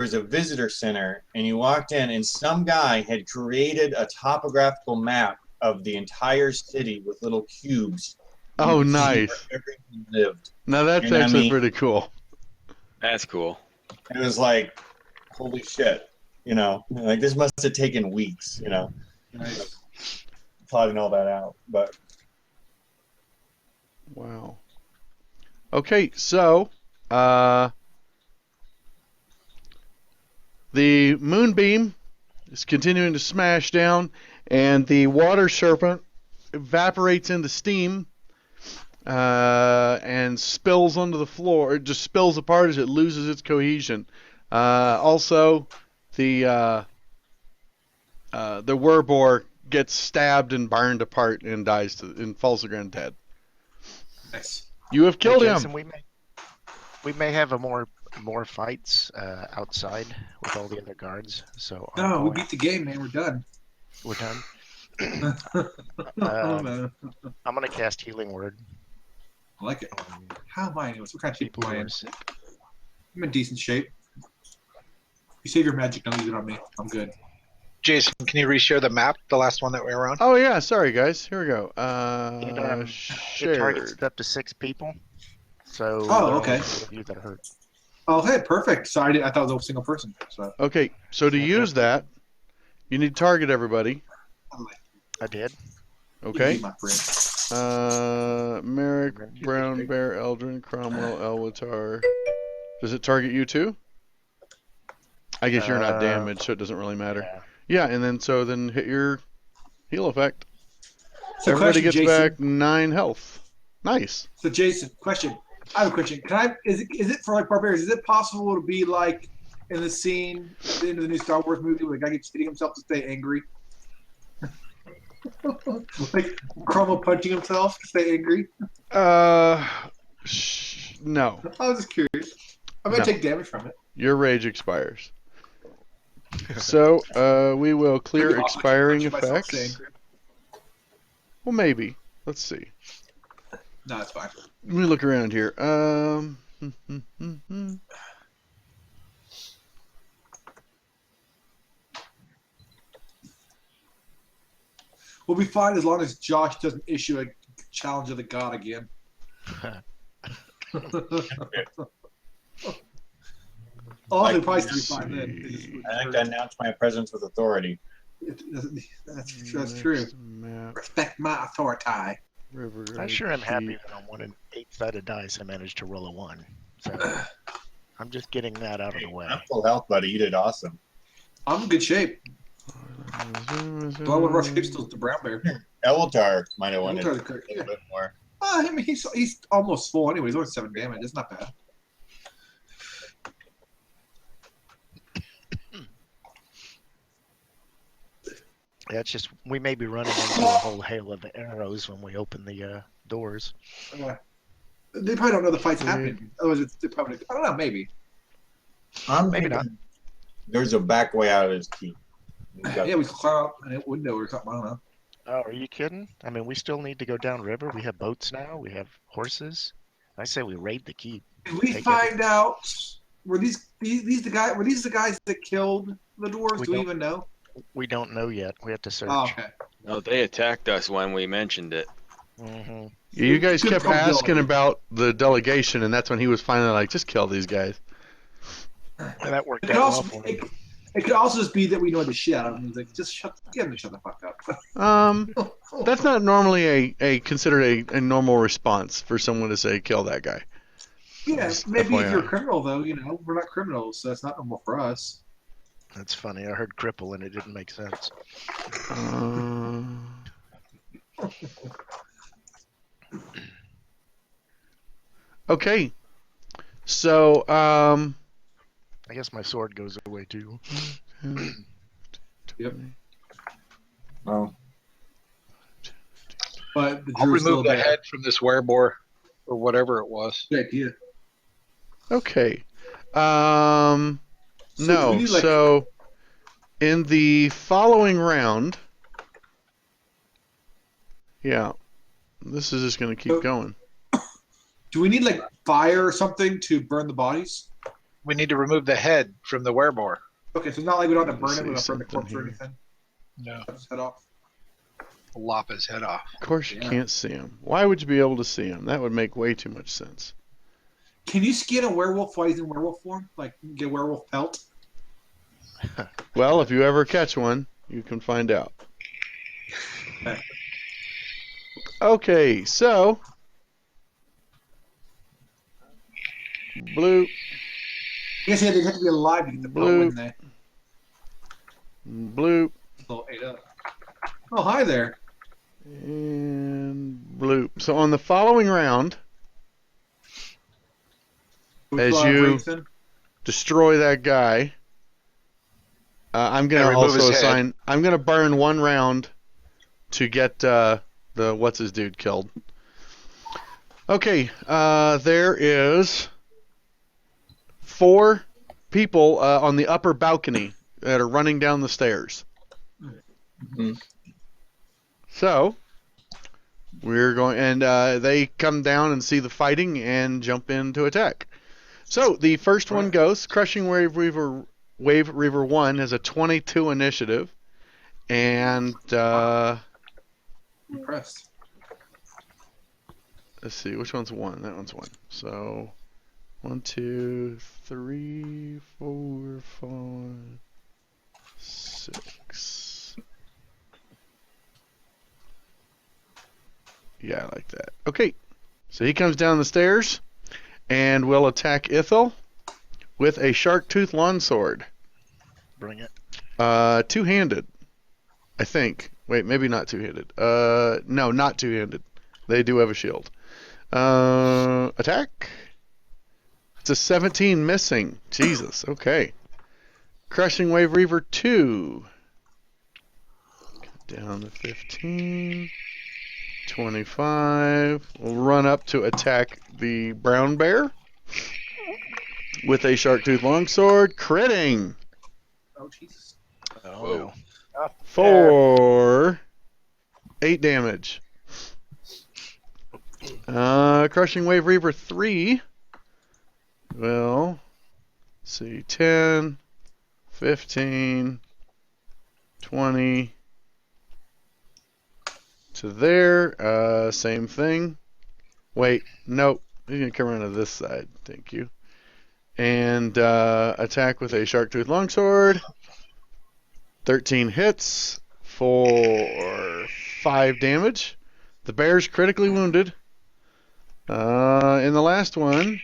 was a visitor center, and you walked in, and some guy had created a topographical map of the entire city with little cubes. You Oh, could see where nice. everyone lived. Now that's And I actually mean, pretty cool. That's cool. it was like, holy shit, like this must have taken weeks, Nice. plotting all that out. But Wow. Okay, so the moonbeam is continuing to smash down, and the water serpent evaporates into steam and spills onto the floor. It just spills apart as it loses its cohesion. Also, the Werbor gets stabbed and burned apart and and falls to the ground dead. Nice. You have killed him. Jason, we may have more fights outside with all the other guards. So No, we beat the game, man. We're done. we're done. Oh, no. I'm gonna cast Healing Word. I like it. On How am I? What kind of shape people am I who in? are sick. I'm in decent shape. You save your magic, don't use it on me. I'm good. Jason, can you reshare the map, the last one that we were on? Oh yeah, sorry guys. Here we go. It Shared. targets up to 6 people. So Oh, okay. those of you that are hurt. Oh, hey, perfect. So I thought it was a single person. So Okay, so to use that, you need to target everybody. I did. Okay. my friend. Merrick, Brown Bear, Eldrin, Cromwell, Elwatar. Does it target you too? I guess you're not damaged, so it doesn't really matter. Yeah. Yeah, and then hit your heal effect. So Everybody question, gets Jason. back 9 health. Nice. So Jason, question. I have a question. Is it for like barbarians? Is it possible to be like in the scene at the end of the new Star Wars movie where the guy keeps hitting himself to stay angry? Like Cromwell punching himself to stay angry? No. I was just curious. I'm gonna No. take damage from it. Your rage expires. So, we will clear Maybe I'll expiring punch myself to stay effects. angry. Well, maybe. Let's see. No, it's fine. Let me look around here. We'll be fine as long as Josh doesn't issue a challenge of the god again. Oh, Like, it'll probably still be fine then. I think I announced my presence with authority. That's true. Next map, Respect my authority. River I sure am happy Keep. that on 1 and 8-sided dice I managed to roll a 1. So I'm just getting that out of the way. I'm full health, buddy. You did awesome. I'm in good shape. Do I want to rush Hipstills to Brown Bear? Eltar might have wanted Eltar's a good. little bit more. I mean, he's almost full anyway. He's only 7 damage. It's not bad. Yeah, it's just we may be running into a whole hail of arrows when we open the doors. They probably don't know the fight's happening. Otherwise, they probably. I don't know. Maybe. I'm Maybe thinking there's a back way out of this keep. Yeah, we could climb out a window or something. I don't know. Oh, are you kidding? I mean, we still need to go down river. We have boats now. We have horses. I say we raid the keep. Did we Take find out were these the guys that killed the dwarves? We Do we don't- even know? We don't know yet. We have to search. Oh, okay. No, they attacked us when we mentioned it. hmm Yeah, you guys Good kept probability. asking about the delegation, and that's when he was finally like, just kill these guys. That worked It could out well also for it, me. it could also just be that we know the shit out of them. It's like just get them to shut the fuck up. That's not normally considered a normal response for someone to say, kill that guy. Yeah, Just maybe if you're a FYI. criminal though, we're not criminals, so that's not normal for us. That's funny. I heard cripple and it didn't make sense. Uh, okay. So, I guess my sword goes away too. Yep. Well, But the I'll Drew's still remove the there. head from this werebore, or whatever it was. Good idea. okay. So do we No. need, like- So, in the following round, yeah, this is just going to keep So- going. Do we need like fire or something to burn the bodies? We need to remove the head from the wereboar. Okay, so it's not like we don't have to Let me burn it, we don't see burn the corpse or something anything. No, Cut his head off. lop his head off. Of course, you Yeah. can't see him. Why would you be able to see him? That would make way too much sense. Can you skin a werewolf while he's in werewolf form? Like get a werewolf pelt? Well, if you ever catch one, you can find out. Okay, so blue, I guess they'd have to be alive to get the pelt, Blue. wouldn't they? blue, So ate up. Oh, hi there. and blue. So on the following round, We As still have you- Rayson. destroy that guy. I'm gonna And remove also his head. assign. I'm gonna burn one round to get the what's his dude killed. Okay, there is 4 people on the upper balcony that are running down the stairs. Mhm. So we're going, and they come down and see the fighting and jump in to attack. So the first one goes. Crushing Wave Reaver 1 has a 22 initiative, and Impressed. let's see, which one's 1? That one's 1. So 1, 2, 3, 4, 5, 6. Yeah, I like that. Okay, so he comes down the stairs and will attack Ithel with a shark tooth longsword. Bring it. Two-handed, I think. Wait, maybe not two-handed. No, not two-handed. They do have a shield. Attack. It's a 17 missing. Jesus. Okay. Crushing Wave Reaver 2. Down to 15. 25. We'll run up to attack the brown bear with a shark tooth longsword. Critting. Oh, Jesus. Oh, Whoa. no. For 8 damage. Crushing Wave Reaver 3 will see 10, 15, 20 to there. Same thing. Wait, nope. He's gonna come around to this side. Thank you. And attack with a shark tooth longsword. 13 hits for 5 damage. The bear's critically wounded. In the last one,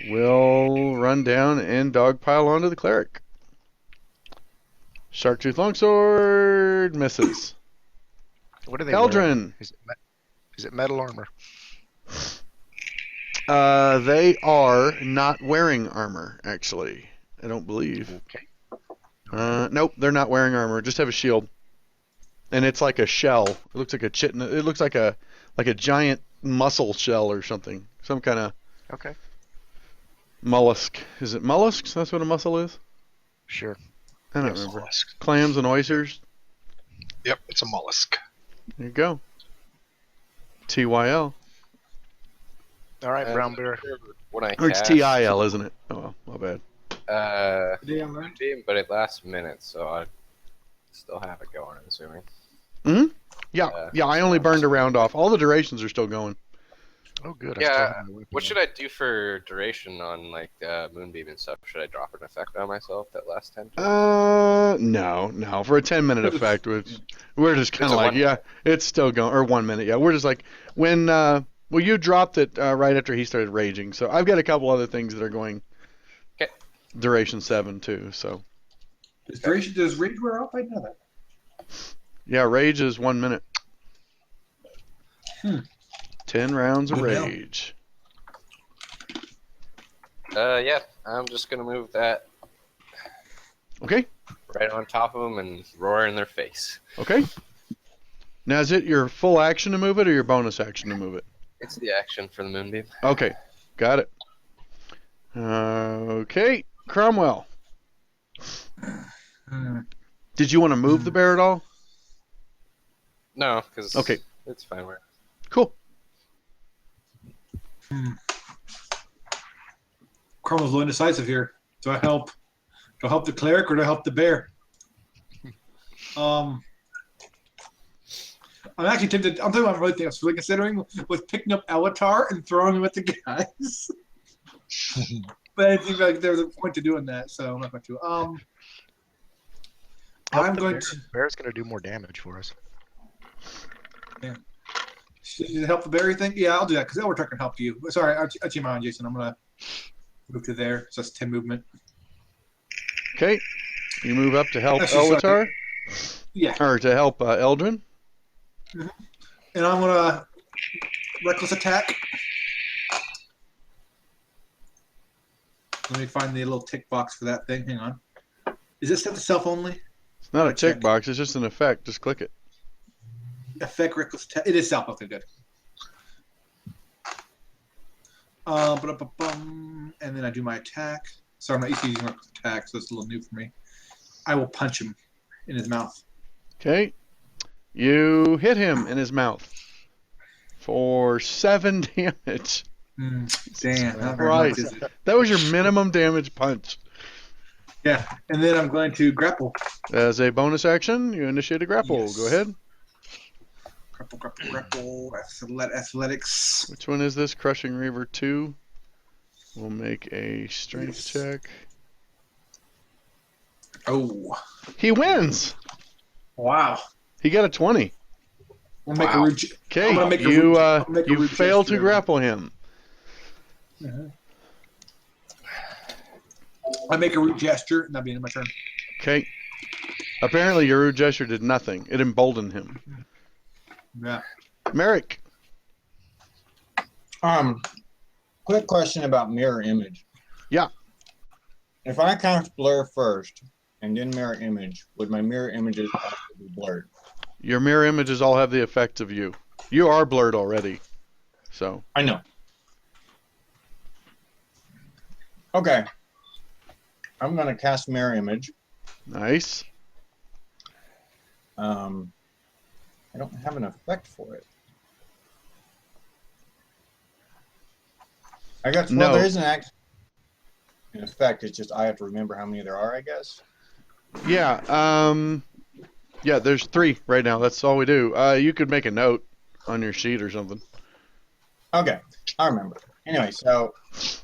we'll run down and dogpile onto the cleric. Sharktooth longsword misses. What are they wearing? Eldrin, Is it metal armor? they are not wearing armor, actually. I don't believe. Okay. Nope, they're not wearing armor. Just have a shield, and it's like a shell. It looks like a chitin. It looks like a giant mussel shell or something. Some kind of Okay. mollusk. Is it mollusks? That's what a mussel is. Sure. I don't Yes, remember. mollusk. Clams and oysters. Yep, it's a mollusk. There you go. TYL. All right, brown bear. When I Or it's cast, TIL, isn't it? Oh, well, my bad. Damn, man. Moonbeam, but it lasts minutes, so I still have it going, I'm assuming. Yeah, I only burned a round off. All the durations are still going. Oh, good. Yeah, what should I do for duration on like Moonbeam and stuff? Should I drop an effect on myself that lasts 10 turns? No. For a 10-minute effect, we're just kind It's of a like, 1 yeah, it's still going. Or 1 minute, yeah. We're just like, when, well, you dropped it right after he started raging. So I've got a couple other things that are going 'Kay. duration 7 too. So Does rage wear off? I know that. yeah, rage is 1 minute. 10 rounds of Good deal. rage. Yeah, I'm just gonna move that Okay. right on top of them and roar in their face. Okay. Now, is it your full action to move it or your bonus action to move it? It's the action for the Moonbeam. Okay. Got it. Okay. Cromwell. Did you want to move the bear at all? No, because Okay. it's fine. Where Cool. Carmel's a little indecisive here. Do I help the cleric or do I help the bear? I'm actually tempted. I'm thinking about really thing I was really considering was picking up Elatar and throwing him at the guys. But I think like there's a point to doing that, so I'm not going to. I'm going to. Bear's going to do more damage for us. Should you help the bear, you think? Yeah, I'll do that because Elatar can help you. Sorry, I changed my mind, Jason. I'm going to move to there. So that's 10 movement. Okay. You move up to help That's just Elatar? Yeah. Or to help Eldrin? And I'm going to reckless attack. Let me find the little tick box for that thing. Hang on. Is it set to self only? It's not a Check. tick box. It's just an effect. Just click it. Effect reckless attack. It is self. Okay, good. And then I do my attack. Sorry, I'm not used to using reckless attack, so it's a little new for me. I will punch him in his mouth. Okay. You hit him in his mouth for 7 damage. Damn. Not very Right. much, is it? That was your minimum damage punch. Yeah. And then I'm going to grapple. As a bonus action, you initiate a grapple. Yes. Go ahead. Grapple. Athletics. Which one is this? Crushing Reaver 2. We'll make a strength Yes. check. Oh. He wins. Wow. He got a 20. I'll make Wow. a Okay, I'm gonna make a you root- I'll make a you root failed to gesture. grapple him. I make a root gesture, and that'll be in my turn. Okay. Apparently, your rude gesture did nothing. It emboldened him. Yeah. Merrick. Quick question about mirror image. Yeah. If I cast blur first and then mirror image, would my mirror images also be blurred? Your mirror images all have the effect of you. You are blurred already. So, I know. Okay. I'm gonna cast mirror image. nice. I don't have an effect for it. I guess well, No. there is an effect. It's just I have to remember how many there are, I guess. Yeah, yeah, there's 3 right now. That's all we do. You could make a note on your sheet or something. Okay, I remember. Anyway, so that's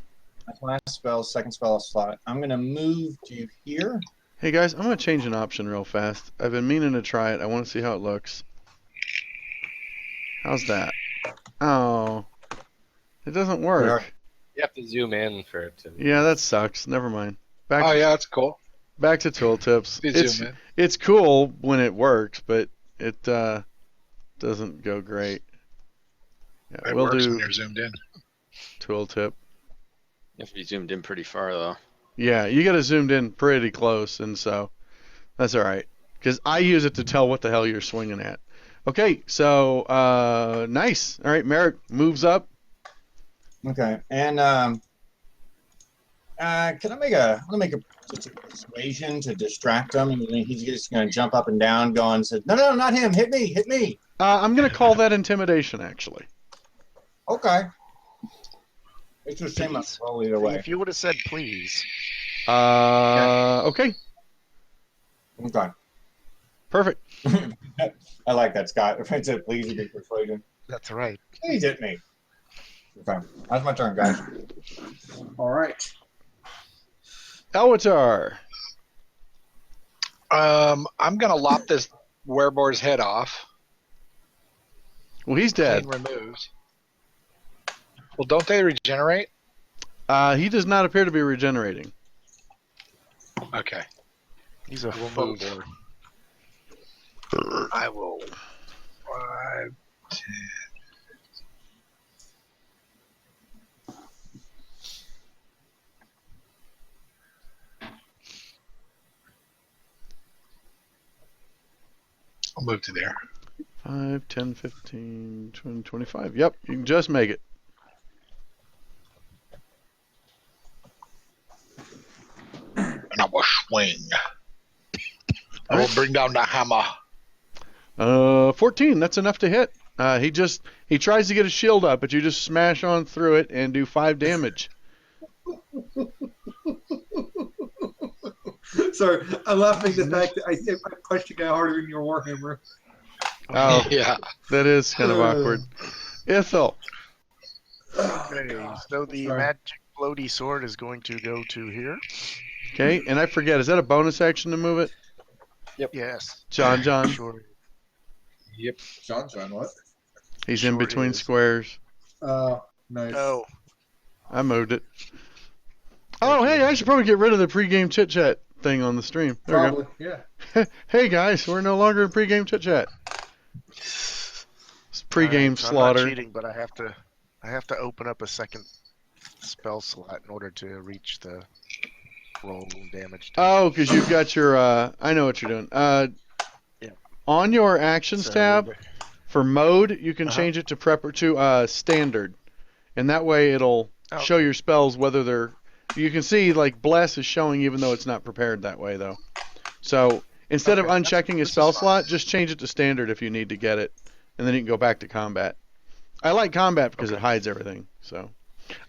my last spell, second spell slot. I'm gonna move to here. Hey guys, I'm gonna change an option real fast. I've been meaning to try it. I want to see how it looks. How's that? Oh, it doesn't work. You have to zoom in for it to. Yeah, that sucks. Never mind. Back Oh yeah, that's cool. back to tooltips. You zoom in. It's cool when it works, but it doesn't go great. Yeah, It we'll works do when you're zoomed in. tooltip. You have to be zoomed in pretty far though. Yeah, you got to zoomed in pretty close, and so that's all right. Because I use it to tell what the hell you're swinging at. Okay, so nice. All right, Merrick moves up. Okay, and can I make a just a persuasion to distract him, and then he's just gonna jump up and down, going, "says No, not him! Hit me! Hit me!" I'm gonna call that intimidation, actually. Okay. It's the same Please. roll either way. If you would have said please, Okay, Okay. perfect. I like that, Scott. If I said please, you did persuasion. that's right. Please hit me. Okay, that's my turn, guys. All right. Elwatar. I'm gonna lop this wereboar's head off. Well, he's dead. Clean removed. Well, don't they regenerate? He does not appear to be regenerating. Okay. He's a We'll full move. board. I will. 5, 10. I'll move to there. 5, 10, 15, 20, 25. Yep, you can just make it. And I will swing. I will bring down the hammer. 14. That's enough to hit. He tries to get his shield up, but you just smash on through it and do 5 damage. Sorry, I'm laughing at the fact that I punched a guy harder than your Warhammer. Oh, Yeah. that is kind of awkward. Ithel. Okay, so the Sorry. magic floaty sword is going to go to here. Okay, and I forget, is that a bonus action to move it? Yes. John. Sure. John, what? He's in Sure between is. squares. Nice. Oh, I moved it. Oh, hey, I should probably get rid of the pregame chit chat thing on the stream. There we Probably, yeah. go. Hey guys, we're no longer in pregame chit chat. It's pregame alright, so I'm slaughter. not cheating, but I have to open up a second spell slot in order to reach the roll damage. Oh, because you've got your. I know what you're doing. Yeah. On your actions So, tab for mode, you can Uh-huh. change it to standard, and that way it'll Oh. show your spells whether they're. You can see like bless is showing even though it's not prepared that way though. So instead of Okay, unchecking a this is spell fine. slot, just change it to standard if you need to get it, and then you can go back to combat. I like combat because it hides everything. So,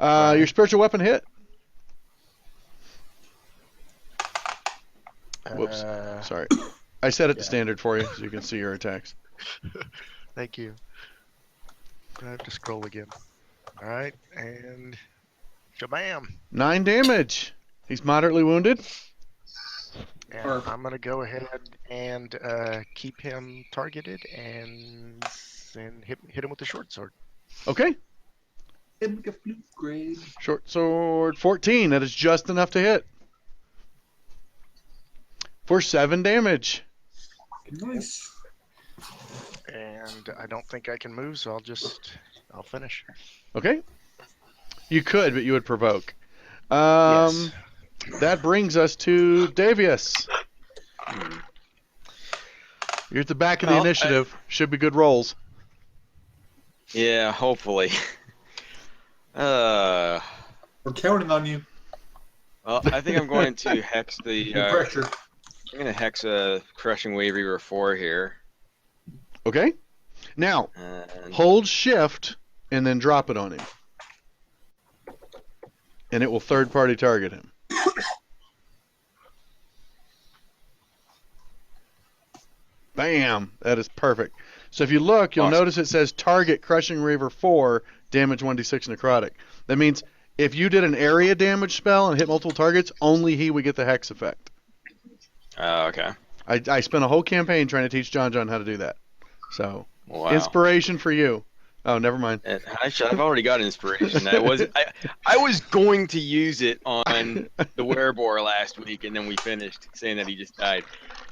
your spiritual weapon hit. Whoops. Sorry, I set it to yeah. standard for you so you can see your attacks. Thank you. I have to scroll again. All right, and shabam. 9 damage. He's moderately wounded. And Perfect. I'm gonna go ahead and keep him targeted and then hit him with the short sword. Okay, Imca flute grade. short sword 14. That is just enough to hit for 7 damage. Nice. And I don't think I can move, so I'll finish. Okay, you could, but you would provoke. Yes. That brings us to Davius. You're at the back of the Well, initiative. Should be good rolls. Yeah, hopefully. We're counting on you. Well, I think I'm going to hex the. No pressure. I'm going to hex a Crushing Wave Reaver 4 here. Okay. Now, And hold shift and then drop it on him. And it will third party target him. Bam! That is perfect. So if you look, you'll Awesome. notice it says target Crushing Reaver 4, damage 1d6 necrotic. That means if you did an area damage spell and hit multiple targets, only he would get the hex effect. okay. I spent a whole campaign trying to teach John how to do that. So, Wow. inspiration for you. Oh, never mind. And actually, I've already got inspiration. I was going to use it on the Werebore last week, and then we finished saying that he just died.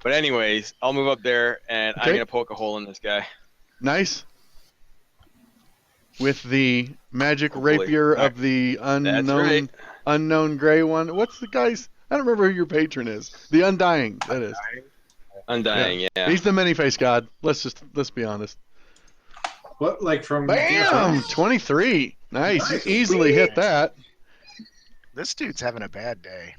But anyways, I'll move up there, and I'm Okay. gonna poke a hole in this guy. Nice. With the magic Hopefully. rapier of the That's right. unknown gray one. What's the guy's? I don't remember who your patron is. The Undying. That is. Undying, yeah. He's the many-faced god. Let's be honest. What, like from? Bam! 23. Nice. You Nice. easily hit that. This dude's having a bad day.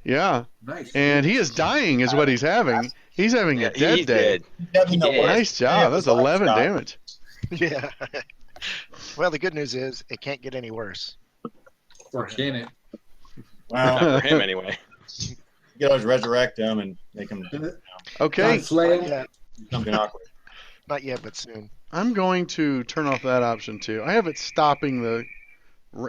Yeah. Nice. And he is dying, is what he's having. He's having Yeah, a dead he's day. dead. He did. Nice job. That's 11 damage. Yeah. Well, the good news is it can't get any worse. Or can it? Wow. Not for him, anyway. You can always resurrect him and make him Okay. Not flame. Yeah, something awkward. not yet, but soon. I'm going to turn off that option too. I have it stopping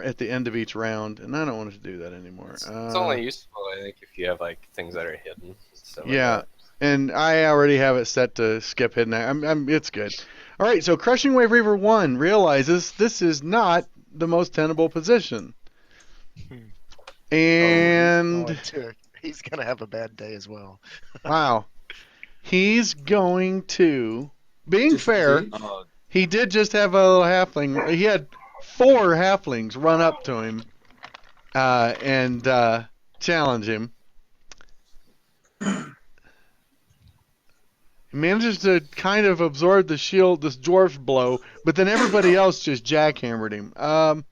at the end of each round, and I don't want it to do that anymore. It's only useful, I think, if you have like things that are hidden. Stuff like Yeah, that. and I already have it set to skip hidden. It's good. All right, so Crushing Wave Reaver 1 realizes this is not the most tenable position. And He's gonna have a bad day as well. wow, he's going to, being fair, Oh, he did just have a little halfling. He had 4 halflings run up to him and challenge him. He manages to kind of absorb the shield, this dwarf blow, but then everybody else just jackhammered him.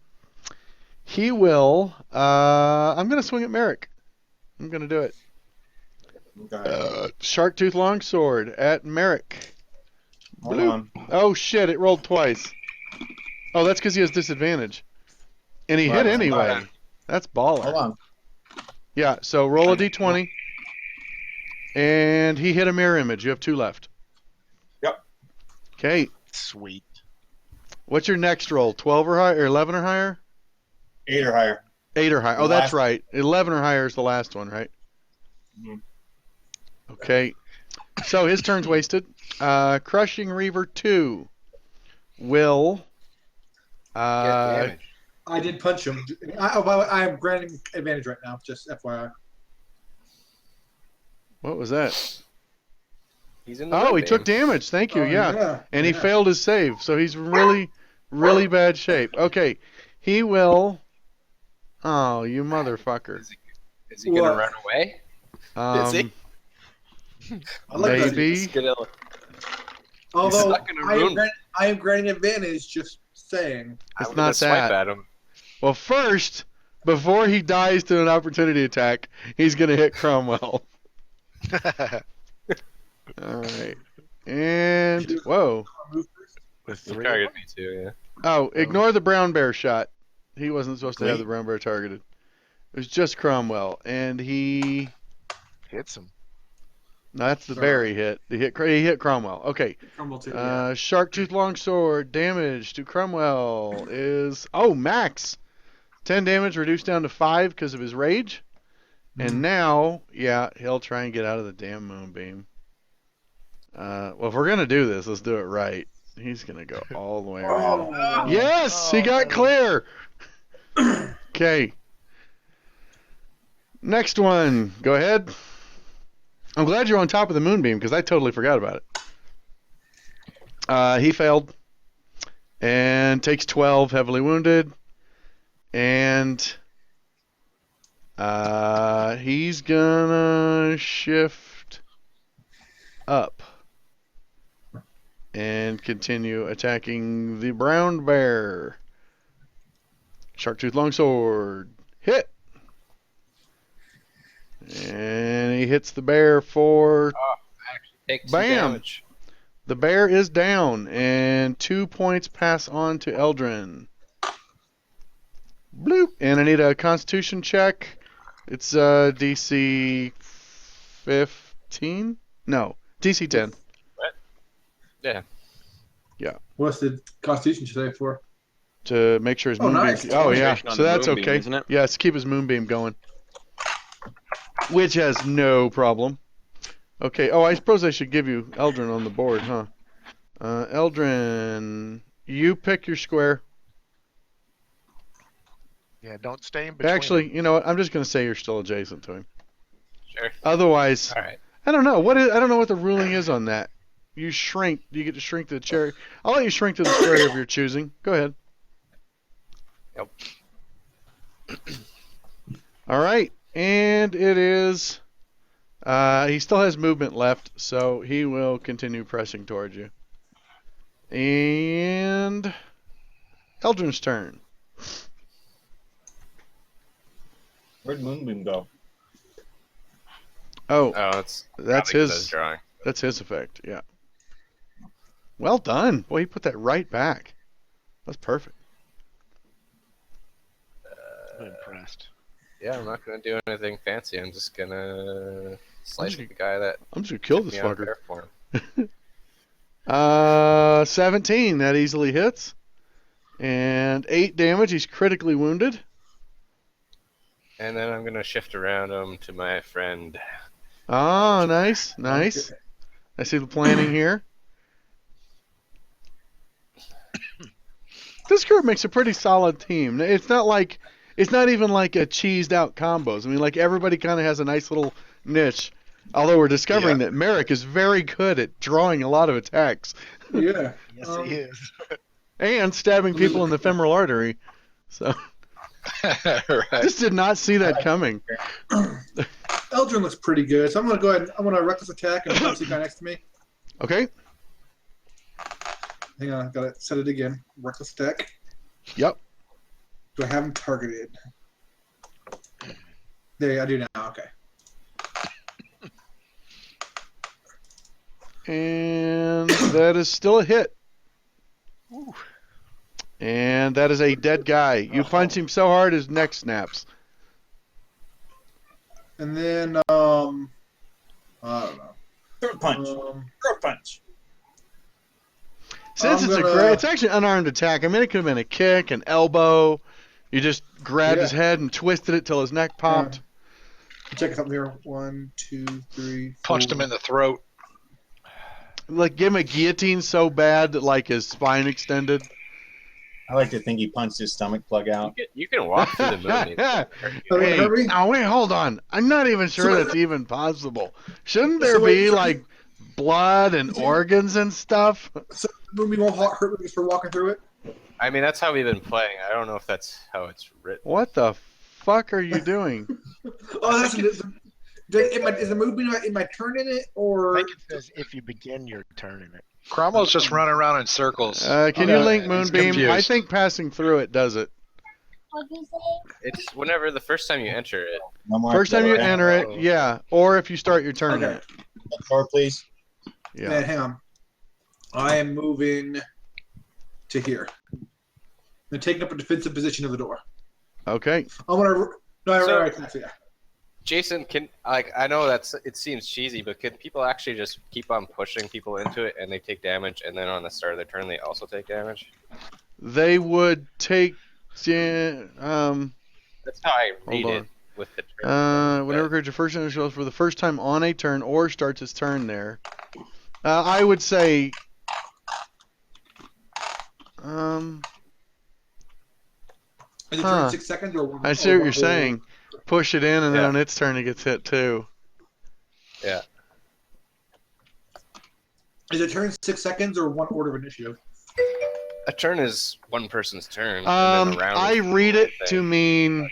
He will. I'm going to swing at Merrick. I'm going to do it. Okay. Sharktooth Longsword at Merrick. Hold Blue. on. Oh shit! It rolled twice. Oh, that's because he has disadvantage. And he hit Right. anyway. That's baller. Hold on. Yeah, so roll a d20. And he hit a mirror image. You have 2 left. Yep. Okay. Sweet. What's your next roll? 12 or higher, or 11 or higher? 8 or higher. 8 or higher. The Oh, that's last- right. 11 or higher is the last one, right? Mhm. Okay. So his turn's wasted. Crushing Reaver 2 will. Get damage. I did punch him. By the way, I am granting advantage right now, just FYI. What was that? He's in the Oh, he moonbeam. took damage. Thank you. Oh, Yeah. And he yeah. failed his save, so he's really, really bad shape. Okay. He will. Oh, you motherfucker. Is he gonna What? run away? Is he? I like that. Maybe. He's gonna- Although stuck in a room. I am granting advantage, just saying. It's I'm not gonna swipe that. at him. Well, first, before he dies to an opportunity attack, he's going to hit Cromwell. All right. And, whoa. With He 3. targeted me too, yeah. Oh, ignore the brown bear shot. He wasn't supposed to have Wait. the brown bear targeted. It was just Cromwell. And he... Hits him. No, that's the Sorry. bear he hit. He hit Cromwell. Okay. Crumble too. Yeah. Sharktooth Longsword damage to Cromwell is... Oh, max! 10 damage reduced down to 5 because of his rage. And now, yeah, he'll try and get out of the damn moonbeam. Well, if we're going to do this, let's do it right. He's going to go all the way around. Oh, Yes! He got clear! Okay. Next one. Go ahead. I'm glad you're on top of the moonbeam because I totally forgot about it. He failed. And takes 12, heavily wounded. And he's gonna shift up and continue attacking the brown bear. Sharktooth Longsword. Hit! And he hits the bear for... Take some Bam! damage. The bear is down, and 2 points pass on to Eldrin. Bloop! And I need a constitution check. It's DC 15? No, DC 10. What's the Constitution today for? To make sure his Oh, moonbeam... nice. Oh, yeah. Concentration on So the that's moonbeam, okay. isn't it? Yeah, let's keep his moonbeam going. Which has no problem. Okay. Oh, I suppose I should give you Eldrin on the board, huh? Eldrin, you pick your square. Yeah, don't stay in between. Actually, you know what? I'm just going to say you're still adjacent to him. Sure. Otherwise, Alright. I don't know. I don't know what the ruling is on that. You shrink. You get to shrink to the cherry. I'll let you shrink to the square of your choosing. Go ahead. Yep. All right. And it is... he still has movement left, so he will continue pressing towards you. And... Eldrin's turn. Where'd Moonbeam go? Oh, Oh, that's that's probably 'cause I was his... drawing. That's his effect, yeah. Well done. Boy, he put that right back. That's perfect. I'm impressed. Yeah, I'm not gonna do anything fancy. I'm just gonna slice at the guy that I'm just going to kill took this me on fucker. bear form. 17. That easily hits. And 8 damage. He's critically wounded. And then I'm gonna shift around him to my friend. Ah, nice. Nice. I see the planning here. This group makes a pretty solid team. It's not even like a cheesed out combos. I mean, like everybody kind of has a nice little niche. Although we're discovering that Merrick is very good at drawing a lot of attacks Yeah. Yes, Um, he is. and stabbing people in the femoral artery. So Right. just did not see that coming. Eldrin looks pretty good, so I'm gonna go ahead. I'm gonna reckless attack and punch the guy next to me. Okay. Hang on, I gotta set it again. Reckless attack. Yep. Do I have him targeted? There, I do now. Okay. And that is still a hit. And that is a dead guy. You punch him so hard his neck snaps. And then I don't know. Throat punch. Throat punch. Since I'm it's gonna- it's actually unarmed attack. I mean, it could have been a kick, an elbow. You just grabbed his head and twisted it till his neck popped. Check something here. 1, 2, 3. Punched him in the throat. Like, give him a guillotine so bad that, like, his spine extended. I like to think he punched his stomach plug out. You can walk through the moon. Hey, Hurt me? now wait, hold on. I'm not even sure So- that's even possible. Shouldn't there So wait, be, so- like, blood and organs and stuff? So movie won't hurt me just for walking through it. I mean, that's how we've been playing. I don't know if that's how it's written. What the fuck are you doing? Oh, that's is the movie in my turn in it I or? think it says if you begin your turn in it. Cromwell's just running around in circles. Can you link He's Moonbeam? confused. I think passing through it does it. It's whenever the first time you enter it. No more First time you okay. enter it, yeah. Or if you start your turn in Okay. it. Door, please. Yeah. Man, hang on. I am moving to here. I'm taking up a defensive position of the door. Okay. I'm gonna. No, So- right. Yeah. Jason, I know it seems cheesy, but can people actually just keep on pushing people into it and they take damage, and then on the start of their turn they also take damage? They would take. That's how I read Hold it with the turn. Whenever creature first enters field for the first time on a turn or starts his turn there. I would say. Is it Huh. turn 6 seconds or? I see what you're saying. Push it in, and then Yeah. on its turn it gets hit too. Yeah. Is it turn 6 seconds or one order of initiative? A turn is one person's turn. and then a round I is read it thing. to mean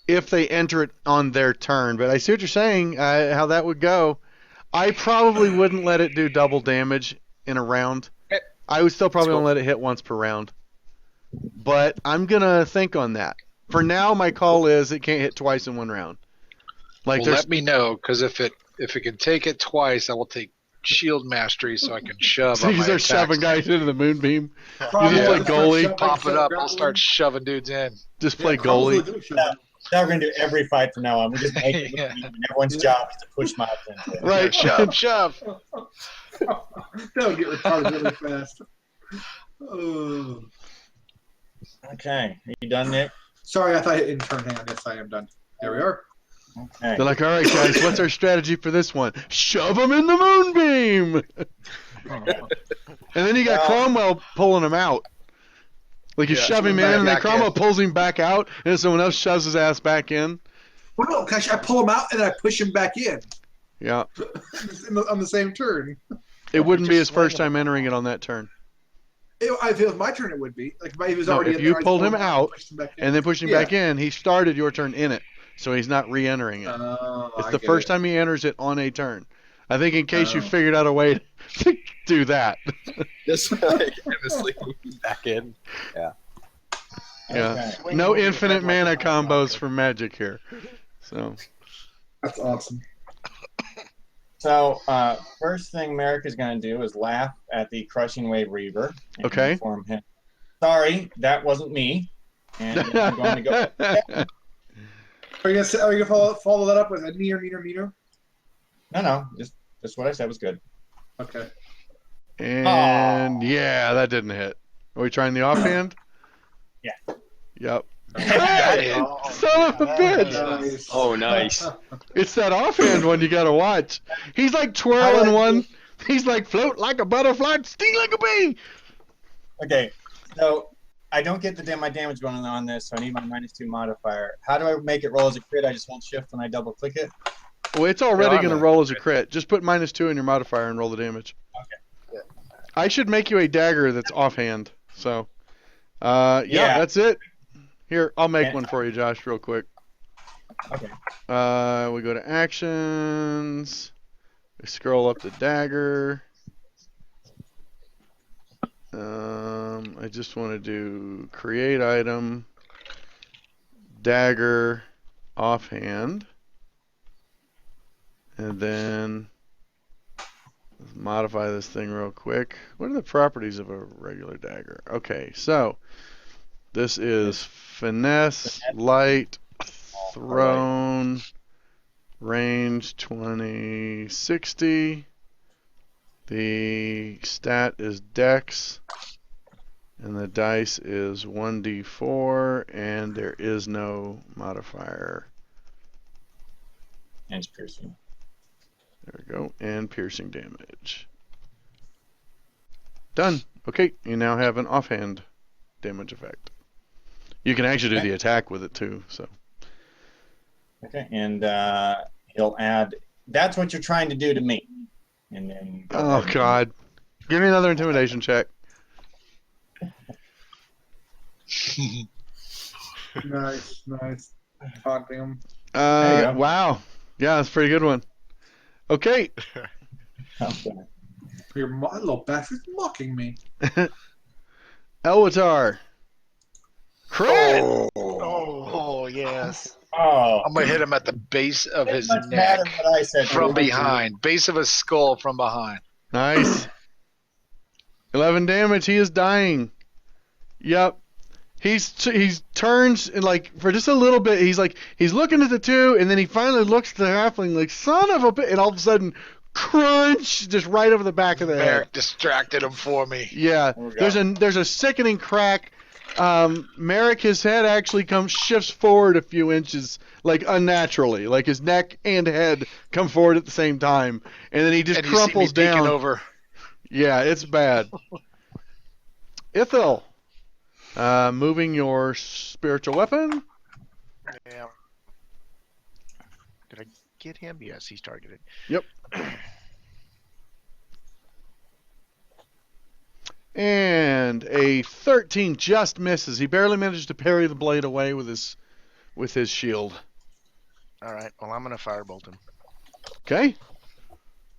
if they enter it on their turn, but I see what you're saying. How that would go. I probably wouldn't let it do double damage in a round. Okay. I would still probably Let's only go. let it hit once per round. But I'm gonna think on that. For now, my call is it can't hit twice in one round. Like Well, there's let me know, because if it can take it twice, I will take shield mastery so I can shove. so on you my start shoving attacks. guys into the moonbeam. Probably just play start goalie. shoving, Pop it start up. I'll grappling. start shoving dudes in. Just play Yeah, Cromwell's goalie. really good at shoving. Now we're gonna do every fight from now on. We just make it, Yeah. and everyone's job is to push mobs into it. Right. Shove, shove. That would get retarded really fast. Oh. Okay, are you done, Nick? Sorry, I thought it didn't turn hand. Yes, I am done. There we are. Okay. They're like, all right, guys, what's our strategy for this one? Shove them in the moonbeam. And then you got Well- Cromwell pulling him out. Like you Yeah, shove him in, back and then in. Cromwell pulls him back out, and then someone else shoves his ass back in. Well, no, gosh, I pull him out and then I push him back in, Yeah, on the same turn. it wouldn't be his Just swing first him. time entering it on that turn. If it was my turn, it would be. Like if he was No, already if in you there, I pulled just him pulled out pushed him back in. And then push him Yeah. back in. He started your turn in it, so he's not re-entering it. Oh, It's I the get first it. time he enters it on a turn. I think in case you Oh. figured out a way to do that. Just like endlessly back in. Yeah. Okay. No infinite mana combos for Magic here. So That's awesome. So, first thing Merrick is going to do is laugh at the Crushing Wave Reaver. And Okay. Inform him. Sorry, that wasn't me. And I'm going to go. Are you gonna follow that up with a near? No, just what I said was good. Okay. and yeah, that didn't hit. Are we trying the offhand? Yeah. Yep. That hit. Son of a bitch! Nice. Oh, nice. It's that offhand one you gotta watch. He's like twirling I like one. He's like float like a butterfly, sting like a bee. Okay, so I don't get my damage going on this, so I need my -2 modifier. How do I make it roll as a crit? I just hold shift when I double click it. Well, it's already No, I'm gonna not. roll as a crit. Just put -2 in your modifier and roll the damage. Okay. I should make you a dagger that's offhand. So, yeah, Yeah. that's it. Here, I'll make And- one for you, Josh, real quick. Okay. We go to actions. We scroll up to dagger. I just want to do create item, dagger, offhand, and then let's modify this thing real quick. What are the properties of a regular dagger? Okay, so this is finesse, light, thrown, Range 20, 60. The stat is Dex. And the dice is 1d4, and there is no modifier. And it's piercing. There we go. And piercing damage. Done. Okay, you now have an offhand damage effect. You can actually do the attack with it too. So. Okay, and he'll add. That's what you're trying to do to me. And then. Oh God! Give me another intimidation check. Nice. Taunting him. There you go. Wow. Yeah, that's a pretty good one. Okay. Okay. Your little bastard's mocking me. Elwatar. Crit. Oh, yes. Oh. I'm gonna hit him at the base of his Much neck better than what I said. from behind. Base of his skull from behind. Nice. 11 damage. He is dying. Yep. He turns and like for just a little bit. He's looking at the two, and then he finally looks at the halfling like son of a bitch, and all of a sudden, crunch, just right over the back of the head. Merrick distracted him for me. Yeah. Oh, God. There's a sickening crack. Merrick, his head actually shifts forward a few inches, like unnaturally, like his neck and head come forward at the same time, and then he just And you see me crumples peeking down. over. Yeah, it's bad. Ithil, moving your spiritual weapon. Yeah. Did I get him? Yes, he's targeted. Yep. And a 13 just misses. He barely managed to parry the blade away with his shield. All right. Well, I'm gonna firebolt him. Okay.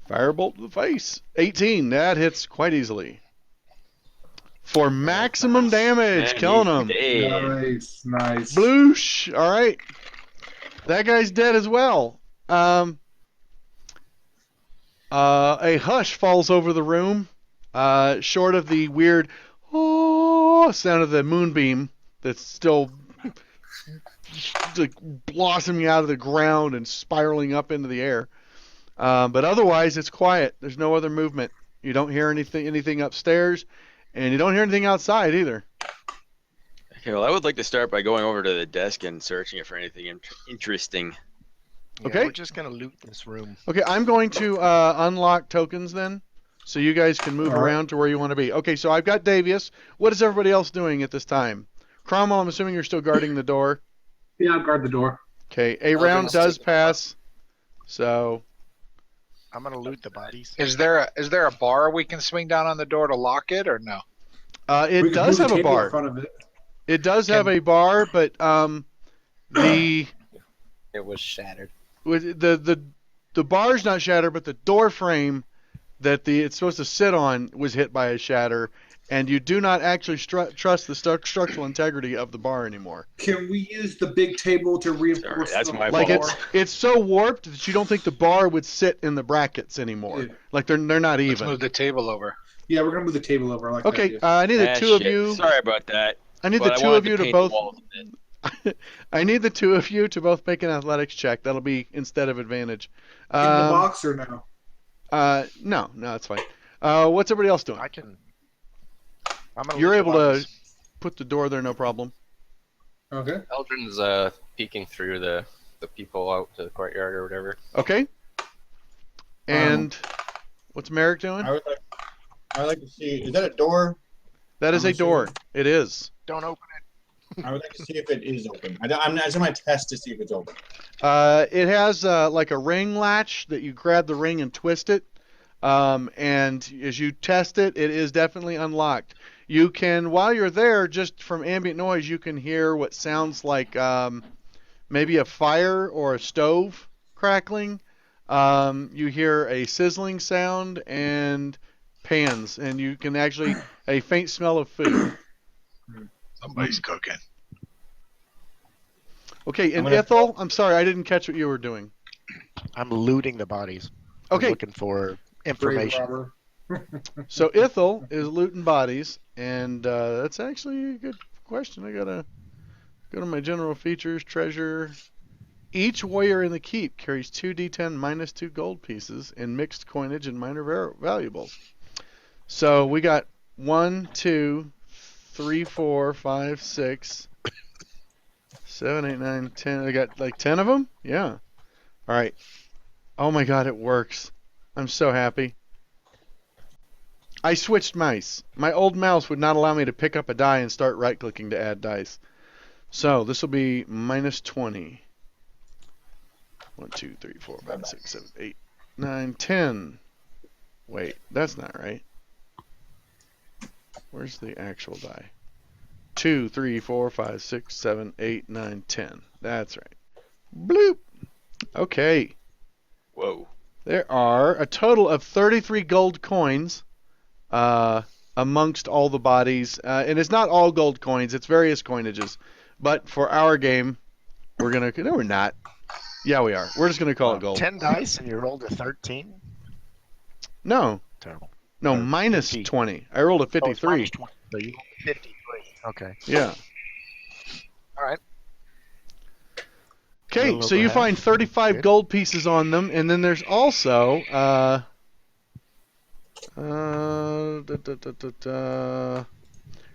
Firebolt to the face. 18. That hits quite easily. For maximum damage, Man, killing he's him. dead. Nice. Bloosh. All right. That guy's dead as well. A hush falls over the room. Short of the weird sound of the moonbeam that's still like blossoming out of the ground and spiraling up into the air. But otherwise, it's quiet. There's no other movement. You don't hear anything upstairs, and you don't hear anything outside either. Okay, well, I would like to start by going over to the desk and searching it for anything interesting. Yeah, Okay. We're just gonna loot this room. Okay, I'm going to unlock tokens then, so you guys can move All right. around to where you want to be. Okay, so I've got Davius. What is everybody else doing at this time? Cromwell, I'm assuming you're still guarding the door. Yeah, I'll guard the door. Okay, a round does pass. So, I'm gonna loot the bodies. Is there a bar we can swing down on the door to lock it or no? it We can does move have the a table in bar. front of it. It does have a bar, but the It was shattered. the bar's not shattered, but the door frame that it's supposed to sit on was hit by a shatter, and you do not actually trust the structural integrity of the bar anymore. Can we use the big table to reinforce? Sorry, that's the my Like fault. it's so warped that you don't think the bar would sit in the brackets anymore. Yeah. Like they're not Let's even. move the table over. Yeah, we're gonna move the table over. I like that Okay, idea. I need the Ah, two of shit. you. Sorry about that. I need but the I two wanted of you to paint the both. walls a bit. I need the two of you to both make an athletics check. That'll be instead of advantage. In the box or no? No, that's fine. What's everybody else doing? I can. I'm gonna You're loot the able to bodies. put the door there, no problem. Okay. Eldrin's peeking through the people out to the courtyard or whatever. Okay. And what's Merrick doing? I would like to see. Is that a door? That is I'm a door. assuming- It is. Don't open I would like to see if it is open. I'm just going to test to see if it's open. It has like a ring latch that you grab the ring and twist it. And as you test it, it is definitely unlocked. You can, while you're there, just from ambient noise, you can hear what sounds like maybe a fire or a stove crackling. You hear a sizzling sound and pans, and you can actually a faint smell of food. Somebody's cooking. Okay, and I'm gonna- Ithil, I'm sorry, I didn't catch what you were doing. it. I'm looting the bodies. I'm Okay, looking for Grave information. robber. so Ithil is looting bodies, and that's actually a good question. I gotta go to my general features, treasure, Each warrior in the keep carries 2d10 minus 2 gold pieces in mixed coinage and minor valuables. So we got 1, 2, 3, 4, 5, 6, 7, 8, 9, 10. I got like 10 of them? Yeah. All right. Oh my god, it works. I'm so happy. I switched mice. My old mouse would not allow me to pick up a die and start right-clicking to add dice. So this will be minus 20. 1, 2, 3, 4, 5, 6, 7, 8, 9, 10. Wait, that's not right. Where's the actual die? 2, 3, 4, 5, 6, 7, 8, 9, 10. That's right. Bloop. Okay. Whoa. There are a total of 33 gold coins amongst all the bodies. And it's not all gold coins. It's various coinages. But for our game, we're going to... No, we're not. Yeah, we are. We're just going to call it gold. 10 dice and you rolled a 13? No. Terrible. No, Or minus 50. 20. I rolled a Oh, it's 53. minus 20. So you rolled 53. Okay. Yeah. All right. Okay, Little so you over half. find 35 Good. gold pieces on them, and then there's also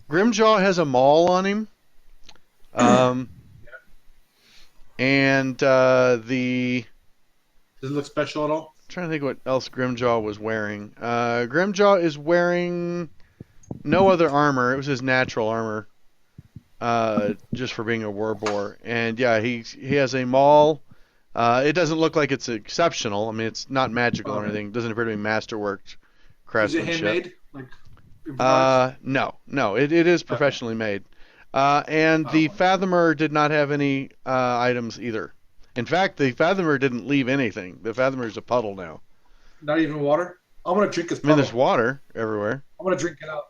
Grimjaw has a maul on him, and the Does it look special at all? trying to think what else Grimjaw was wearing. Grimjaw is wearing no other armor. It was his natural armor. Just for being a Werboar. And yeah, he has a maul. It doesn't look like it's exceptional. I mean, it's not magical or anything. It doesn't appear to be masterworked Is it craftsmanship. handmade? Like improvised? No, it is professionally made. And the Fathomer did not have any items either. In fact, the Fathomer didn't leave anything. The Fathomer is a puddle now. Not even water? I'm going to drink this I mean, puddle. there's water everywhere. I'm going to drink it up.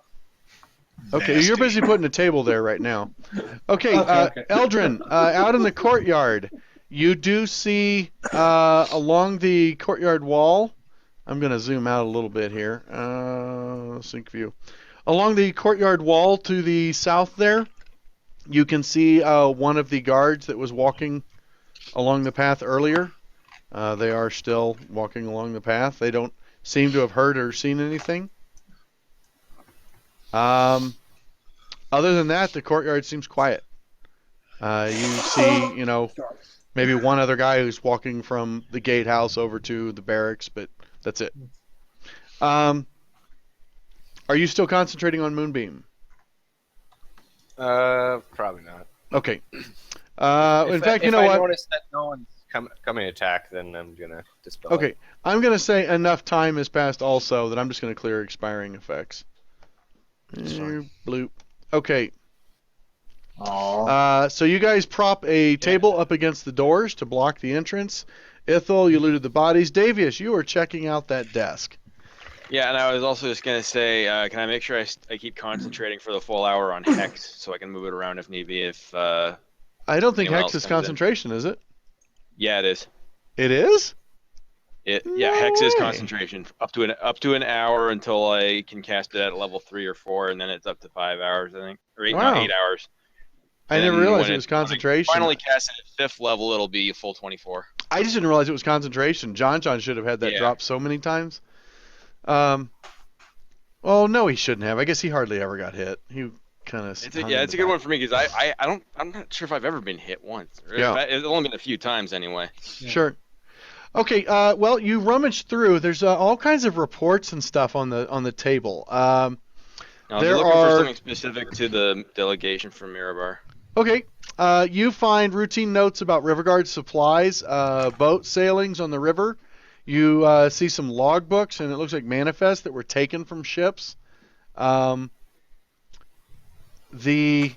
Okay, you're Nasty. busy putting a table there right now. Okay, Okay. Eldrin, out in the courtyard, you do see along the courtyard wall. I'm going to zoom out a little bit here. Sync view. Along the courtyard wall to the south there, you can see one of the guards that was walking along the path earlier. They are still walking along the path. They don't seem to have heard or seen anything. Other than that, the courtyard seems quiet. You see, maybe one other guy who's walking from the gatehouse over to the barracks, but that's it. Are you still concentrating on Moonbeam? Probably not. Okay. In fact, you know if I what? notice that no one's coming to attack, then I'm gonna dispel. Okay, I'm going to say enough time has passed also that I'm just going to clear expiring effects. Bloop. Okay. Aw. So you guys prop a table up against the doors to block the entrance. Ithel, you looted the bodies. Davius, you are checking out that desk. Yeah, and I was also just gonna say, can I make sure I keep concentrating for the full hour on Hex so I can move it around if need be? I don't think Anyone Hex else is comes in? concentration, is it? Yeah, it is. It is? Yeah, Hex is way. concentration up to an hour until I can cast it at level 3 or 4, and then it's up to 5 hours, I think, or 8 Wow. hours. I And never then realized when it was when I concentration. Finally cast it at 5th level, it'll be a full 24. I just didn't realize it was concentration. John should have had that Yeah. drop so many times. Well, no, he shouldn't have. I guess he hardly ever got hit. He kind of. It's a good one for me because I'm not sure if I've ever been hit once. Or Yeah. It's only been a few times anyway. Sure. Okay. Well, you rummage through. There's all kinds of reports and stuff on the table. Now, I was There looking are- for something specific to the delegation from Mirabar. Okay. You find routine notes about Riverguard supplies, boat sailings on the river. You see some logbooks, and it looks like manifests that were taken from ships. The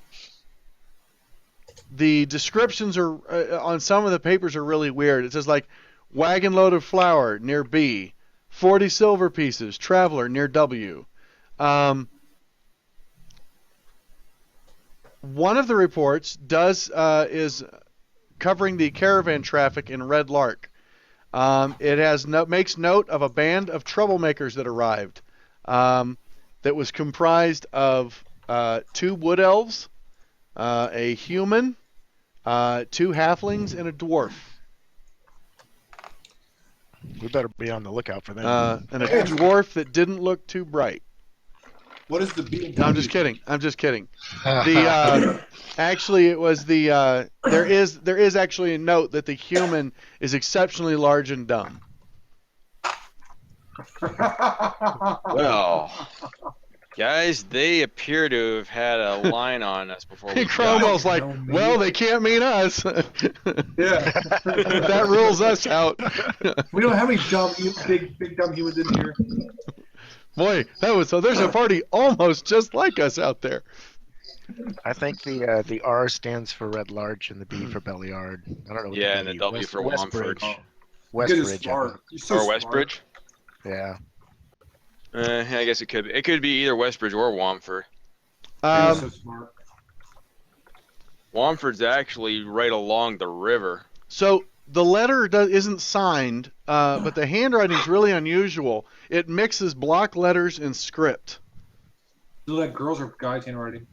descriptions are on some of the papers are really weird. It says like wagon load of flour near B, 40 silver pieces, traveler near W. One of the reports is covering the caravan traffic in Red Lark. It makes note of a band of troublemakers that arrived, that was comprised of 2 wood elves, a human, 2 halflings, and a dwarf. We better be on the lookout for them. And a dwarf that didn't look too bright. What is the B? No, I'm just kidding. I'm just kidding. The actually, it was the there is actually a note that the human is exceptionally large and dumb. Well, guys, they appear to have had a line on us before we And Cromwell's like, No, me. well, they can't mean us. Yeah. That rules us out. We don't have any big dumb humans in here. Boy, so there's a party almost just like us out there. I think the R stands for Red Larch and the B for Belliard. I don't know. What Yeah, the and the B- W for Wamford. Westbridge. You're just Westbridge. I smart. think. You're so Or smart. Westbridge. Yeah. I guess it could be. It could be either Westbridge or Wamford. You're so smart. Wamford's actually right along the river. So the letter isn't signed, but the handwriting's really unusual. It mixes block letters and script. Is that girls or guys handwriting?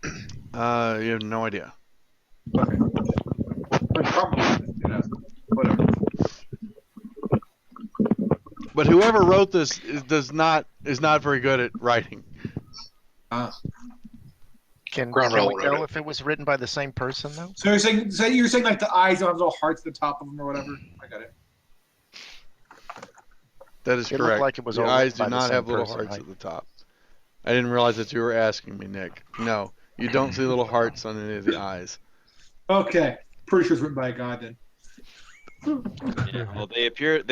You have no idea. Okay. Probably, whatever. But whoever wrote this is not very good at writing. Can Cromwell we wrote tell it. if it was written by the same person though? So you're saying like the eyes don't have little hearts at the top of them or whatever? I got it. That is It looked correct. like it was the all eyes by do the not same have little person, hearts right? at the top. I didn't realize that you were asking me, Nick. No, you don't see little hearts on any of the eyes. Okay. Pretty sure it's written by a guy then. Yeah, well, they appear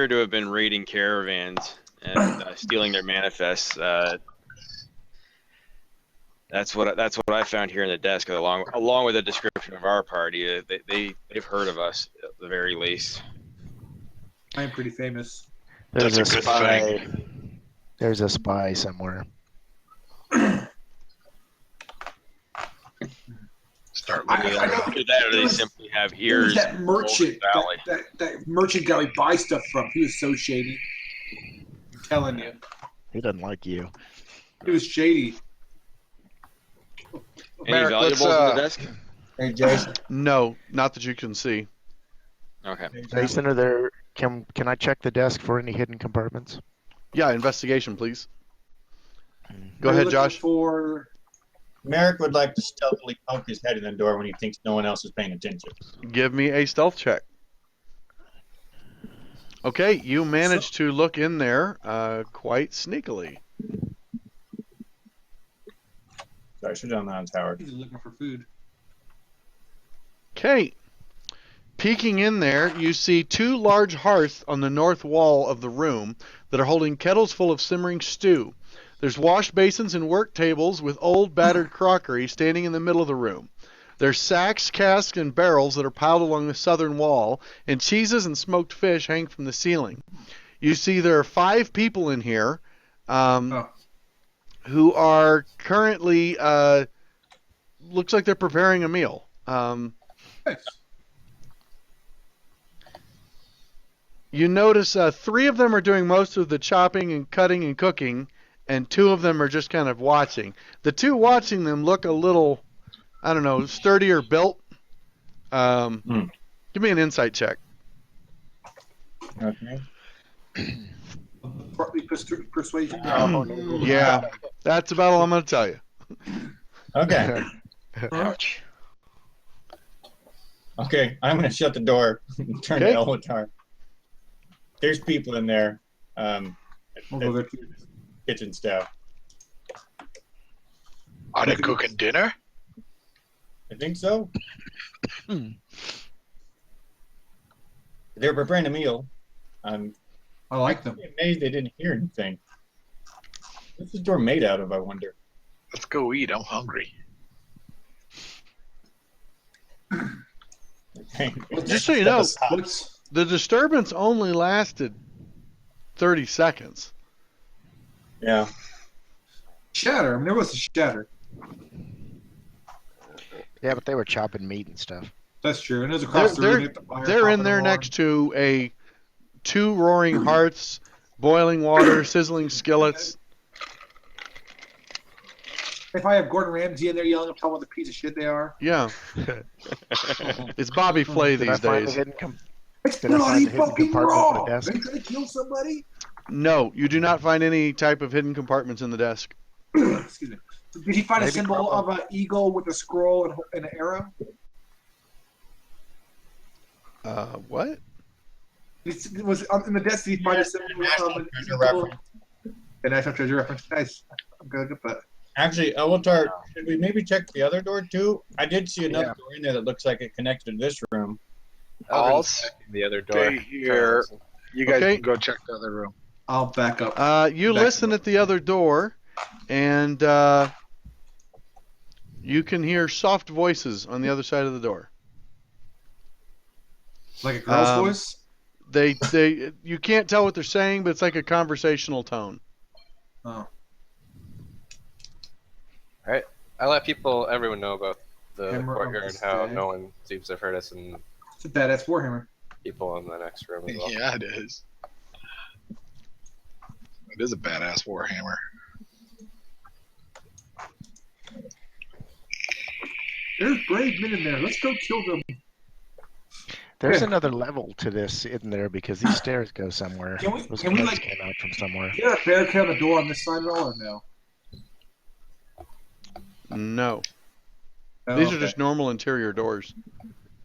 to have been raiding caravans and stealing their manifests. That's what I found here in the desk, along with a description of our party. They've heard of us at the very least. I am pretty famous. There's That's a a good spy. thing. There's a spy somewhere. Start I looking know. at it. Either that, or they simply have It ears. was that merchant, Valley. that merchant guy we buy stuff from. He was so shady. I'm telling you, He doesn't like you. he was shady. Any Merrick, valuables let's, in the desk? Hey, Jason. No, not that you can see. Okay. Jason, are there? Can I check the desk for any hidden compartments? Yeah, investigation, please. Go We're ahead, looking Josh. For Merrick would like to stealthily poke his head in the door when he thinks no one else is paying attention. Give me a stealth check. Okay, you managed to look in there quite sneakily. Sorry, I should have done that on Howard. he's looking for food. Okay. Peeking in there, you see two large hearths on the north wall of the room that are holding kettles full of simmering stew. There's wash basins and work tables with old battered crockery standing in the middle of the room. There's sacks, casks, and barrels that are piled along the southern wall, and cheeses and smoked fish hang from the ceiling. You see there are 5 people in here who are currently, looks like they're preparing a meal. Nice. You notice 3 of them are doing most of the chopping and cutting and cooking, and 2 of them are just kind of watching. The 2 watching them look a little, I don't know, sturdier built. Give me an insight check. Okay. Partly persuasion. Yeah, that's about all I'm going to tell you. Okay. Ouch. Okay, I'm going to shut the door and turn Okay. to Elwatar. There's people in there. We'll go there too. Kitchen staff. Are they cooking dinner? I think so. They're preparing a meal. I'm I like them. amazed they didn't hear anything. What's the door made out of, I wonder? Let's go eat. I'm hungry. Just so you know, What's the disturbance only lasted 30 seconds. Yeah. shatter? I mean, there was a shatter. Yeah, but they were chopping meat and stuff. That's true. And it was across the room. They're in there next to 2 roaring hearths, boiling water, sizzling skillets. If I have Gordon Ramsay in there yelling, I'm telling what the piece of shit they are. Yeah. It's Bobby Flay Did I these find days. the hidden It's Did I find bloody the hidden fucking compartment for the raw. desk? Are you trying to kill somebody? No, you do not find any type of hidden compartments in the desk. Excuse me. Did he find a Maybe symbol probably- of an eagle with a scroll and an arrow? What? It was in the desk. Did he find a symbol National of an Treasure eagle? reference. A national treasure reference. Nice. I'm good with that. Actually, Elotar, should we maybe check the other door too? I did see another Yeah. door in there that looks like it connected to this room. I'll I'll the other door. stay here. You guys Okay. can go check the other room. I'll back up. You Back to listen the- at the other door, and you can hear soft voices on the other side of the door. Like a girl's um, voice? You can't tell what they're saying, but it's like a conversational tone. Oh. I let everyone know about the Hammer of courtyard the and how stag. no one seems to have heard us, and It's a badass Warhammer. people in the next room as well. Yeah, it is. It is a badass Warhammer. There's brave men in there. Let's go kill them. There's Yeah. another level to this in there because these stairs go somewhere. Can we- Those can we, guards like- came out from somewhere. Is there a barricade on the door on this side at all or no? No, Oh, these are okay. just normal interior doors.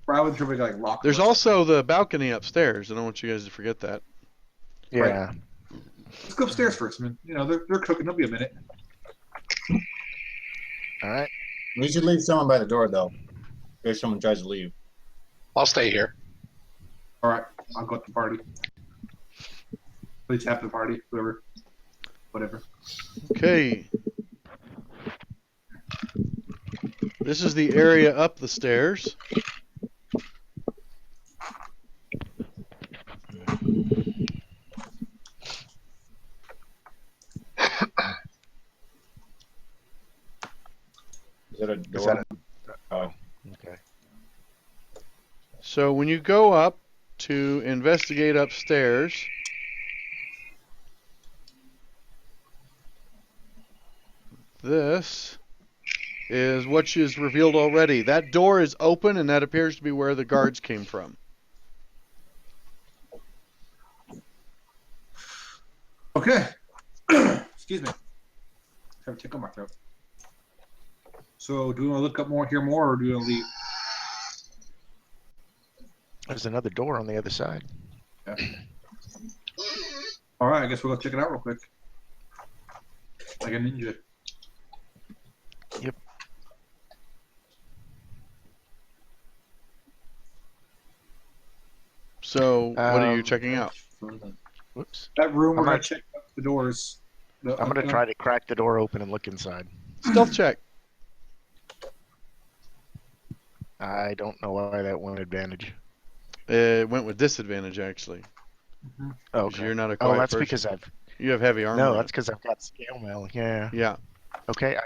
I wasn't sure if we could, like lock There's them. also the balcony upstairs. I don't want you guys to forget that. Yeah. Let's go upstairs first. I mean, they're cooking. There'll be a minute. All right. We should leave someone by the door though, in case someone tries to leave. I'll stay here. All right, I'll go to the party. Please have the party, whatever. Okay. This is the area up the stairs. Is that a door? Is that Oh. Okay. So when you go up to investigate upstairs, this is what is revealed already. That door is open, and that appears to be where the guards came from. Okay. Excuse me. I have a tickle in my throat. So, do we want to look up more, hear more, or do we want to leave? There's another door on the other side. All right, I guess we'll go check it out real quick. Like a ninja. Yep. So what are you checking out? Whoops. That room, we're I'm going not- to check out the doors. I'm gonna try to crack the door open and look inside. Stealth check. I don't know why that won advantage. It went with disadvantage actually. Oh, 'Cause You're not a oh, quiet that's person. because I've You have heavy armor. no, on. that's because I've got scale mail. Yeah. Yeah. Okay,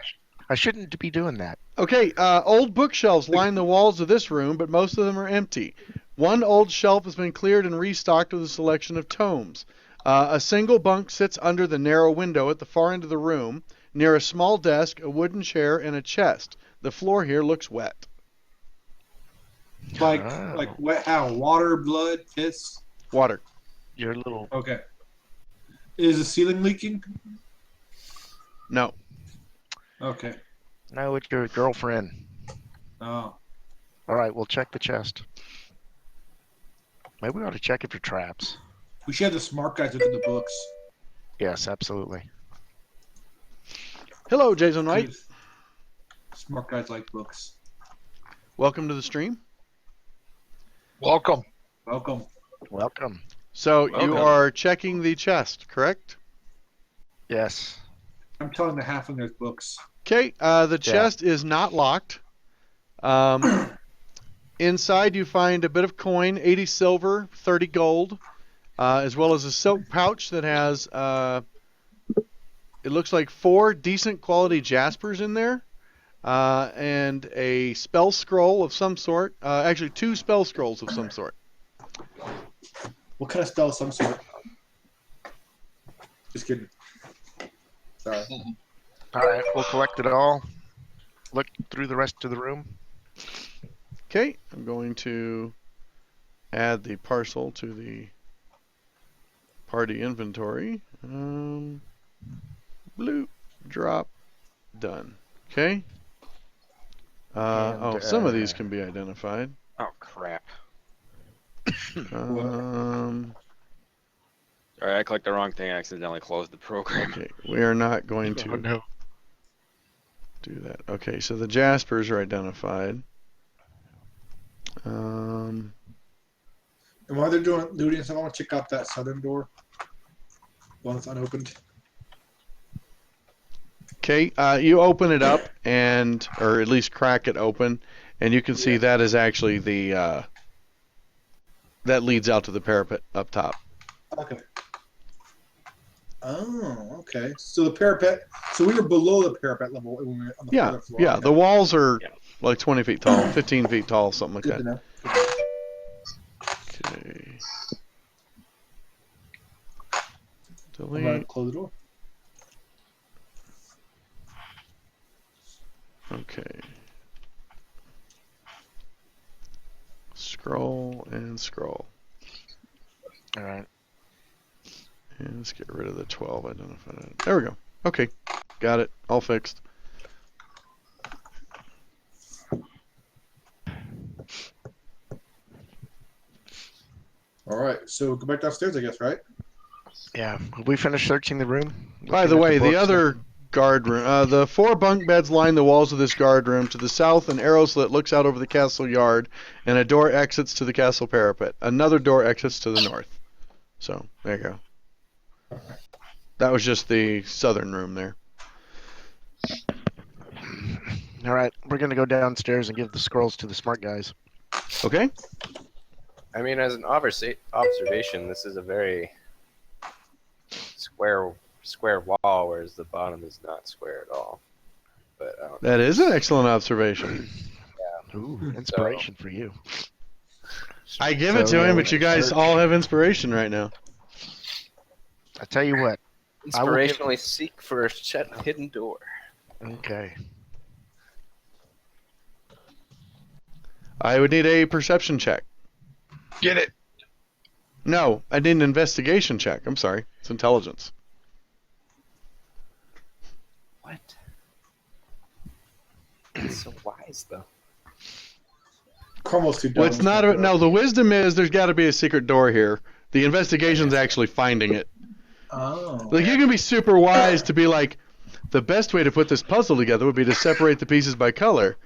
I shouldn't be doing that. Okay, old bookshelves line the walls of this room, but most of them are empty. One old shelf has been cleared and restocked with a selection of tomes. A single bunk sits under the narrow window at the far end of the room, near a small desk, a wooden chair, and a chest. The floor here looks wet. Like, Oh. like wet, how? Water, blood, piss? Water. Your little Okay. Is the ceiling leaking? No. Okay. no, it's your girlfriend. Oh. All right, we'll check the chest. Maybe we ought to check it for traps. We should have the smart guys look at the books. Yes, absolutely. Hello, Jason White. Smart guys like books. Welcome to the stream. Welcome. Welcome. Welcome. So you Welcome. are checking the chest, correct? Yes. I'm telling the half of there's books. Okay, the chest is not locked. Inside you find a bit of coin, 80 silver, 30 gold, as well as a silk pouch that has, it looks like 4 decent quality jaspers in there, and a spell scroll of some sort. Actually, 2 spell scrolls of some sort. What kind of spell? Some sort. Just kidding. Sorry. All right, we'll collect it all. Look through the rest of the room. Okay, I'm going to add the parcel to the party inventory. Bloop, drop, done. Okay. Some of these can be identified. Oh crap! Um, All right, I clicked the wrong thing. I accidentally closed the program. okay, we are not going Oh, to no. do that. Okay, so the Jaspers are identified. And while they're doing looting and stuff, I want to check out that southern door. The one that's unopened. Okay, you open it up or at least crack it open, and you can see that is actually the that leads out to the parapet up top. Okay. Oh, okay. So the parapet. So we were below the parapet level when we were on the Yeah, other floor. yeah. Okay. The walls are Yeah. like 20 feet tall, 15 feet tall, something like Good to that. know. Okay. I'm gonna Delete. close the door. Okay. Scroll and scroll. All right. And let's get rid of the 12 identified. There we go. Okay. Got it. All fixed. All right. So go back downstairs, I guess, right? Yeah. We finished searching the room. By Looking the at way, the books. other guard room, the 4 bunk beds line the walls of this guard room. To the south, an arrow slit looks out over the castle yard, and a door exits to the castle parapet. Another door exits to the north. So, there you go. That was just the southern room there. All right. We're going to go downstairs and give the scrolls to the smart guys. Okay? I mean, as an observation, this is a very square wall, whereas the bottom is not square at all. But I don't That is an excellent observation. Ooh, inspiration for you. I give it to him, but you guys all have inspiration right now. I tell you what. I will give- inspirationally seek for a hidden door. Okay. I would need a perception check. Get it. No, I need an investigation check. I'm sorry. It's intelligence. What? It's so wise, though. Cromwell's too dumb. Well, it's not. No, the wisdom is there's got to be a secret door here. The investigation's actually finding it. Oh. Like, you can be super wise to be like, the best way to put this puzzle together would be to separate the pieces by color.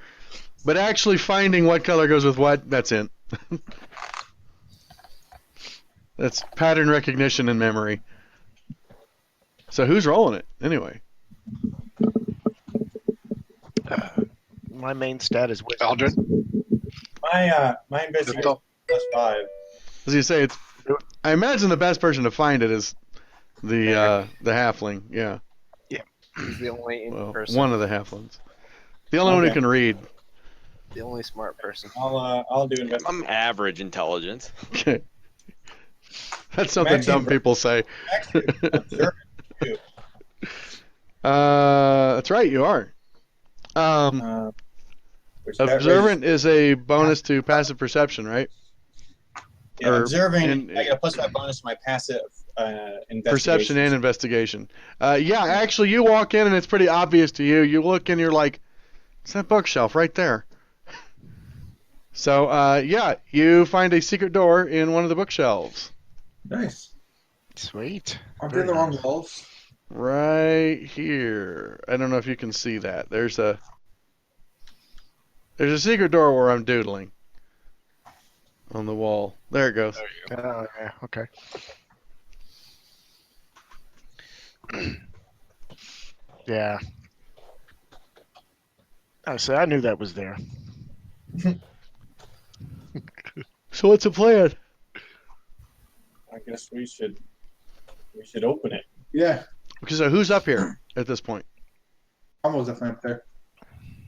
But actually finding what color goes with what, that's it. That's pattern recognition and memory. So who's rolling it, anyway? My main stat is wisdom. Aldrin. My investigation +5. As you say, it's. I imagine the best person to find it is the halfling. Yeah. He's the only Well, person, one of the halflings. The only one who Okay. can read. the only smart person. I'll do investigation. I'm average intelligence. Okay. That's something Actually, dumb people say. Actually, observe it. That's right, you are. Which that Observant is a bonus to passive perception, right? Yeah, or observing. in- I got a +5 bonus to my passive investigation. Perception and investigation. Yeah, actually, you walk in and it's pretty obvious to you. You look and you're like, it's that bookshelf right there. So, yeah, you find a secret door in one of the bookshelves. Nice. Sweet. Aren't they in the wrong walls? Right here. I don't know if you can see that. There's a secret door where I'm doodling on the wall. There it goes. Oh, yeah. Okay. Yeah. I say I knew that was there. So what's the plan? I guess we should open it. Yeah. Okay, so who's up here at this point? Cromwell's definitely up there.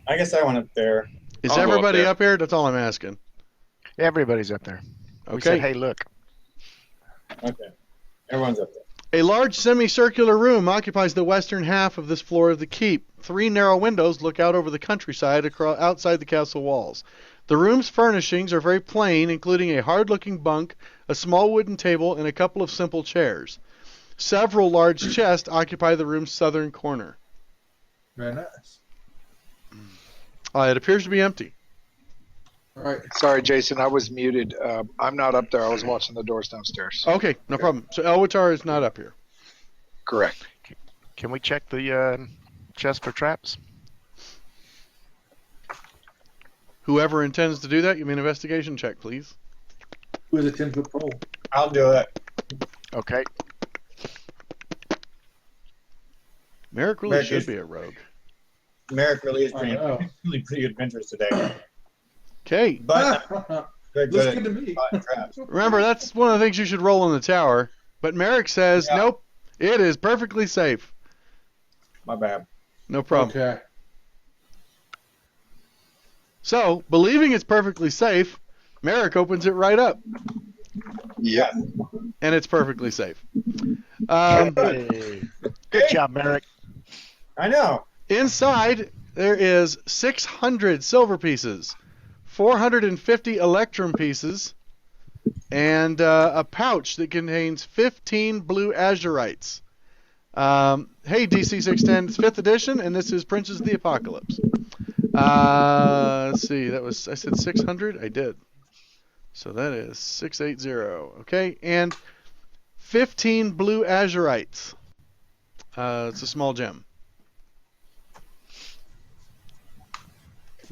I guess I went up there. Is I'll go up everybody there. up here? That's all I'm asking. Everybody's up there. We Okay. said, hey, look. Okay. Everyone's up there. A large semicircular room occupies the western half of this floor of the keep. 3 narrow windows look out over the countryside outside the castle walls. The room's furnishings are very plain, including a hard-looking bunk, a small wooden table, and a couple of simple chairs. Several large chests occupy the room's southern corner. Very nice. It appears to be empty. All right. Sorry, Jason, I was muted. I'm not up there. I was watching the doors downstairs. Okay, no problem. So Elwitar is not up here. Correct. Can we check the chest for traps? Whoever intends to do that, give me an investigation check, please. With a 10-foot pole. I'll do it. Okay. Merrick really Merrick should is- be a rogue. Merrick really is I know. really pretty adventurous today. Okay, But very Looks good good to at me. spotting traps. remember, that's one of the things you should roll in the tower. But Merrick says, Yeah. nope, it is perfectly safe. My bad. No problem. Okay. So, believing it's perfectly safe, Merrick opens it right up, Yeah. and it's perfectly safe. Hey. Good job, Merrick. I know. Inside, there is 600 silver pieces, 450 electrum pieces, and a pouch that contains 15 blue azurites. Hey, DC 610, it's 5th edition, and this is Princes of the Apocalypse. Let's see, I said 600? I did. So that is 680. Okay, and 15 blue azurites. It's a small gem.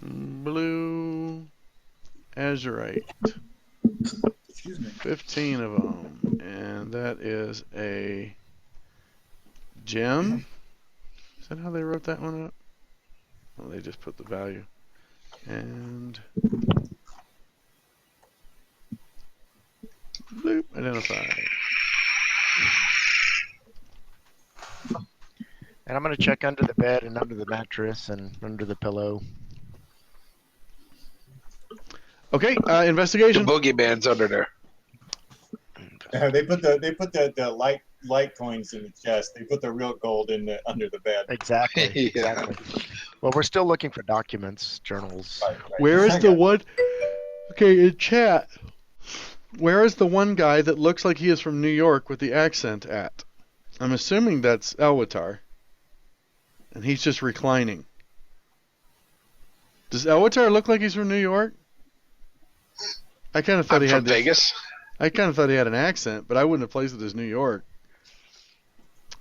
Blue azurite. Excuse me. 15 of them. And that is a gem. Is that how they wrote that one up? Well, they just put the value. And bloop, identify. And I'm going to check under the bed and under the mattress and under the pillow. Okay, The investigation. boogeyman's under there. They put the light coins in the chest. They put the real gold under the bed. Exactly. Yeah. Exactly. Well, we're still looking for documents, journals. Right. Where is I the got- one? Okay, in chat. Where is the one guy that looks like he is from New York with the accent at? I'm assuming that's Elwitar. And he's just reclining. Does Elwitar look like he's from New York? I kind of thought I'm he from had this, Vegas. I kind of thought he had an accent, but I wouldn't have placed it as New York.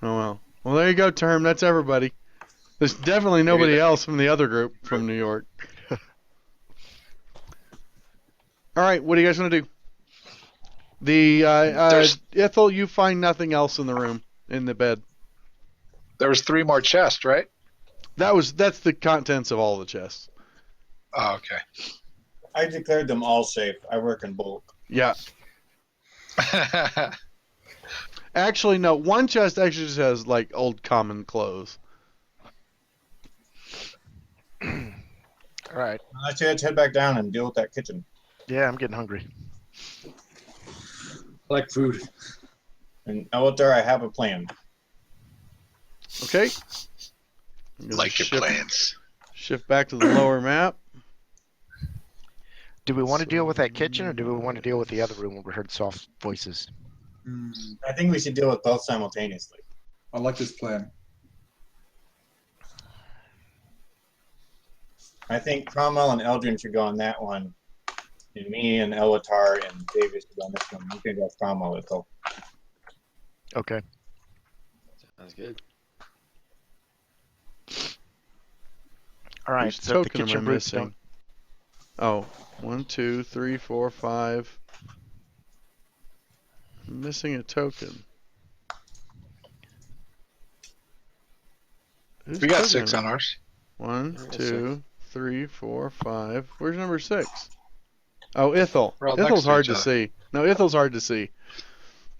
Oh well. Well, there you go, Term. That's everybody. There's definitely nobody else from the other group from New York. All right, what are you guys gonna do? The Ithel, you find nothing else in the room in the bed. There was 3 more chests, right? That's the contents of all the chests. Oh, okay. I declared them all safe. I work in bulk. Yeah. Actually, no. One chest actually just has like old common clothes. All right. Let's head back down and deal with that kitchen. Yeah, I'm getting hungry. I like food. And Elwitar, I have a plan. Okay. I'm gonna Like your shift- plans. Shift back to the lower map. Do we want to deal with that kitchen, or do we want to deal with the other room where we heard soft voices? I think we should deal with both simultaneously. I like this plan. I think Cromwell and Eldrin should go on that one. And me and Elwitar and Davis should go on this one. You can go with Cromwell, Ithel. Okay. Sounds good. All right. Whose So if the token am I kitchen brutes missing? Oh, 1, 2, 3, 4, 5. I'm missing a token. Whose We got token 6 am I- on ours. 1, Yeah, 2, 3, 4, 5. Where's number 6? Oh, Ithel. We're all next Ithel's to hard each to other. see. No, Ithel's hard to see.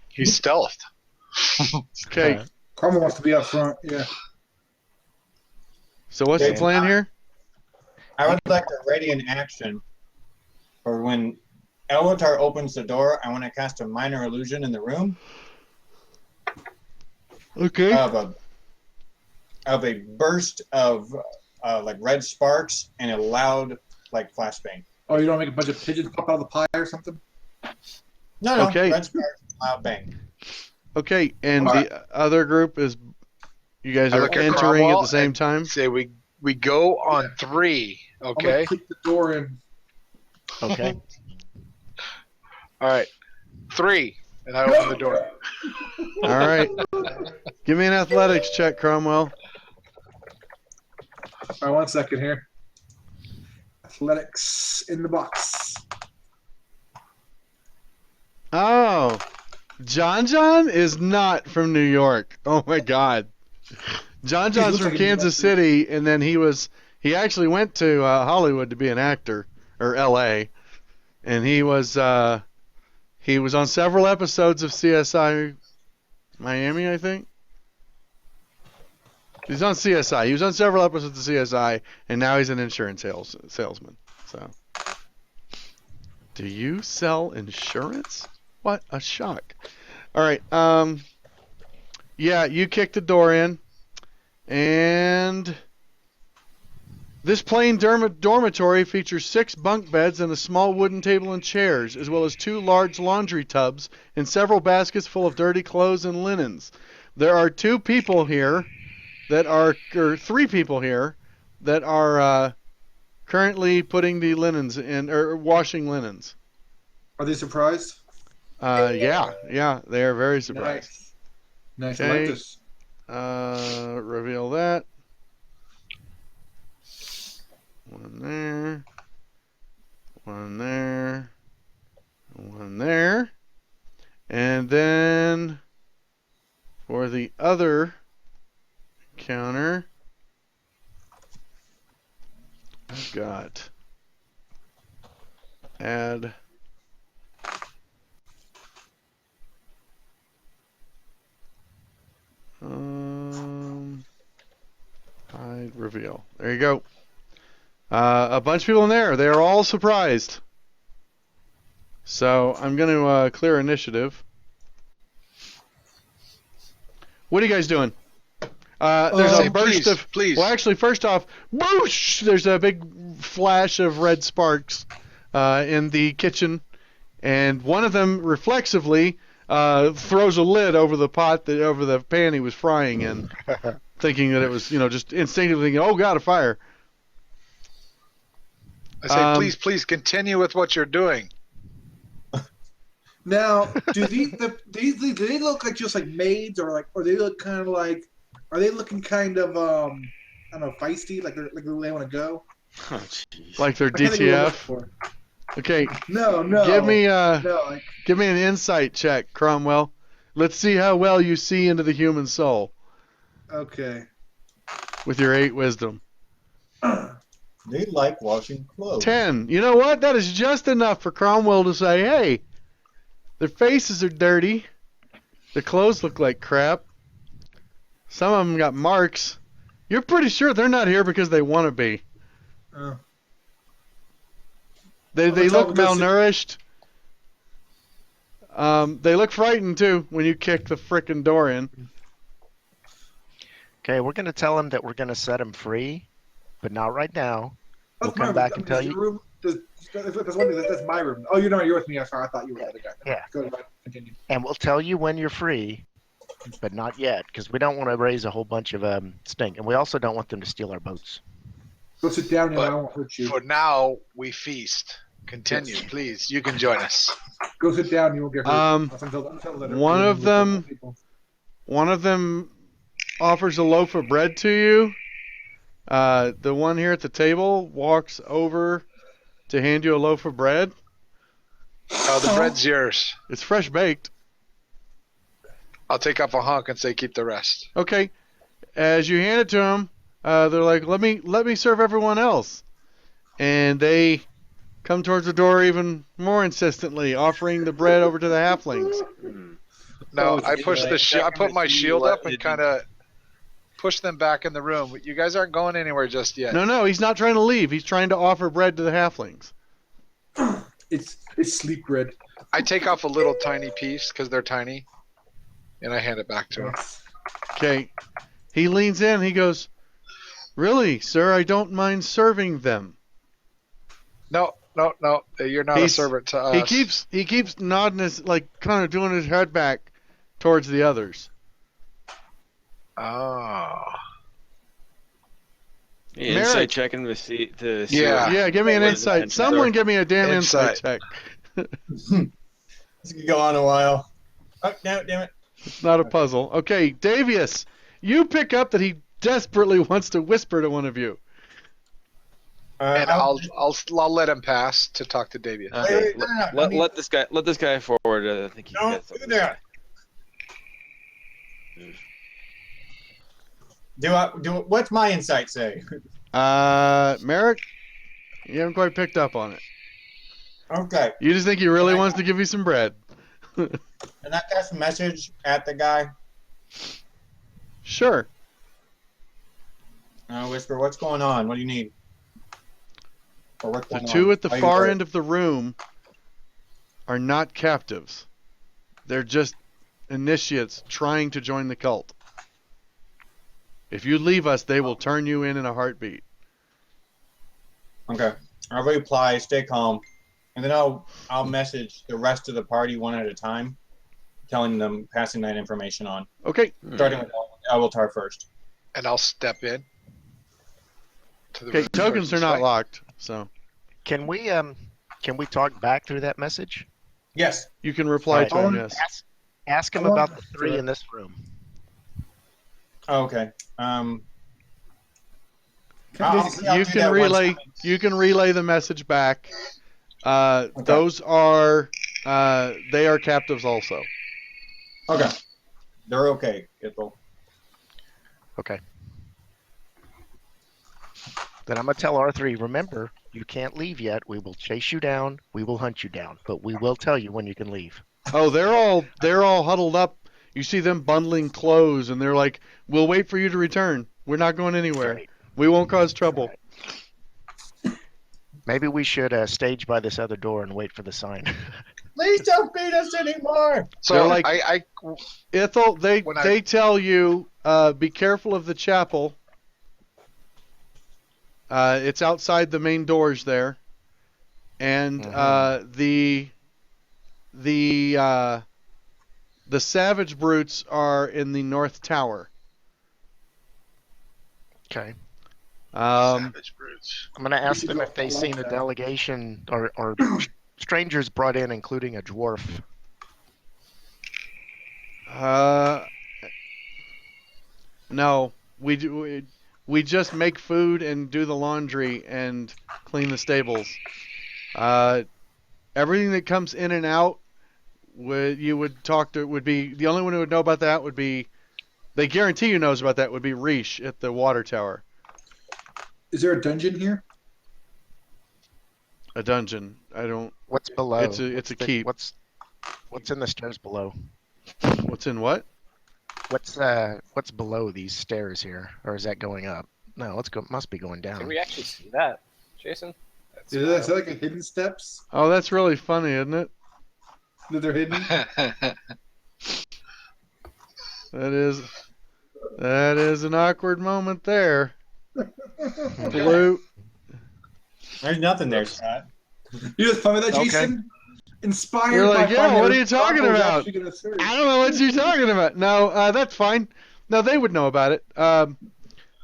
He's stealthed. Okay, Karma wants to be up front. Yeah. so what's the Okay. plan here? I would like to ready an action for when Elwitar opens the door. I want to cast a minor illusion in the room. Okay. of a burst of like red sparks and a loud like flashbang. Oh, you don't make a bunch of pigeons pop out of the pie or something? No, Okay. red sparks, loud bang. Okay, and Alright. the other group is you guys I are look at entering at Cromwell the same and time. Say we go on 3. I'm gonna Okay. kick the door in. Okay. All right. 3, and I open the door. All right. Give me an athletics check, Cromwell. All right, 1 second here. Athletics in the box. Oh, John is not from New York. Oh my God. John's looks from like a Kansas New Yorker. City, and then he actually went to Hollywood to be an actor, or L.A. And he was on several episodes of CSI Miami, I think. He's on CSI. He was on several episodes of CSI, and now he's an insurance salesman. So, do you sell insurance? What a shock! All right. Yeah, you kicked the door in, and this plain dormitory features 6 bunk beds and a small wooden table and chairs, as well as 2 large laundry tubs and several baskets full of dirty clothes and linens. There are 2 people here or 3 people here that are currently putting the linens in, or washing linens. Are they surprised? Yeah, they are very surprised. Nice. Okay. I like this. Reveal that. One there. One there. One there. And then for the other counter, I've got add hide reveal. There you go. A bunch of people in there. They are all surprised. So I'm going to clear initiative. What are you guys doing? There's a Say, burst of. please. Well, actually, first off, whoosh! There's a big flash of red sparks in the kitchen, and one of them reflexively throws a lid over the pot over the pan he was frying in, thinking that it was, just instinctively thinking, "Oh God, a fire!" I say, please continue with what you're doing. Now, do these they look like just like maids, or they look kind of like? Are they looking kind of I don't know, feisty, like they want to go? Oh, jeez. Like they're What kind of people are looking DTF. for? Okay, No. give me No, like, give me an insight check, Cromwell. Let's see how well you see into the human soul okay. with your 8 wisdom. They like washing clothes. 10. You know what? That is just enough for Cromwell to say, hey, their faces are dirty. Their clothes look like crap. Some of them got marks. You're pretty sure they're not here because they want to be. Oh. They Well, look tell them malnourished. They look frightened, too, when you kick the frickin' door in. Okay, we're going to tell him that we're going to set him free, but not right now. We'll That's my come back room. and tell Is you. your room, that's my room. Oh, you're with me. I'm sorry. I thought you were the other guy. Yeah. Go ahead. Continue. And we'll tell you when you're free, but not yet, because we don't want to raise a whole bunch of stink. And we also don't want them to steal our boats. Go sit down and But I won't hurt you. For now, we feast. Continue, please. You can join us. Go sit down. You won't get hurt. One of them offers a loaf of bread to you. The one here at the table walks over to hand you a loaf of bread. Oh, the bread's yours. It's fresh baked. I'll take off a hunk and say keep the rest. Okay. As you hand it to them, they're like, let me serve everyone else. And they come towards the door even more insistently, offering the bread over to the halflings. No, Oh, I push I put my shield up and Did you- kind of push them back in the room. You guys aren't going anywhere just yet. No, he's not trying to leave. He's trying to offer bread to the halflings. It's sleep bread. I take off a little tiny piece because they're tiny, and I hand it back to them. Okay. He leans in. He goes, "Really, sir? I don't mind serving them." No. You're not a He's- servant to us. He keeps nodding his, like, kind of doing his head back towards the others. Oh. Yeah, Merrick. insight checking to see. Yeah. Yeah, give me an What his insight. intentions Someone are. give me a damn insight Insight. check. This could go on a while. Oh, damn it. It's not a puzzle. Okay, Davius, you pick up that he desperately wants to whisper to one of you. And I'll let him pass to talk to Davius. Okay, Wait, no, I mean- let this guy forward. I think he's got Don't do something. that. What's my insight say? Merrick, you haven't quite picked up on it. Okay. You just think he really wants to give you some bread. And I cast a message at the guy. Sure. Whisper, what's going on? What do you need? Or what's The going two on? at the Why you far worried? end of the room are not captives. They're just initiates trying to join the cult. If you leave us, they will turn you in a heartbeat. Okay. I'll reply, stay calm. And then I'll message the rest of the party one at a time, telling them, passing that information on. Okay. Starting with Alwiltar first. And I'll step in. To the Okay, room tokens towards are the not side. locked, so Can we talk back through that message? Yes. you can reply to him, yes. Ask him I want- about the three in this room. Oh, okay. Can I'll- Daisy- I'll You do can that once relay I'm- you can relay the message back. Those are they are captives also. Okay. They're okay, Ithel. Okay. Then I'm gonna tell R3. Remember, you can't leave yet. We will chase you down. We will hunt you down, but we will tell you when you can leave. Oh, they're all huddled up. You see them bundling clothes, and they're like, "We'll wait for you to return. We're not going anywhere. Right. We won't cause trouble." Maybe we should stage by this other door and wait for the sign. Please don't beat us anymore. So They're like- I Ithel, When I- they tell you, be careful of the chapel. It's outside the main doors there, and the savage brutes are in the north tower. Okay. Savage brutes. I'm gonna ask should them go if they along seen a that. delegation or strangers brought in, including a dwarf. No, we just make food and do the laundry and clean the stables. Everything that comes in and out, would be the only one who would know about that would be. They guarantee you knows about that would be Reesh at the water tower. Is there a dungeon here? A dungeon. I don't. What's below? It's a keep. What's in the stairs below? What's in what? What's below these stairs here, or is that going up? No, must be going down. Can we actually see that, Jason? That's Is that like a hidden steps? Oh, that's really funny, isn't it? That they're hidden? That is an awkward moment there. Blue. There's nothing there, Scott. You just tell me that, Okay. Jason? Inspired You're like, by yeah, finding what are out you talking Rocco's about? actually gonna serve. I don't know what you're talking about. No, that's fine. No, they would know about it.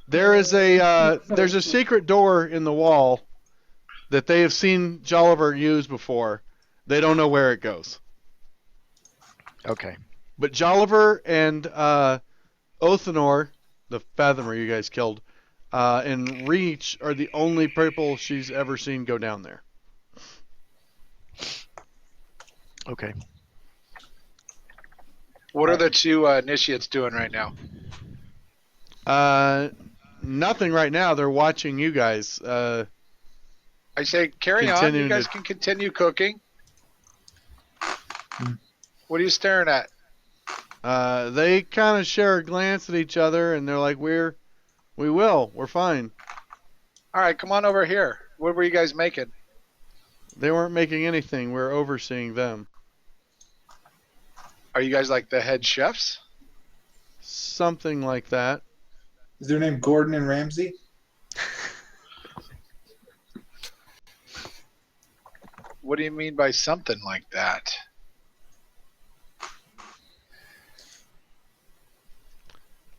There's a secret door in the wall that they have seen Jolliver use before. They don't know where it goes. Okay. But Jolliver and Othanor, the Fathomer you guys killed, and Reach are the only people she's ever seen go down there. Okay. What are the two initiates doing right now? Nothing right now. They're watching you guys. I say carry on. Continuing You guys to- can continue cooking. What are you staring at? They kind of share a glance at each other, and they're like, we're fine. All right, come on over here. What were you guys making? They weren't making anything. We're overseeing them. Are you guys like the head chefs? something like that. Is their name Gordon and Ramsay? What do you mean by something like that?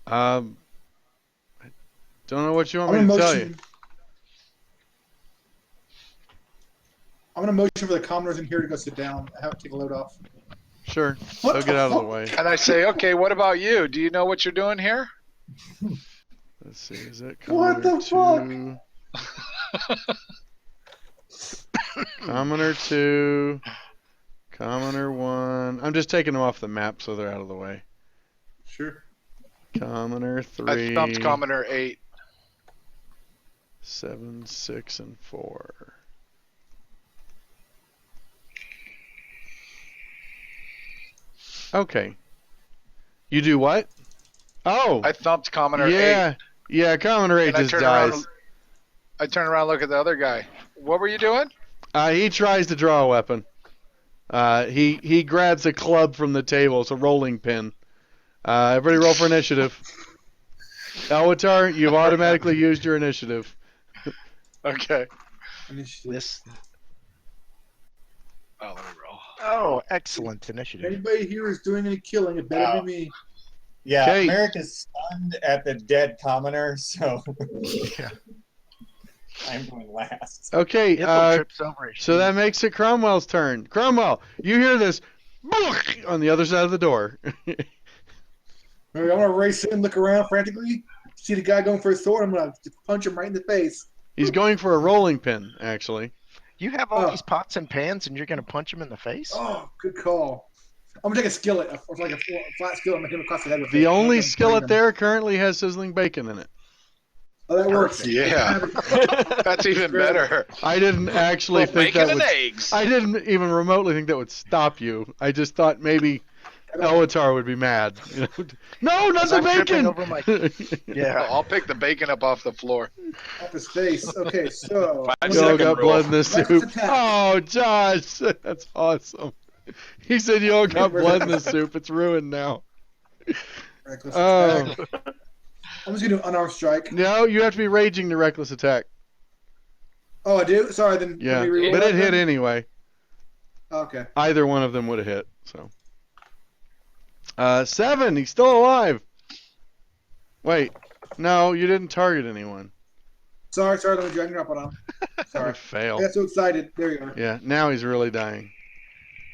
I don't know what you want I'm me gonna to tell you. I'm gonna motion for the commoners in here to go sit down. I have to take a load off. Sure. What They'll the get out of the fuck? way. And I say, okay, what about you? Do you know what you're doing here? Let's see. Is it What the Commoner 2? Commoner 2. Commoner 1. I'm just taking them off the map so they're out of the way. Sure. Commoner 3. I thumped Commoner 8. 7, 6, and 4. Okay. You do what? Oh, I thumped Commoner 8. Yeah, Commoner 8 And I just turn dies. around. I turn around and look at the other guy. What were you doing? He tries to draw a weapon. He grabs a club from the table. It's a rolling pin. Everybody roll for initiative. Elwatar, you've automatically used your initiative. Okay. This. Oh, let me roll. Oh, excellent initiative. Anybody here is doing any killing, it better be me. Yeah, Okay. America's stunned at the dead commoner, so Yeah. I'm going last. Okay, Ithel trips over his so that makes it Cromwell's turn. Cromwell, you hear this on the other side of the door. All right, I'm gonna race in, look around frantically, see the guy going for his sword. I'm gonna punch him right in the face. He's going for a rolling pin, actually. You have all Oh. these pots and pans, and you're going to punch him in the face? Oh, good call. I'm gonna take a skillet, or like a flat skillet, and make him across the head with The it. only I'm gonna skillet bring him. there currently has sizzling bacon in it. Oh, that works. Yeah. That's even better. I didn't actually Well, think bacon that and would. eggs. I didn't even remotely think that would stop you. I just thought maybe Elwatar would be mad. You know? No, not As the I'm tripping bacon. over my- Oh, Yeah. I'll pick the bacon up off the floor. Off his face. Okay, so. Five You all second got rule. blood in the Reckless soup. attack. Oh, Josh, that's awesome. He said you all got blood in the soup. It's ruined now. Reckless Oh. attack. I'm just gonna do unarmed strike. No, you have to be raging to reckless attack. Oh, I do. Sorry, then. let Yeah, me reroll but that it hit then? anyway. Okay. Either one of them would have hit. So, 7. He's still alive. Wait, no, you didn't target anyone. Sorry. Let me drag up on him. Sorry. Fail. I got so excited. There you are. Yeah, now he's really dying.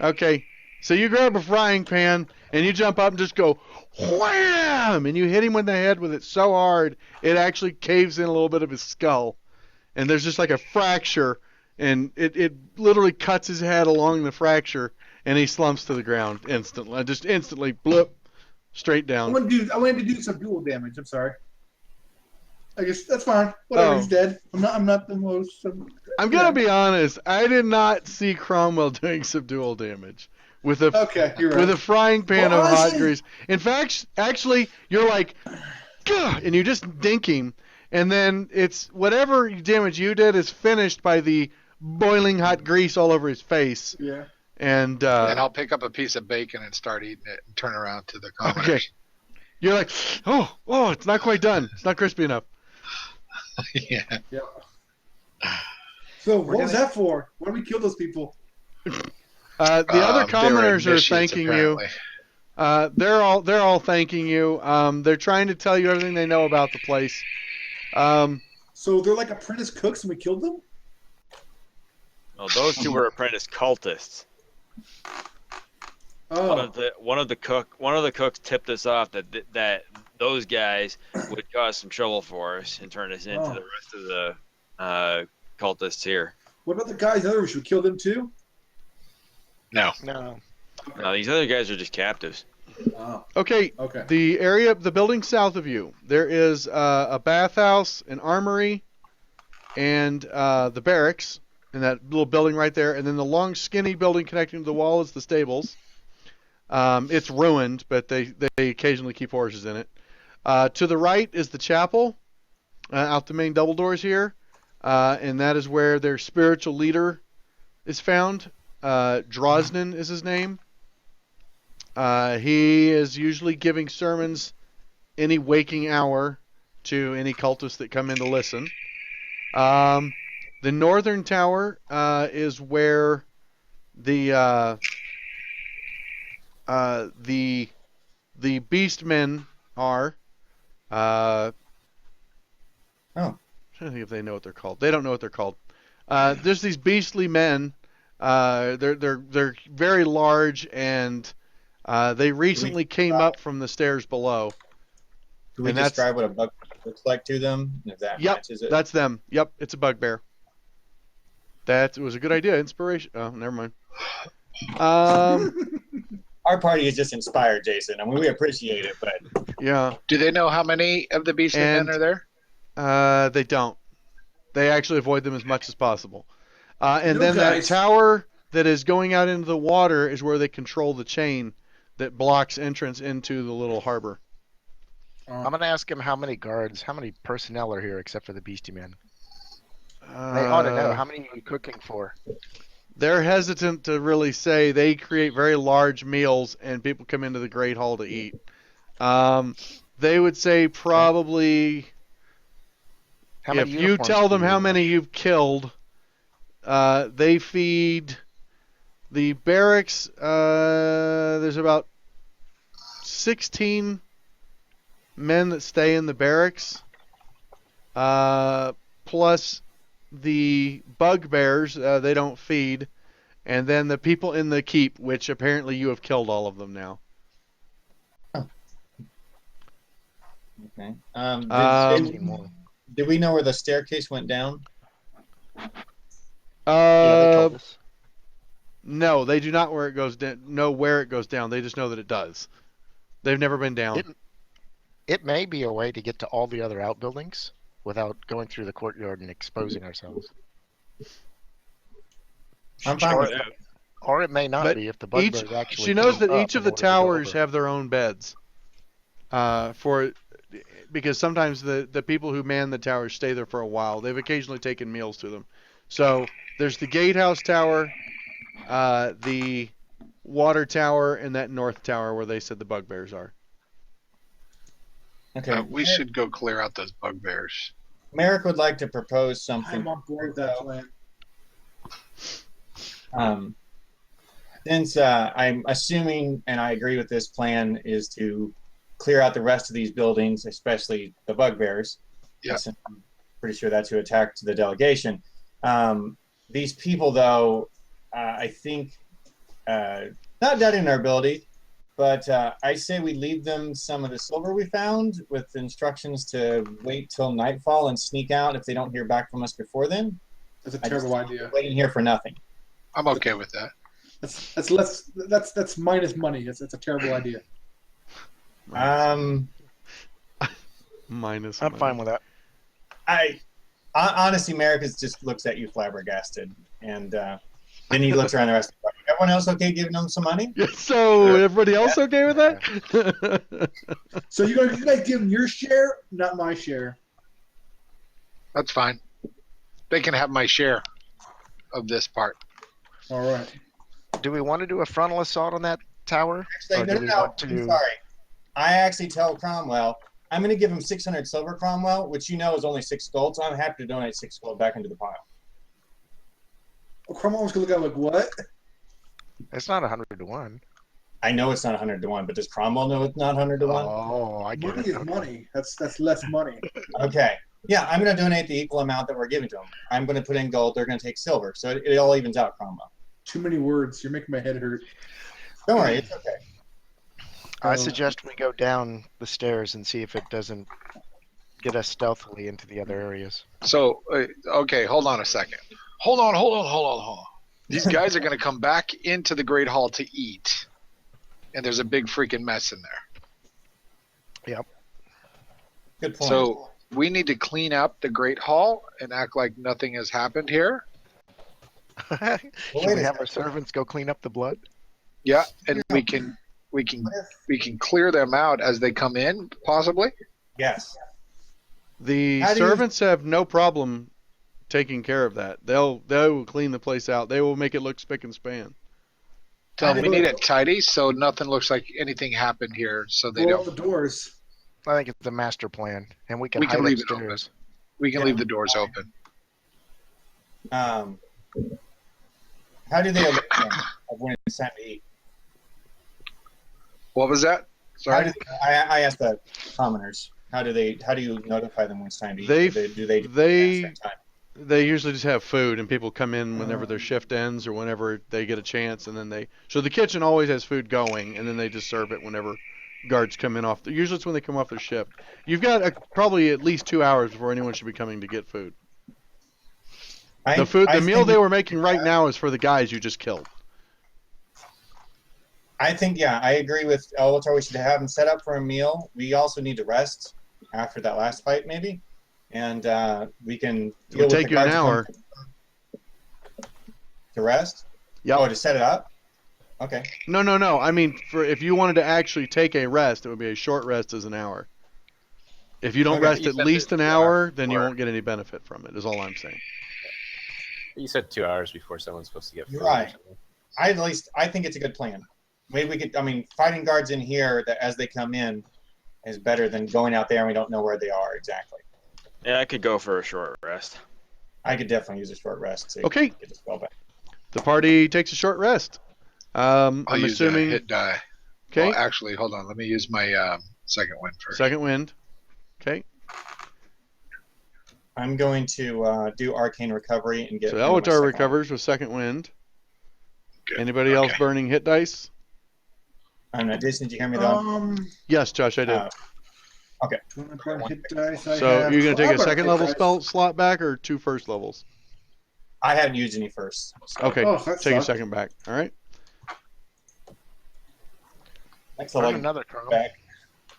Okay, so you grab a frying pan and you jump up and just go wham, and you hit him in the head with it so hard it actually caves in a little bit of his skull, and there's just like a fracture, and it literally cuts his head along the fracture, and he slumps to the ground instantly, just instantly, blip, straight I down. wanted to do some dual damage. I'm sorry. I guess that's fine. Whatever. Oh. He's dead. I'm not the most. I'm gonna be honest, I did not see Cromwell doing subdual damage with a Okay, you're right. with a frying pan Well, of hot honestly- grease. In fact, actually, you're like, gah, and you just dink him, and then it's whatever damage you did is finished by the boiling hot grease all over his face. Yeah. And And I'll pick up a piece of bacon and start eating it and turn around to the commoners. okay, you're like, oh, it's not quite done. It's not crispy enough. Yeah. So what was that for? Why did we kill those people? The other They were commoners are initiates, thanking you. apparently. They're all thanking you. They're trying to tell you everything they know about the place. So they're like apprentice cooks, and we killed them. Well, those two were apprentice cultists. Oh, One of the cooks tipped us off that those guys would cause some trouble for us and turn us into Oh. the rest of the cultists here. what about the guys in the other room? Should we kill them too? No. No. No, these other guys are just captives. Oh, Okay, okay. the building south of you, there is a bathhouse, an armory, and the barracks, in that little building right there. And then the long, skinny building connecting to the wall is the stables. It's ruined, but they occasionally keep horses in it. To the right is the chapel, out the main double doors here, and that is where their spiritual leader is found. Drosnin is his name. He is usually giving sermons any waking hour to any cultists that come in to listen. The northern tower is where the beastmen are. I'm trying to think if they know what they're called. They don't know what they're called. There's these beastly men. They're very large, and they recently came up from the stairs below. Do we And that's- describe what a bug looks like to them? If that Yep, matches it. that's them. Yep, it's a bugbear. That was a good idea. Inspiration. Oh, never mind. Our party is just inspired, Jason. I mean, we appreciate it, but Yeah. Do they know how many of the beastly And- men are there? They don't. They actually avoid them as much as possible. And No, then guys. that tower that is going out into the water is where they control the chain that blocks entrance into the little harbor. I'm gonna ask him how many guards, how many personnel are here except for the Beastie Men. They Uh, ought to know. How many are you cooking for? They're hesitant to really say. They create very large meals, and people come into the Great Hall to eat. They would say probably, How if many you uniforms tell do them you how have? many you've killed, they feed the barracks. There's about 16 men that stay in the barracks, plus the bugbears. They don't feed, and then the people in the keep, which apparently you have killed all of them now. okay. Did we know where the staircase went down? Yeah, they told us. No, they do not know where it goes down. They just know that it does. They've never been down. It may be a way to get to all the other outbuildings without going through the courtyard and exposing ourselves. I'm fine with that. Or it may not But be if the Each, bugbears actually. she knows come that up each of in the order to go towers over. have their own beds. Because sometimes the people who man the towers stay there for a while. They've occasionally taken meals to them. So there's the gatehouse tower, the water tower, and that north tower where they said the bugbears are. Okay. We should go clear out those bugbears. Merrick would like to propose something. I'm on board with that plan. Since I'm assuming, and I agree with this plan, is to clear out the rest of these buildings, especially the bugbears. Yeah. Since I'm pretty sure that's who attacked the delegation. These people, though, I think, not doubting our ability, but I say we leave them some of the silver we found with instructions to wait till nightfall and sneak out if they don't hear back from us before then. That's a terrible idea. Waiting here for nothing. I'm okay with that. That's less. That's minus money. That's a terrible idea. Minus. I'm fine with that. I honestly, Merrick just looks at you flabbergasted, and then he looks around the rest of the party. Everyone else okay giving them some money? So everybody else okay with that? So you guys give them your share, not my share. That's fine. They can have my share of this part. All right. Do we want to do a frontal assault on that tower? Actually, Or no, do we no, want I'm to- sorry. I actually tell Cromwell, I'm going to give him 600 silver, Cromwell, which you know is only 6 gold, so I'm happy to donate 6 gold back into the pile. Well, Cromwell was gonna look at it like what? It's not 100 to 1. I know it's not 100 to 1, but does Cromwell know it's not 100 to 1? Oh, I get Money it. is money. That's less money. Okay. Yeah, I'm going to donate the equal amount that we're giving to them. I'm going to put in gold. They're going to take silver. So it all evens out, Cromwell. Too many words. You're making my head hurt. Don't worry. It's okay. I suggest we go down the stairs and see if it doesn't get us stealthily into the other areas. So, okay, hold on a second. Hold on. These guys are going to come back into the Great Hall to eat, and there's a big freaking mess in there. Good point. So we need to clean up the Great Hall and act like nothing has happened here. Should wait we a have our servants go clean up the blood? Yeah, and we can clear them out as they come in, possibly. Yes. The How do you- servants have no problem taking care of that. They will clean the place out. They will make it look spick and span. Tell them we need it tidy so nothing looks like anything happened here, so they Blow up don't. the doors. I think it's the master plan, and we can We can hide leave it upstairs. We can Yeah. leave the doors open. How do they alert them of when it's time to eat? What was that? How Sorry. do I asked the commoners. How do you notify them when it's time to eat? They- do they they- at the same time? They usually just have food, and people come in whenever their shift ends or whenever they get a chance, and then so the kitchen always has food going, and then they just serve it whenever guards come in usually it's when they come off their shift. You've got probably at least 2 hours before anyone should be coming to get food. The meal they were making right now is for the guys you just killed. I think, yeah, I agree with Elwatar. We should have them set up for a meal. We also need to rest after that last fight, maybe. And we can deal It'll with take the you an guards hour. to rest? Yep. Oh, to set it up? Okay. No. I mean, if you wanted to actually take a rest, it would be a short rest as an hour. If you don't Okay. rest You at said least that an 2 hour, hours then you before. won't get any benefit from it, is all I'm saying. You said 2 hours before someone's supposed to get food. or Right. something. I think it's a good plan. Maybe we could, fighting guards in here that as they come in is better than going out there and we don't know where they are exactly. Yeah, I could go for a short rest. I could definitely use a short rest to Okay. get the spell back. The party takes a short rest. I'm I'll use assuming. a hit die. Okay. Well, actually, hold on. Let me use my second wind first. Second wind. Okay. I'm going to do arcane recovery and get. So rid of my Elwatar second recovers with second wind. Good. Anybody else Okay. burning hit dice? one. I'm not. Jason, did you hear me though? Yes, Josh, I did. When I burn hit dice, I So have- you're gonna take I'll a burn second hit level dice. spell slot back or 2 first levels? I haven't used any first. So Okay. Oh, that Take a sucks. second back. All right. Next level, I Burn can another Colonel. back.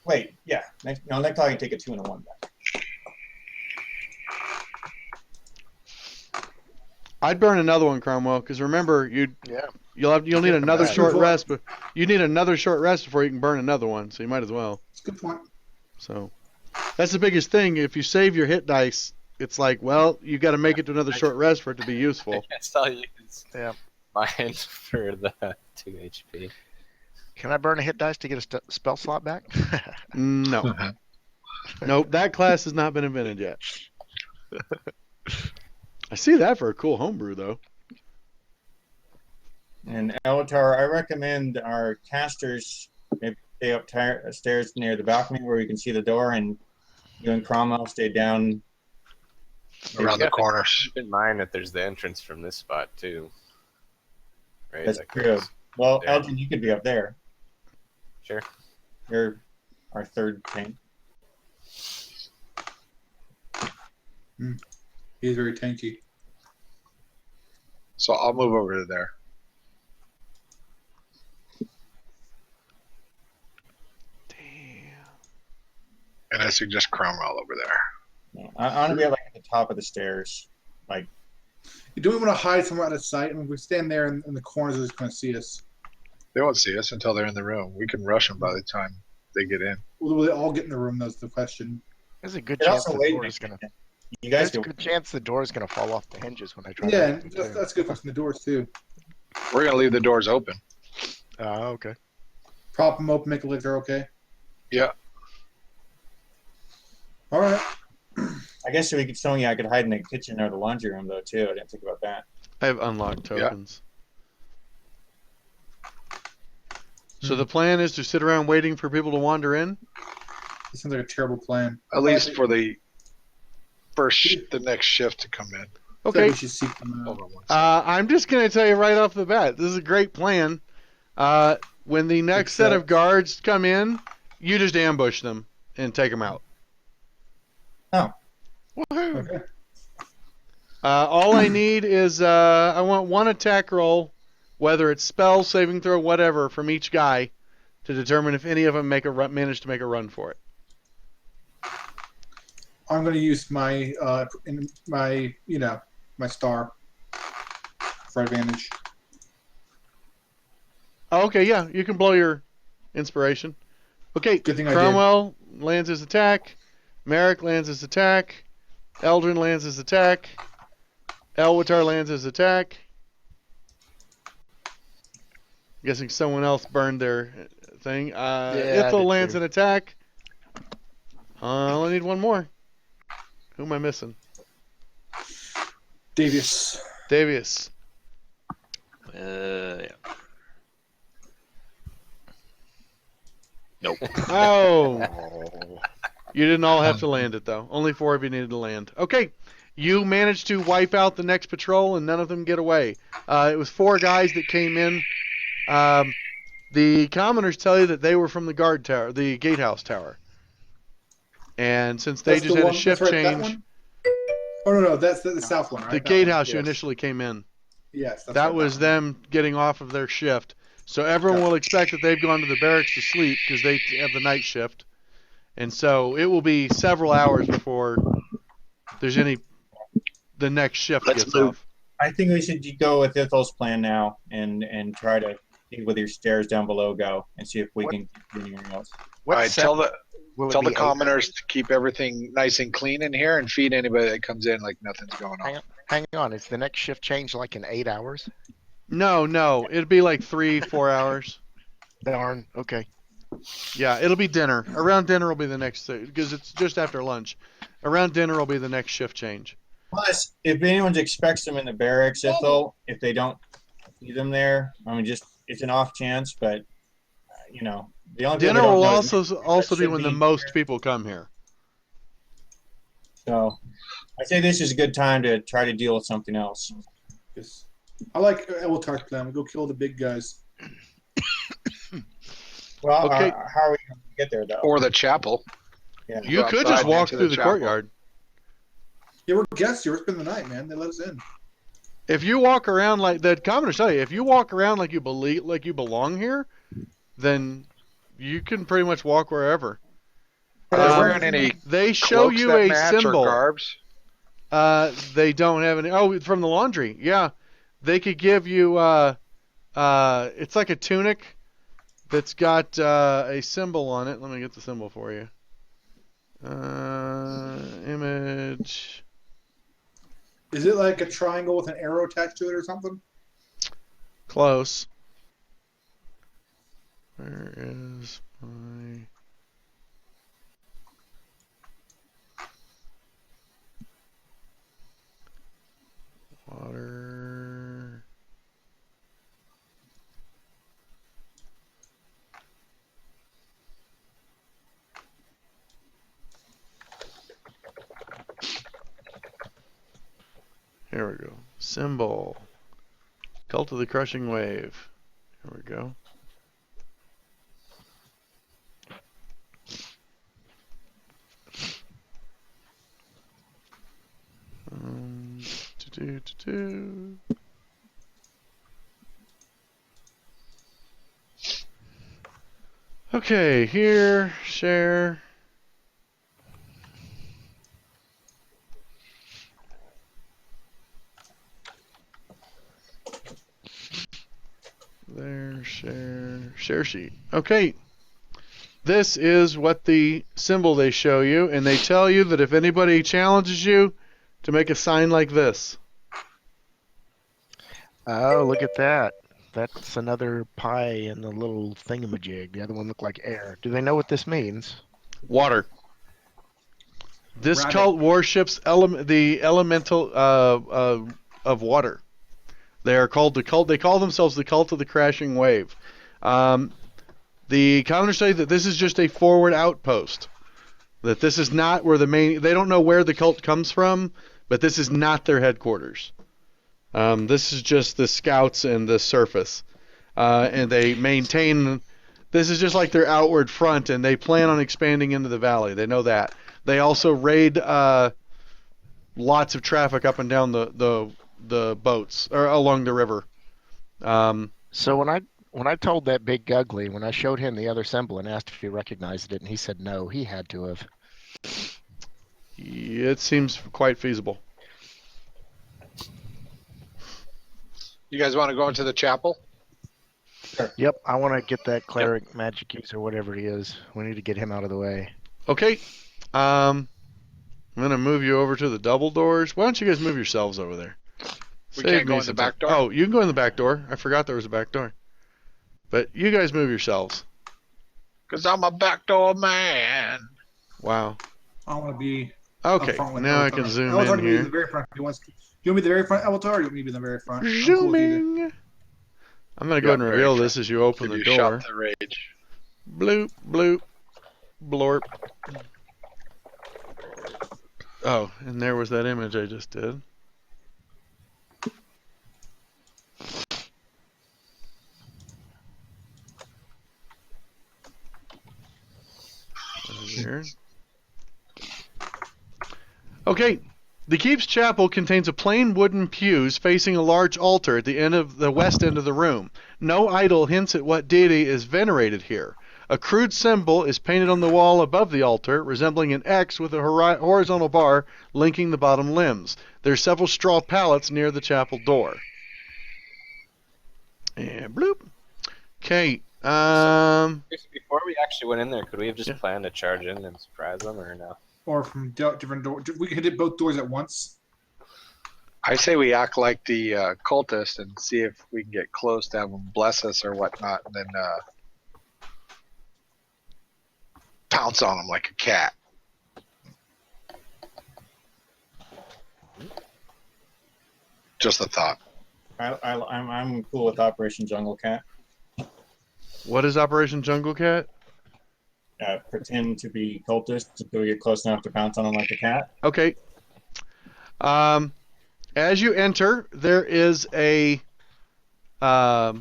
Wait, yeah. Next level I can take a 2 and a 1 back. I'd burn another one, Cromwell, because remember you'll need Get another them short back. rest, but you need another short rest before you can burn another one. So you might as well. That's a good point. So that's the biggest thing. If you save your hit dice, it's like, well, you got to make it to another short rest for it to be useful. I guess I'll use Yeah. mine for the 2 HP. Can I burn a hit dice to get a spell slot back? No, nope. That class has not been invented yet. I see that for a cool homebrew though. And Elwatar, I recommend our casters maybe stay upstairs near the balcony where we can see the door, and you and Cromwell stay down. Around the corners. Keep in mind that there's the entrance from this spot too. Right? That's That true. goes- Well, there. Elgin, you could be up there. Sure. You're our third thing. He's very tanky. So I'll move over to there. And I suggest Cromwell over there. Yeah. I want to be like at the top of the stairs. Do we want to hide somewhere out of sight? If we stand there in the corners, they're just going to see us. They won't see us until they're in the room. We can rush them by the time they get in. Will they all get in the room? That's the question. There's a good It chance also the weighs door me. is gonna. You guys There's a can. good chance the door is gonna fall off the hinges when I try. Yeah, to and that's good for us in the doors too. We're going to leave the doors open. Okay. Prop them open, make it look they're okay. Yeah. All right. I guess we could show you I could hide in the kitchen or the laundry room though too. I didn't think about that. I have unlocked Yeah. tokens. So the plan is to sit around waiting for people to wander in. This sounds like a terrible plan. At least for the the next shift to come in. I think Okay. we should seek them out. Hold on one second. I'm just gonna tell you right off the bat, this is a great plan. When the next set of Except- guards come in, you just ambush them and take them out. Okay. All I need is I want one attack roll, whether it's spell, saving throw, whatever, from each guy, to determine if any of them manage to make a run for it. I'm going to use my my star for advantage. Oh, okay, yeah, you can blow your inspiration. Okay, Good thing I did. Cromwell lands his attack. Merrick lands his attack. Eldrin lands his attack. Elwatar lands his attack. Guessing someone else burned their thing. I Ithel did lands too. an attack. I only need one more. Who am I missing? Davius. Davius. Yeah. Nope. Oh. You didn't all have to land it, though. Only 4 of you needed to land. Okay. You managed to wipe out the next patrol, and none of them get away. It was 4 guys that came in. The commoners tell you that they were from the guard tower, the gatehouse tower. And since they That's just the had one- a shift that's right, that change, one? Oh no, that's the south one, right? the That gatehouse one. you Yes. initially came in. Yes, that's That right, was one. them getting off of their shift. So everyone will expect that they've gone to the barracks to sleep because they have the night shift. And so it will be several hours before there's the next shift Let's gets move. off. I think we should go with Ithel's plan now and try to see where your stairs down below go and see if we can get anywhere else. What All right, set tell the will it tell the be? commoners to keep everything nice and clean in here and feed anybody that comes in like nothing's going on. Hang on. Is the next shift change like in 8 hours? No. It'd be like 3-4 hours. Darn. Okay. Yeah, it'll be dinner. Around dinner will be the next, because it's just after lunch. Around dinner will be the next shift change. Plus, if anyone expects them in the barracks, if they don't see them there, I mean, just it's an off chance, but the only people Dinner that don't will know is also be should when be the most people come here. So I say this is a good time to try to deal with something else. Yes. I like Eltar's plan. We go kill the big guys. Well, Okay. how are we going to get there, though? Or the chapel. Yeah. You Go could outside just walk into the through the chapel. courtyard. Yeah, we're guests here. We're spending the night, man. They let us in. If you walk around like the commoners tell you, if you walk around like you belong here, then you can pretty much walk wherever. Are they wearing any They show cloaks you that a match or symbol. garbs? They don't have any. Oh, from the laundry. Yeah, they could give you. It's like a tunic that's got a symbol on it. Let me get the symbol for you. Image. Is it like a triangle with an arrow attached to it or something? Close. Where is my... water... Here we go. Symbol. Cult of the Crushing Wave. Here we go. Do-do-do-do. Okay, here, share. There, share sheet. Okay. This is what the symbol they show you, and they tell you that if anybody challenges you, to make a sign like this. Oh, look at that. That's another pie in the little thingamajig. The other one looked like air. Do they know what this means? Water. This Rabbit. cult worships the elemental of water. They are called the cult. They call themselves the cult of the crashing wave. The commoners say that this is just a forward outpost. That this is not where the main. They don't know where the cult comes from, but this is not their headquarters. This is just the scouts and the surface, and they maintain. This is just like their outward front, and they plan on expanding into the valley. They know that. They also raid lots of traffic up and down the boats or along the river. So when I told that big ugly, when I showed him the other symbol and asked if he recognized it, and he said no, he had to have. It seems quite feasible. You guys want to go into the chapel? Yep, I want to get that cleric magic user, whatever he is. We need to get him out of the way. Okay. I'm gonna move you over to the double doors. Why don't you guys move yourselves over there? We Save can't go me in the some back time. door? Oh, you can go in the back door. I forgot there was a back door. But you guys move yourselves. Because I'm a backdoor man. Wow. I want to be. Okay, up front with now I Ellatar. can zoom Ellatar in can be in the here. very front. Do you want me at the very front, Ellatar, or do you want me to be in the very front? I'm cool with either. Zooming. I'm going to go ahead and very reveal front. this as you open Give the you door. shot the rage. Bloop, bloop, blorp. Oh, and there was that image I just did. There. Okay, the keep's chapel contains a plain wooden pews facing a large altar at the end of the west end of the room. No idol hints at what deity is venerated here. A crude symbol is painted on the wall above the altar, resembling an X with a horizontal bar linking the bottom limbs. There are several straw pallets near the chapel door. And bloop. Okay. Before we actually went in there, could we have just Yeah. planned to charge in and surprise them, or no? Or from different doors. We can hit both doors at once. I say we act like the cultist and see if we can get close to have them bless us or whatnot, and then pounce on them like a cat. Just a thought. I'm cool with Operation Jungle Cat. What is Operation Jungle Cat? Pretend to be cultists until we get close enough to pounce on them like a cat. Okay. As you enter, there is a. I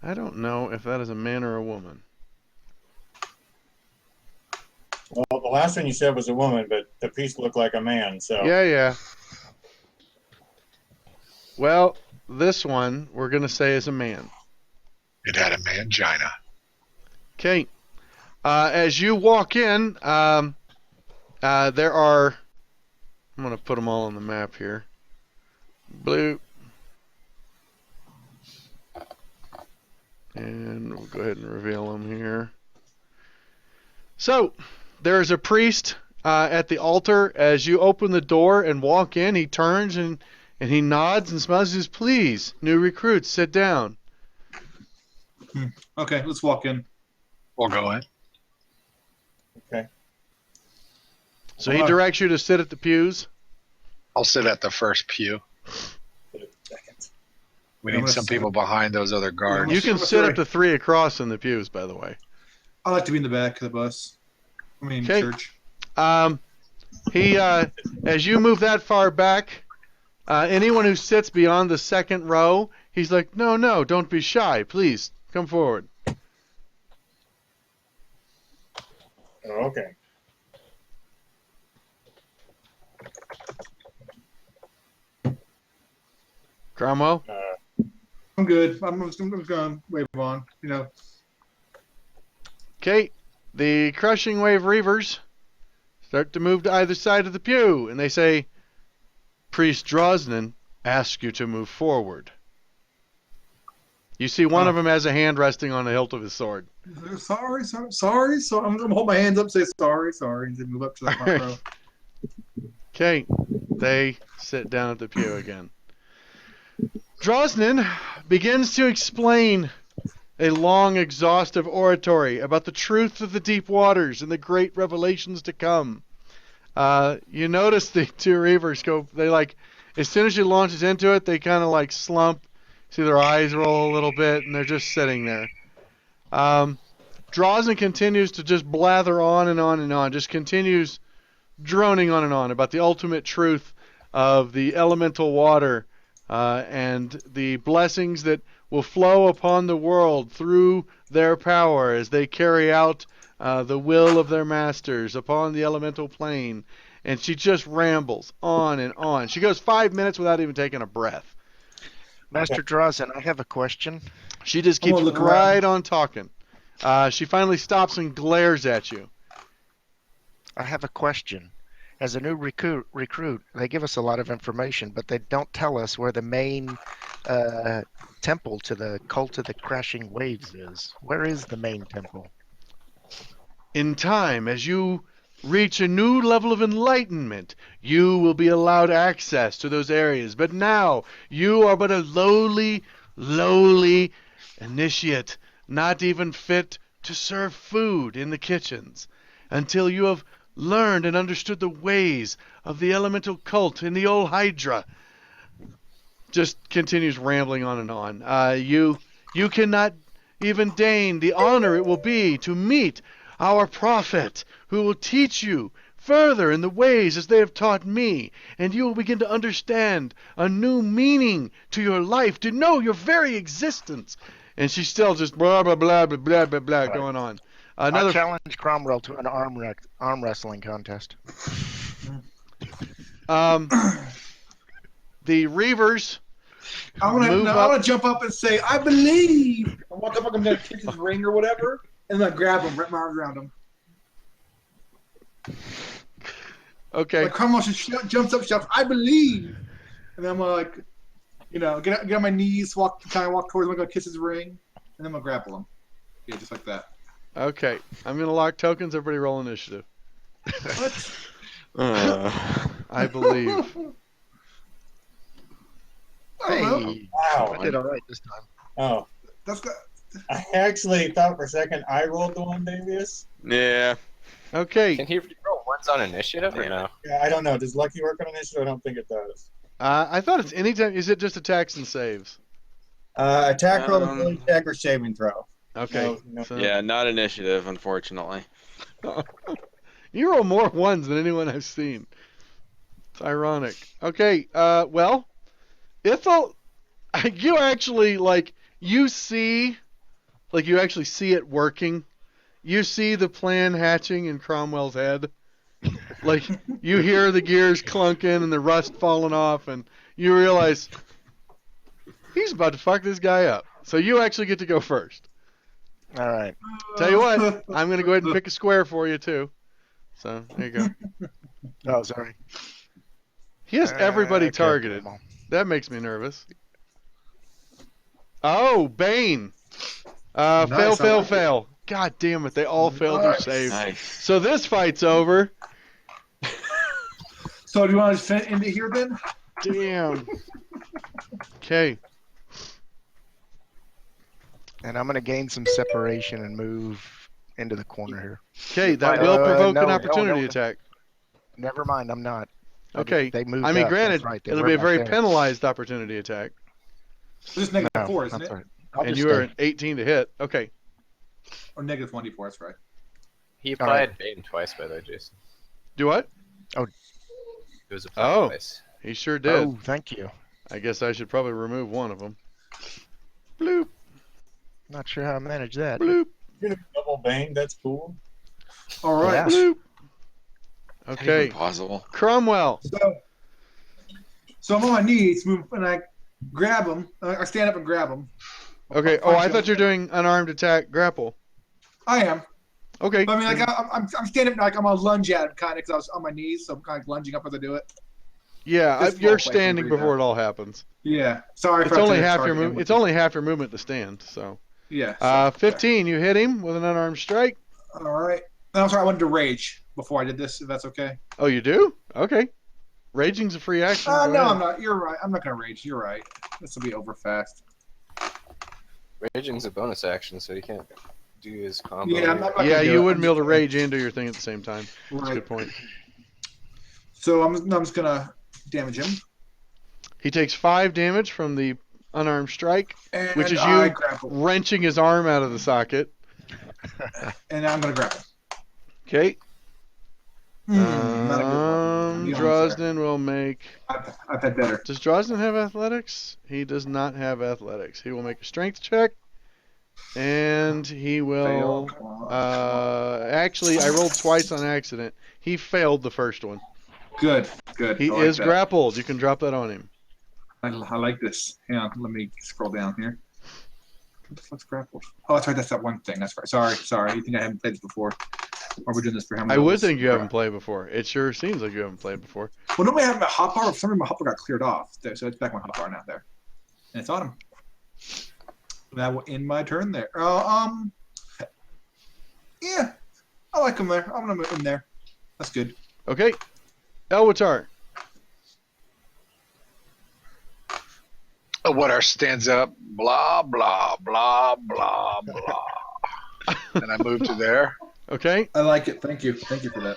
don't know if that is a man or a woman. Well, the last one you said was a woman, but the piece looked like a man. So Yeah. Well, this one we're gonna say is a man. It had a mangina. Okay. As you walk in, there are. I'm gonna put them all on the map here. Blue. And we'll go ahead and reveal them here. So, there is a priest at the altar. As you open the door and walk in, he turns and he nods and smiles and says, "Please, new recruits, sit down." Okay, let's walk in. We'll go in. So he directs you to sit at the pews. I'll sit at the first pew. We need some people behind those other guards. You can sit up to 3 across in the pews, by the way. I like to be in the back of the bus. I mean, Okay. church. As you move that far back, anyone who sits beyond the second row, he's like, no, don't be shy. Please, come forward. Oh, okay. Cromwell? I'm good. I'm just going to wave on. You know. Okay, the Crushing Wave Reavers start to move to either side of the pew, and they say, Priest Drosnin asks you to move forward. You see one of them has a hand resting on the hilt of his sword. Sorry. So I'm going to hold my hands up, say sorry, and then move up to the front row. Okay, they sit down at the pew again. Drosnin begins to explain a long, exhaustive oratory about the truth of the deep waters and the great revelations to come. You notice the two Reavers go, as soon as she launches into it, they kind of like slump, see their eyes roll a little bit, and they're just sitting there. Drosnin continues to just blather on and on and on, just continues droning on and on about the ultimate truth of the elemental water and the blessings that will flow upon the world through their power as they carry out the will of their masters upon the elemental plane. And she just rambles on and on. She goes 5 minutes without even taking a breath. Master Drosnin, I have a question. She just keeps right on talking. She finally stops and glares at you. I have a question. As a new recruit, they give us a lot of information, but they don't tell us where the main temple to the cult of the crashing waves is. Where is the main temple? In time, as you reach a new level of enlightenment, you will be allowed access to those areas. But now, you are but a lowly initiate, not even fit to serve food in the kitchens. until you have learned and understood the ways of the elemental cult in the old Hydra. Just continues rambling on and on. You cannot even deign the honor it will be to meet our prophet, who will teach you further in the ways as they have taught me, and you will begin to understand a new meaning to your life, to know your very existence. And she's still just blah, blah, blah, blah, blah, blah, blah, Right. going on. I challenge Cromwell to an arm wrestling contest. The Reavers I move want up. to jump up and say, I believe. I walk up, I'm going to kiss his ring or whatever, and then I grab him, wrap my arms around him. Okay. Like Cromwell just jumps up, shouts, I believe. And then I'm like, get on my knees, walk towards him, I'm going to kiss his ring, and then I'm going to grapple him. Yeah, just like that. Okay. I'm going to lock tokens. Everybody roll initiative. What? I believe. I don't know. Hey, Wow. I did all right this time. Oh, That's good. I actually thought for a second I rolled the one, Davius. Yeah. Okay. Can he roll ones on initiative or no? Yeah, I don't know. Does Lucky work on initiative? I don't think it does. I thought it's anytime. Is it just attacks and saves? Attack roll, ability check, or saving throw. Okay. No. So- Yeah, not initiative, unfortunately. You roll more ones than anyone I've seen. It's ironic. Okay. Well, Ithel, you actually you actually see it working. You see the plan hatching in Cromwell's head. Like, you hear the gears clunking and the rust falling off, and you realize he's about to fuck this guy up. So you actually get to go first. All right. Tell you what, I'm going to go ahead and pick a square for you, too. So, there you go. Oh, sorry. He has everybody Okay, targeted. come on. That makes me nervous. Oh, Bane. Fail. God damn it, they all failed their Nice. save. Nice. So this fight's over. So do you want to end it here then? Damn. Okay. And I'm going to gain some separation and move into the corner here. Okay, that will provoke no, an no, opportunity no. attack. Never mind, I'm not. Okay. They moved I mean, up, granted, that's right, they it'll were be a back very there. penalized opportunity attack. Just negative No, 4, isn't that's it? right. I'll And just you are stay. an 18 to hit. Okay. Or negative 1d4, that's right. He All right. applied Bane twice, by the way, Jason. Do what? It was applied Oh. twice. He sure did. Oh, thank you. I guess I should probably remove one of them. Bloop, Not sure how I managed that. bloop, You're gonna double bang. That's cool. All right. Yeah. bloop. Not Okay. even possible. Cromwell. So I'm on my knees, move, and I grab him. I stand up and grab him. Okay. Oh, I thought you were doing unarmed attack grapple. I am. Okay. But I mean, like I'm standing up, like I'm gonna lunge at him, kind of, because I was on my knees, so I'm kind of lunging up as I do it. Yeah, This you're won't, like, standing agree before that. it all happens. Yeah. Sorry. It's for only having to half your target him movement. with It's it. only half your movement to stand. So, Yeah. 15. You hit him with an unarmed strike. All right. No, I'm sorry. I wanted to rage before I did this. If that's okay. Oh, you do? Okay. Raging's a free action. Go No, ahead. I'm not. You're right. I'm not gonna rage. You're right. This will be over fast. Raging's a bonus action, so he can't do his combo. Yeah, I'm not gonna Yeah, do you it. wouldn't be able to I'm just rage and do your thing at the same time. That's a Right. good point. So I'm just gonna damage him, He takes 5 damage from the unarmed strike, and which is I you grapple, wrenching his arm out of the socket. and I'm gonna grapple. Okay. Not a good one. Be honest there. Drosnin will make. I've had better. Does Drosnin have athletics? He does not have athletics. He will make a strength check, and he will. Fail. Come on. Actually, I rolled twice on accident. He failed the first one. Good. Good. He I like is that. grappled. You can drop that on him. I like this. Hang on. Let me scroll down here. What the fuck's grappled? Oh, that's right. That's that one thing. That's right. Sorry. You think I haven't played this before? Or we're doing this for how many I would levels? think you haven't played before. It sure seems like you haven't played before. Well, normally I have my hotbar. For some reason, my hotbar got cleared off. So it's back on my hotbar now there. And it's on him. That will end my turn there. Yeah. I like him there. I'm going to move him there. That's good. Okay. Elwatar. Water stands up, blah, blah, blah, blah, blah. And I move to there. Okay. I like it. Thank you. Thank you for that.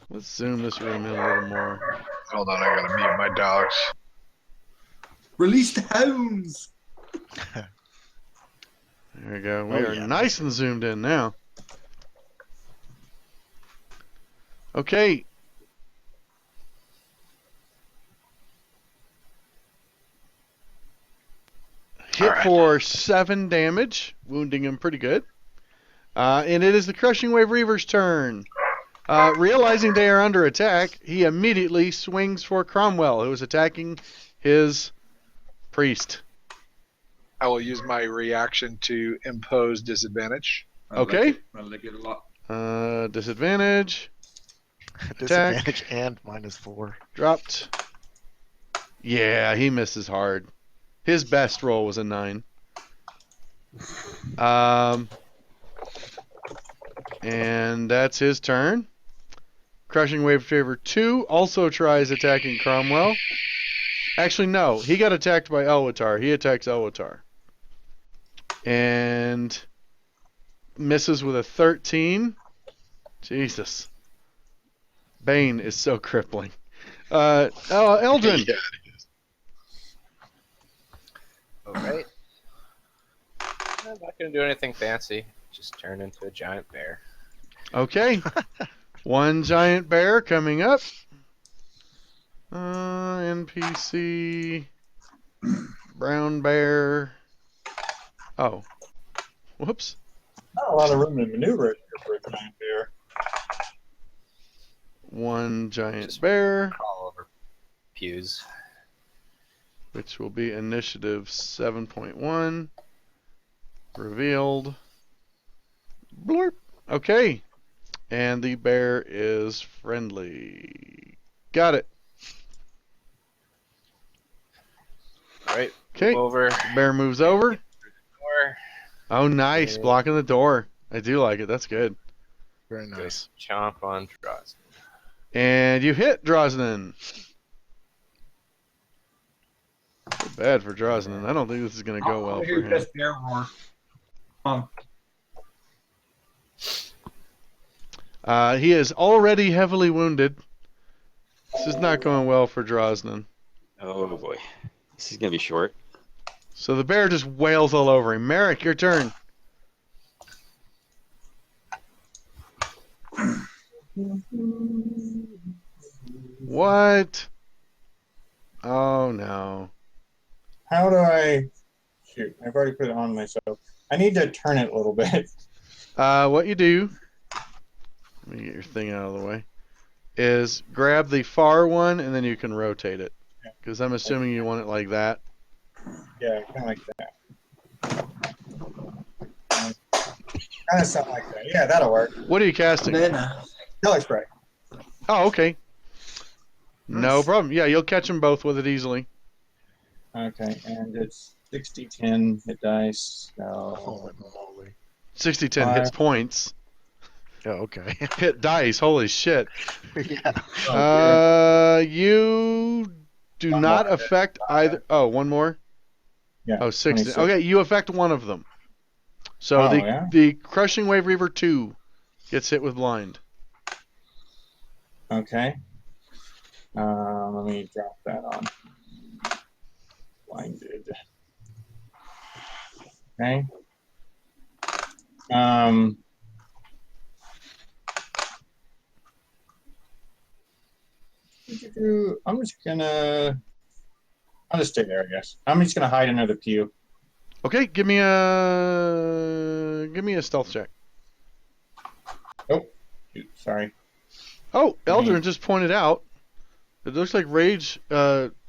Let's zoom this room in a little more. Hold on, I gotta mute my dogs. Release the hounds. There we go. We Oh, are yeah. nice and zoomed in now. Okay. Hit Alright. for 7 damage, wounding him pretty good. And it is the Crushing Wave Reaver's turn. Realizing they are under attack, he immediately swings for Cromwell, who is attacking his priest. I will use my reaction to impose disadvantage. I like Okay. it. I like it a lot. Disadvantage. Disadvantage and -4. Dropped. Yeah, he misses hard. His best roll was a 9. And that's his turn. Crushing Wave Reaver 2 also tries attacking Cromwell. Actually, no. He got attacked by Elwatar. He attacks Elwatar. And misses with a 13. Jesus. Bane is so crippling. Eldrin. Yeah. Alright. I'm not gonna do anything fancy. Just turn into a giant bear. Okay. One giant bear coming up. NPC. Brown bear. Oh. Whoops. Not a lot of room to maneuver here for a giant bear. One giant Just- bear, All over pews. which will be initiative 7.1. Revealed. Blurp. Okay. And the bear is friendly. Got it. Alright, Okay. over. Bear moves over. Door. Oh, nice. Yeah. Blocking the door. I do like it. That's good. Very nice. Chomp on draws. And you hit Drosnin. So bad for Drosnin. I don't think this is going to go well I for hear him. best bear roar. He is already heavily wounded. This is not going well for Drosnin. Oh boy, this is gonna be short. So the bear just wails all over him. Merrick, your turn. What? Oh no. How do I? Shoot, I've already put it on myself. I need to turn it a little bit. What you do, let me get your thing out of the way, is grab the far one and then you can rotate it. Because I'm assuming you want it like that. Yeah, kind of like that. Kind of something like that. Yeah, that'll work. What are you casting? Color spray. Oh, okay. No problem. Yeah, you'll catch them both with it easily. Okay, and it's 60-10 hit dice. So Holy moly. 60-10 hits points. Oh, okay. Hit dice. Holy shit. Yeah. You do not affect either. Oh, one more? Yeah. Oh, 60. 26. Okay, you affect one of them. So Oh, the yeah? the Crushing Wave Reaver 2 gets hit with blind. Okay. Let me drop that on. Blinded. Okay. I'm just gonna. I'll just stay there, I guess. I'm just gonna hide under the pew. Okay, give me a stealth check. Shoot, sorry. Oh, Eldrin just pointed out. It looks like rage,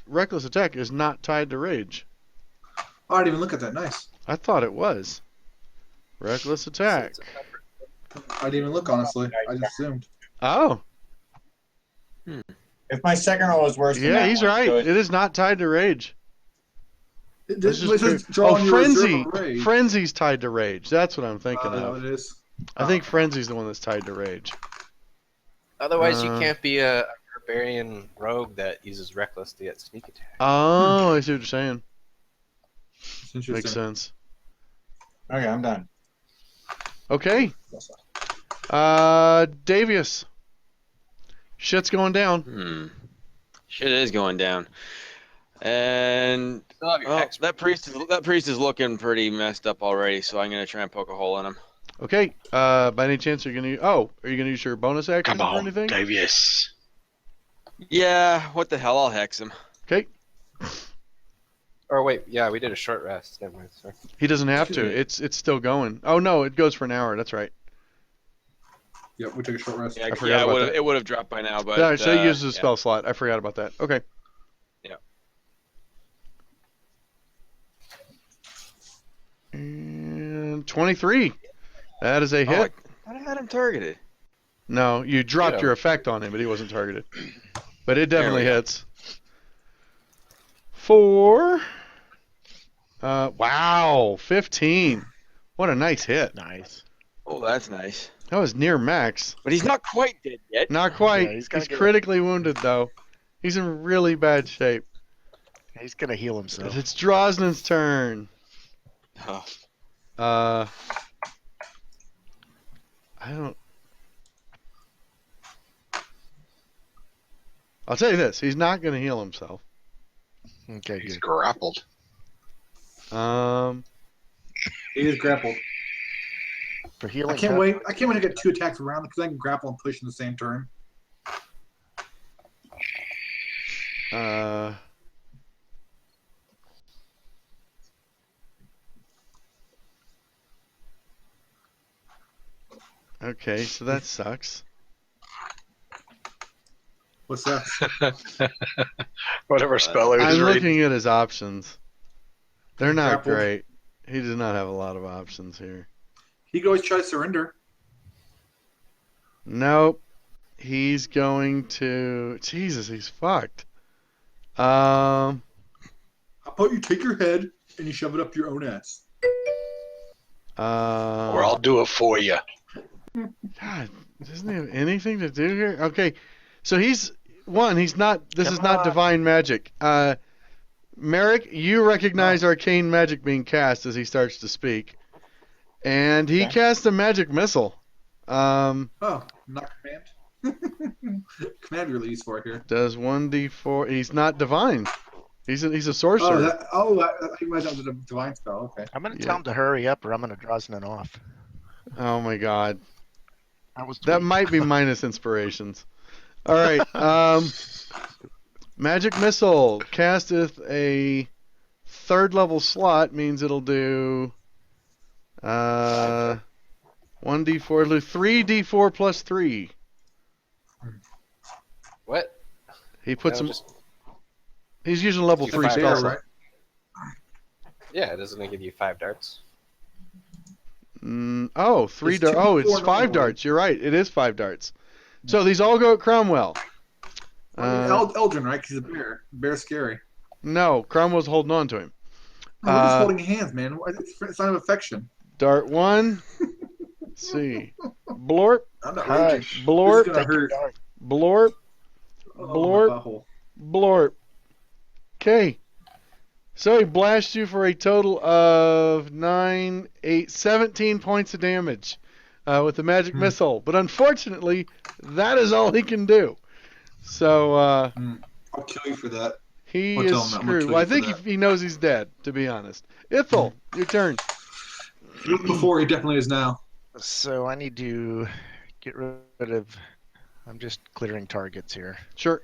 reckless attack is not tied to rage. I didn't even look at that. Nice. I thought it was. Reckless attack. I didn't even look, honestly. I just assumed. Oh, If my second roll is worse than yeah, that he's one, right. good. It is not tied to rage. This Let's is just draw oh, on your reserve frenzy. of rage. Frenzy's tied to rage. That's what I'm thinking What of. it is. I think Frenzy's the one that's tied to rage. Otherwise, you Uh, can't be a barbarian rogue that uses reckless to get sneak attack. Oh, I see what you're saying. It's interesting. Makes sense. Okay, I'm done. Okay. Davius. Shit's going down. Shit is going down. And Still have your well, hex that priest is looking pretty messed up already, so I'm gonna try and poke a hole in him. Okay. By any chance, are you gonna use your bonus action Come or on, anything? Davius. Yeah, what the hell? I'll hex him. Okay. Or wait, yeah, we did a short rest. Never mind. Sorry. He doesn't have to. Excuse It's still going. Oh no, it goes for an hour. That's right. Yep, we took a short rest. Yeah, forgot about that. it would have dropped by now, but Yeah, so he uses a yeah. spell slot. I forgot about that. Okay. Yeah. And 23. That is a Oh, hit. I had him targeted. No, you dropped Yeah. your effect on him, but he wasn't targeted. But it definitely There we go. hits. 4. Wow, 15. What a nice hit. Nice. Oh, that's nice. That was near max. But he's not quite dead yet. Not quite. Yeah, he's he's gotta get critically wounded, though. He's in really bad shape. He's gonna heal himself. It's Drosnin's turn. Oh, I don't... I'll tell you this. He's not going to heal himself. Okay, He's good. grappled. He is grappled. For healing. I can't wait to get 2 attacks around because I can grapple and push in the same turn. Okay, so that sucks. What's that? Whatever spell he was I'm reading. looking at his options. They're not Grappled. great. He does not have a lot of options here. He could always try to surrender. Nope. He's going to... Jesus, he's fucked. How about you take your head and you shove it up your own ass? Or I'll do it for you. God, doesn't he have anything to do here? Okay, so he's not. This is not divine magic. Merrick, you recognize arcane magic being cast as he starts to speak, and he casts a magic missile. Oh, not command. Command release for it here. Does 1d4? He's not divine. He's a sorcerer. I realized that was a divine spell. Okay. I'm gonna tell him to hurry up, or I'm gonna Drosnin off. Oh my God. That That might be minus inspirations. All right. Magic missile casteth a 3rd level slot, means it'll do 1d4, 3d4 plus 3. What? He puts No, him. He's using a level You 3 fire, spell right? slot. Yeah, doesn't it give you 5 darts? Oh, 3 It's darts. 2 Oh, it's before 5 normal. darts. You're right. It is 5 darts. So these all go at Cromwell. Eldrin, right? 'Cause he's a bear. Bear's scary. No, Cromwell's holding on to him. We're just holding hands, man. It's a sign of affection. Dart 1. Let's see. Blorp. I'm not Hi. raging. This is Blorp. gonna hurt. Blorp. Oh, Blorp. my butthole. Blorp. Okay. So he blasts you for a total of 17 points of damage with the magic missile. But unfortunately, that is all he can do. So I'll kill you for that. he I'll is tell him that. I'm gonna screwed. kill Well, I you for think that. he knows he's dead, to be honest. Ithel, your turn. Before he definitely is now. So I need to get rid of. I'm just clearing targets here. Sure.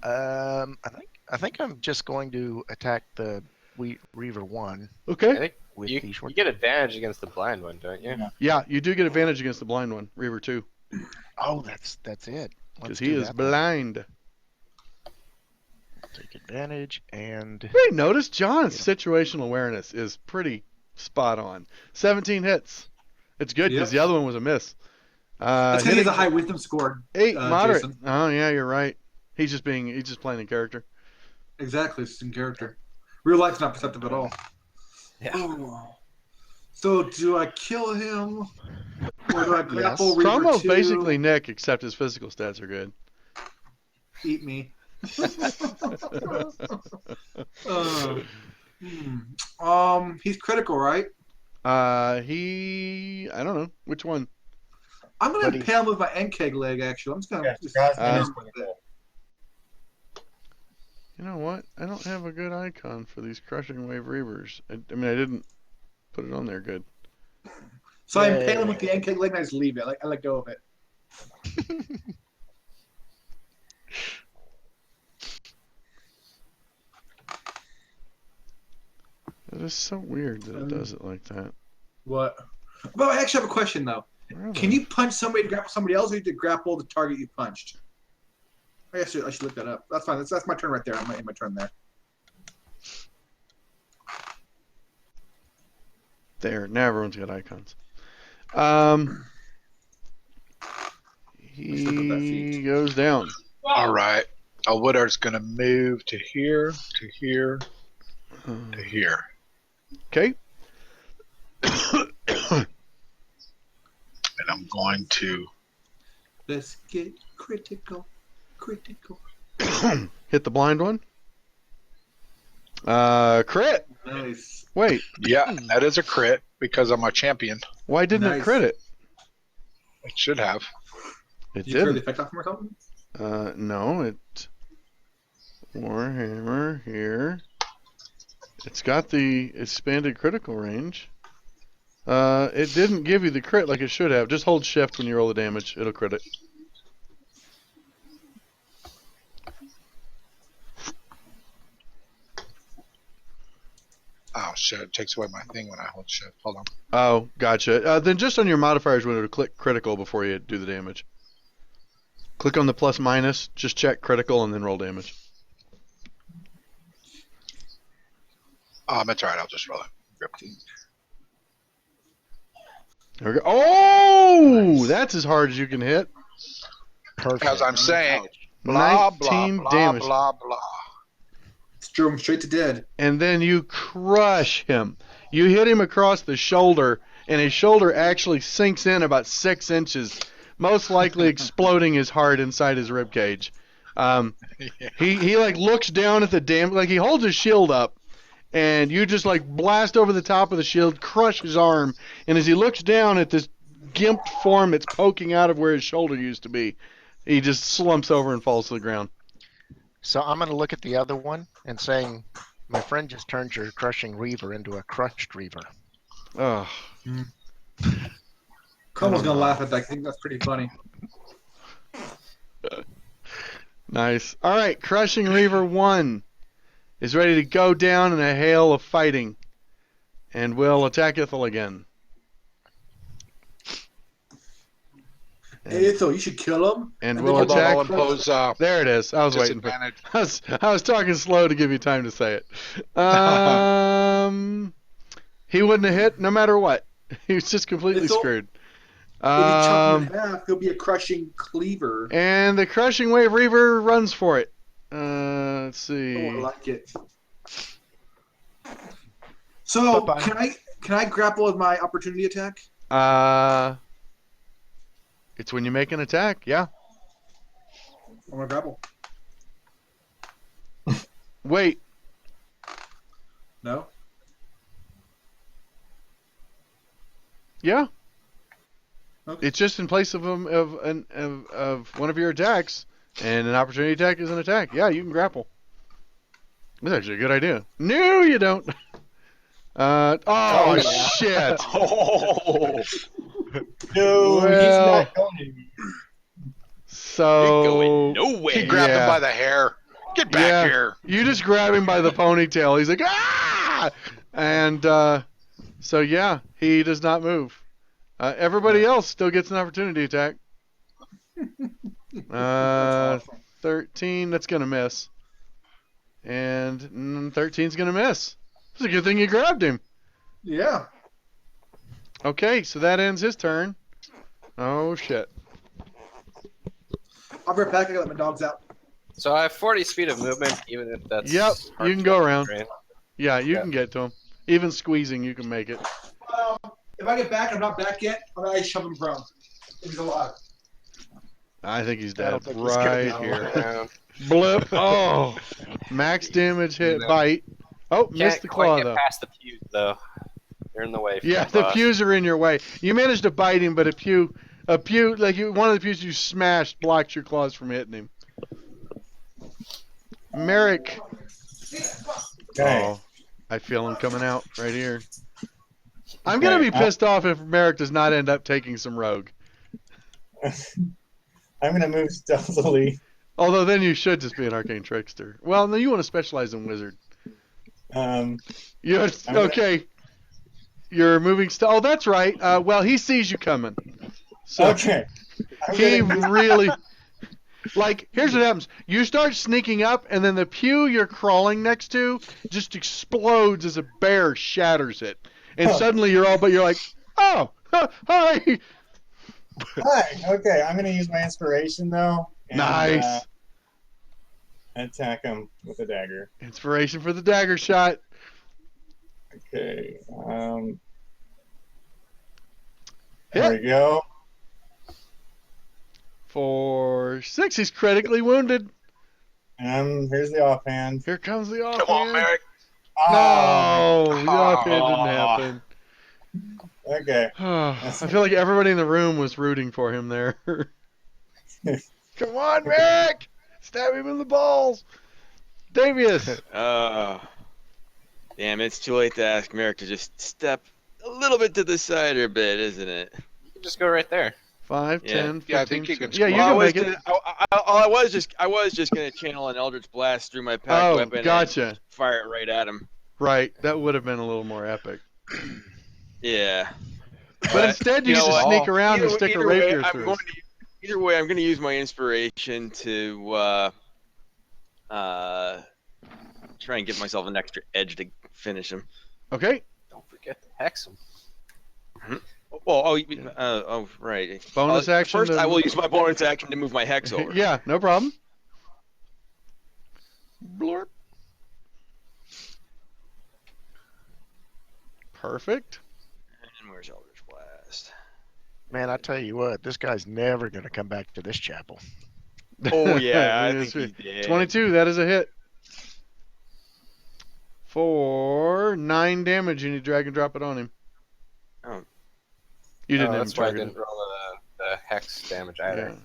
I think I'm just going to attack the Reaver 1 I Okay. think with you, the short. you get advantage against the blind one, don't you? Yeah, you do get advantage against the blind one, Reaver 2, Oh, that's it. because Let's he do is that then. blind. Take advantage and Hey, notice John's situational awareness is pretty spot on. 17 hits. It's good because Yep. the other one was a miss. That's because he has hitting a high wisdom score. 8 moderate. Jason. Oh yeah, you're right. He's just playing in character. Exactly, it's in character. Real life's not perceptive at all. Yeah. Oh. So do I kill him? Or do I grapple Reaver Cromwell's 2? basically Nick, except his physical stats are good. Eat me. He's critical, right? I don't know which one. I'm gonna But he- impale him with my NKEG leg. Actually, I'm just gonna. Yeah, just God's Uh, name is critical. You know what? I don't have a good icon for these Crushing Wave Reavers. I mean, I didn't put it on there good. So I impale him with the NKEG leg and I just leave it. I let go of it. It is so weird that it does it like that. What? But I actually have a question though. Where Can the- you punch somebody to grapple somebody else, or you have to grapple the target you punched? I guess I should look that up. That's fine. That's my turn right there. I'm in my turn there. There, now everyone's got icons. look at that He feat. goes down. All right. Woodar's going to move to here, to here, to here. Okay. And I'm going to. Let's get critical. Critical. Hit the blind one. Crit. Nice. Wait, Yeah, that is a crit because I'm a champion. why didn't it Nice. crit it? It should have. It Did you clear the didn't. effect off him or something? No, it. Warhammer here. It's got the expanded critical range. It didn't give you the crit like it should have. Just hold shift when you roll the damage. It'll crit it. Oh, shit. It takes away my thing when I hold shift. Hold on. Oh, gotcha. Then just on your modifiers when it'll click critical before you do the damage. Click on the plus minus, just check critical and then roll damage. That's all right. I'll just roll it. Grip. There we go. Oh, that's as hard as you can hit. Perfect. As I'm saying, blah, blah, 19 blah, damage. blah, blah. Drew him straight to dead. And then you crush him. You hit him across the shoulder, and his shoulder actually sinks in about 6 inches, most likely exploding his heart inside his rib cage. He like looks down at the damn, like he holds his shield up, and you just like blast over the top of the shield, crush his arm, and as he looks down at this gimped form that's poking out of where his shoulder used to be, he just slumps over and falls to the ground. So I'm going to look at the other one and saying, my friend just turned your crushing reaver into a crushed reaver. Oh, Como's gonna laugh at that. I think that's pretty funny. nice. All right, Crushing Reaver 1 is ready to go down in a hail of fighting, and will attack Ithel again. Hey, Ithel, you should kill him. And And will then Hold on, attack. I'll impose There it is. I was waiting for. disadvantage. I was talking slow to give you time to say it. He wouldn't have hit no matter what. He was just completely Ithel? screwed. If you chop him in half, he'll be a crushing cleaver. And the Crushing Wave Reaver runs for it. Let's see. Oh, I like it. So Bye-bye. can I grapple with my opportunity attack? It's when you make an attack. Yeah. I'm gonna grapple. Wait. No. Yeah. Okay. It's just in place of one of your attacks, and an opportunity attack is an attack. Yeah, you can grapple. That's actually a good idea. No, you don't. Oh shit! Oh, No, he's Well- not going. So you're going nowhere. He grabbed Yeah. him by the hair. Get back Yeah. here. you just grab him by the ponytail. He's like ah, and so yeah, he does not move. Everybody else still gets an opportunity attack. 13, that's gonna miss. And 13's gonna miss. It's a good thing you grabbed him. Yeah. Okay, so that ends his turn. Oh shit. I'll be right back. I gotta let my dogs out. So I have 40 speed of movement, even if that's. Yep, hard you can to go around. train. Yeah, you Yeah. can get to him. Even squeezing, you can make it. If I get back, I'm not back yet. I'm gonna shove him prone. He's alive. I think he's I dead don't think he's gonna right be here. Yeah. Blip. Oh, max damage hit bite. Oh, missed Can't the quite claw get though. past the fuse though. You're in the way. Yeah, Fat the boss. pews are in your way. You managed to bite him, but a pew, like one of the pews you smashed blocked your claws from hitting him. Merrick. Okay. Oh, I feel him coming out right here. I'm gonna be pissed off if Merrick does not end up taking some rogue. I'm gonna move stealthily. Although then you should just be an arcane trickster. Well, no, you want to specialize in wizard. You're, okay. You're moving. Oh, that's right. Well, he sees you coming. So Okay. he really. Like, here's what happens. You start sneaking up, and then the pew you're crawling next to just explodes as a bear shatters it. And suddenly you're like, oh, hi. Hi. Okay, I'm gonna use my inspiration though. And, Nice. Attack him with a dagger. Inspiration for the dagger shot. Okay. There we go. For 6, he's critically wounded. Here's the offhand. Here comes the offhand. Come on, Merrick. No, the offhand didn't happen. Okay. I feel like everybody in the room was rooting for him there. Come on, Merrick! Stab him in the balls. Davius. Damn, it's too late to ask Merrick to just step a little bit to the side or a bit, isn't it? You can just go right there. 5, Yeah. 10, 15. Yeah, I think you can Yeah, you Well, can make it. I was just gonna channel an Eldritch Blast through my pack weapon gotcha. and fire it right at him. Right, that would have been a little more epic. Yeah. But instead, you know just what? sneak around and stick a rapier I'm through. going to, either way, I'm going to use my inspiration to try and give myself an extra edge to finish him. Okay. Don't forget to hex him. Well, right. Bonus action. First, I will use my bonus action to move my hex over. Yeah, no problem. Blurp. Perfect. And where's Eldritch Blast? Man, I tell you what, this guy's never going to come back to this chapel. Oh, yeah, I think he did. 22, that is a hit. For 9 damage, you need to drag and drop it on him. Oh. You didn't have That's why I him didn't roll the hex damage either. Yeah.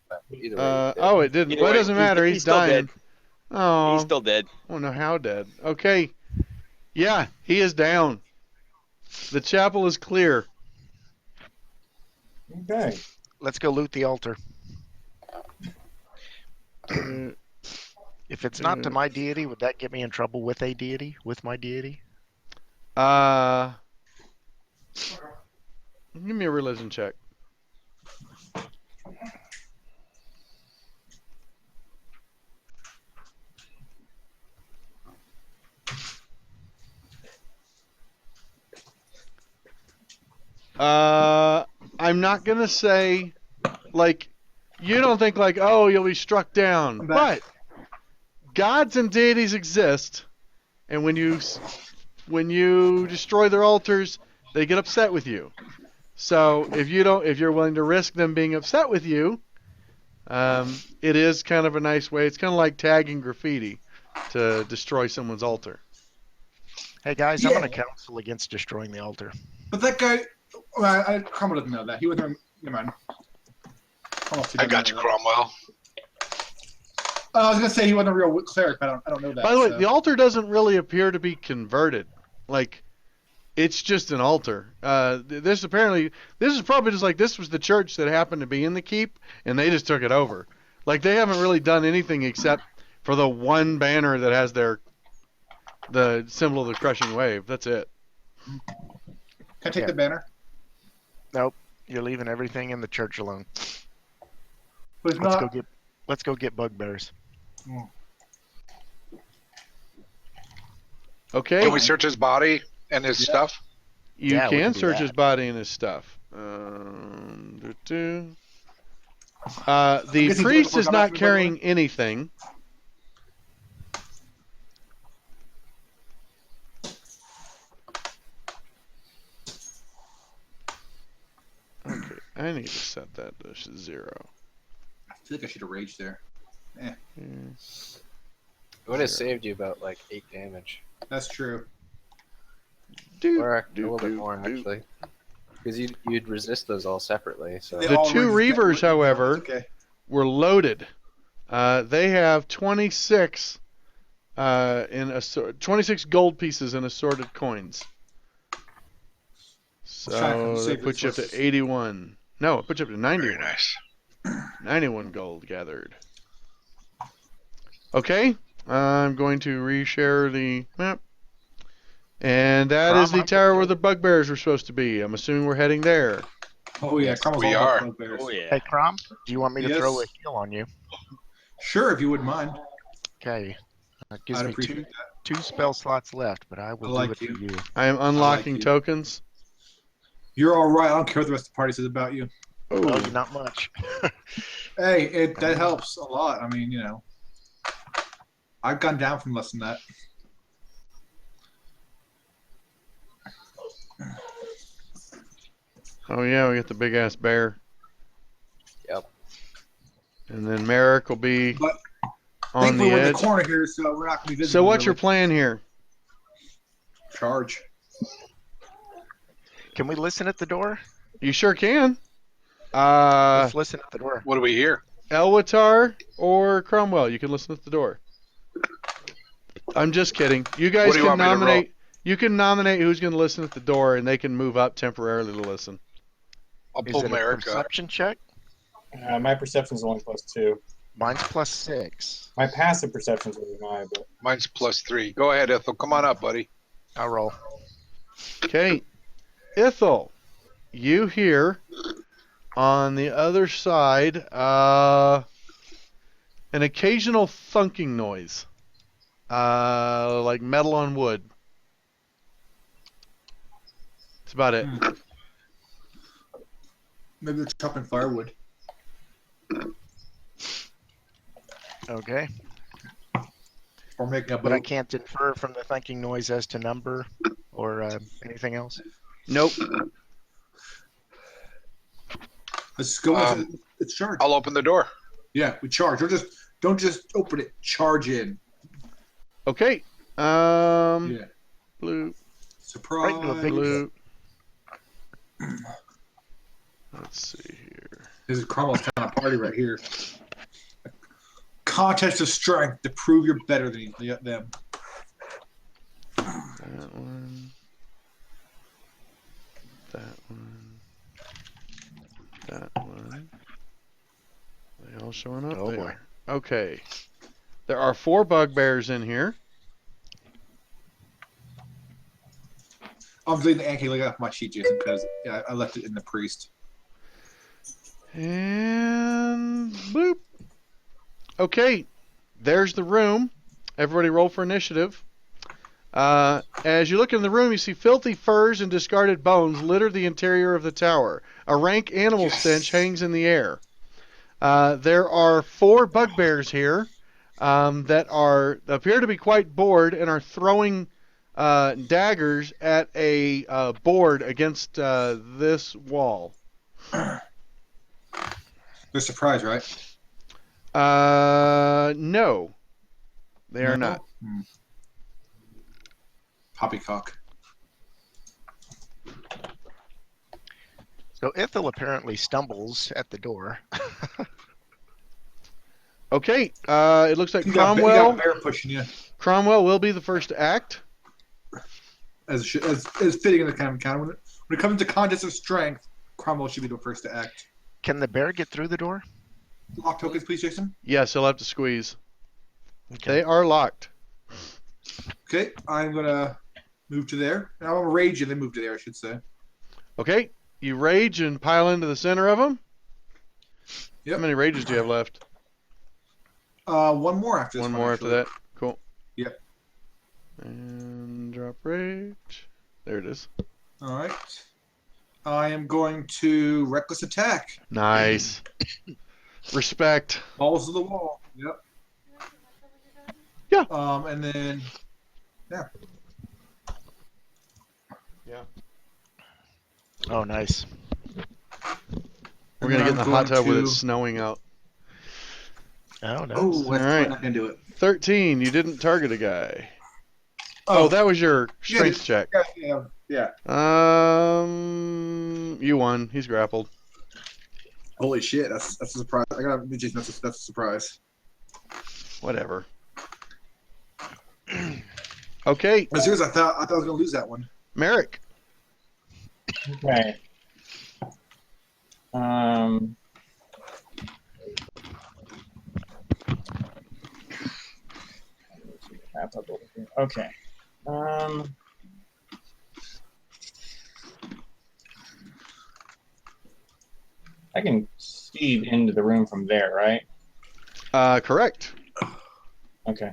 But either way, Oh, it didn't. Either Well, it way, doesn't matter. He's still dying. dead. Oh, He's still dead. I don't know how dead. Okay. Yeah, he is down. The chapel is clear. Okay. Let's go loot the altar. If it's not to my deity, would that get me in trouble with a deity? With my deity? Give me a religion check. I'm not gonna say, like, you don't think like, oh, you'll be struck down, but gods and deities exist, and when you destroy their altars, they get upset with you. So if you're willing to risk them being upset with you, it is kind of a nice way. It's kind of like tagging graffiti to destroy someone's altar. Hey guys, I'm going to counsel against destroying the altar. But that guy, Cromwell doesn't know that. He wasn't. Never mind. I got you, Cromwell. I was gonna say he wasn't a real cleric, but I don't know that. By the way, so. the altar doesn't really appear to be converted. Like, it's just an altar. This is probably just like this was the church that happened to be in the keep, and they just took it over. Like, they haven't really done anything except for the one banner that has the symbol of the crushing wave. That's it. Can I take the banner? Nope. You're leaving everything in the church alone. But it's Let's go get bugbears. Okay. Can we search his body and his stuff? You Yeah, we can can do search that. his body and his stuff. The guess priest we're is going back not to the carrying anything. Okay, I need to set that to 0. I feel like I should have raged there. it would have saved you about like 8 damage. That's true. Or a little bit more, actually. Because you'd resist those all separately. So They The all two resist Reavers, that- however, Okay. were loaded. They have 26 26 gold pieces in assorted coins. trying to So save that puts you up this to 81. No, it puts you up to 91. Very nice. 91 gold gathered. Okay, I'm going to reshare the map. And that is the tower where the bugbears were supposed to be. I'm assuming we're heading there. Oh yeah, Yes, Cromwell's we all about are. bugbears. Oh yeah. Hey, Crom, do you want me to Yes. throw a heal on you? Sure, if you wouldn't mind. Okay. That gives I'd me appreciate two spell slots left, but I will I like do it for you. you. I am unlocking you. tokens. You're all right. I don't care what the rest of the party says about you. Oh, Oh, you're not much. Hey, that helps a lot. I mean, I've gone down from less than that. oh yeah, we got the big ass bear. Yep. And then Merrick will be But on thankfully, the we're in edge. the corner here, so we're not going to be visible. So what's your really. plan here? Charge? Can we listen at the door? You sure can. Let's listen at the door. What do we hear? Elwatar or Cromwell, you can listen at the door. I'm just kidding. You guys What do you can want me to roll? nominate. You can nominate who's going to listen at the door, and they can move up temporarily to listen. I'll Is pull it a Merrick up. perception check? My perception's only +2. Mine's +6. My passive perception's really high, but Mine's +3. Go ahead, Ethel. Come on up, buddy. I'll roll. Okay, Ithel, you hear on the other side an occasional thunking noise, like metal on wood. That's about it. Maybe they're chopping firewood. Okay. Or making a But I boat. can't infer from the thinking noise as to number or anything else. Nope. Let's go. Um, It's charge. I'll open the door. Yeah, we charge. Don't just open it. Charge in. Okay. Yeah. Blue. Surprise. Right into a big Blue. Let's see here. This is Cromwell's kind of party right here. Contest of strength to prove you're better than them. That one. That one. That one. They all showing up? Oh, They boy. are. Okay. There are 4 bugbears in here. I'm doing the Anki looking off my sheet, Jason, because I left it in the priest. And boop. Okay. There's the room. Everybody roll for initiative. As you look in the room, you see filthy furs and discarded bones litter the interior of the tower. A rank animal stench hangs in the air. There are 4 bugbears here that appear to be quite bored and are throwing daggers at a board against this wall. They're surprised, right? No, they are not. Poppycock. So Ithel apparently stumbles at the door. Okay, it looks like You got a Cromwell. bear pushing you. Cromwell will be the first to act. As fitting in the kind of encounter. When it comes to contest of strength, Cromwell should be the first to act. Can the bear get through the door? Lock tokens, please, Jason. Yes, he'll have to squeeze. Okay. They are locked. Okay, I'm gonna move to there. And I'm gonna rage and then move to there, I should say. Okay, you rage and pile into the center of them. Yep. How many rages do you have left? One more after this. One more after actually. that. Cool. Yep. And drop rage. There it is. All right. I am going to reckless attack. Nice. Respect. Balls to the wall. Yep. Yeah. And then, yeah. Oh, nice. We're gonna get in the hot going tub with it to- snowing out. Oh, nice. Oh, that's All right. not gonna do it. 13. You didn't target a guy. Oh, that was your Yeah, strength check. Yeah. You won. He's grappled. Holy shit, that's a surprise. I got Jason. That's a surprise. Whatever. Okay, As soon as I thought I was gonna lose that one. Merrick. Okay. Okay. I can speed into the room from there, right? Correct. Okay.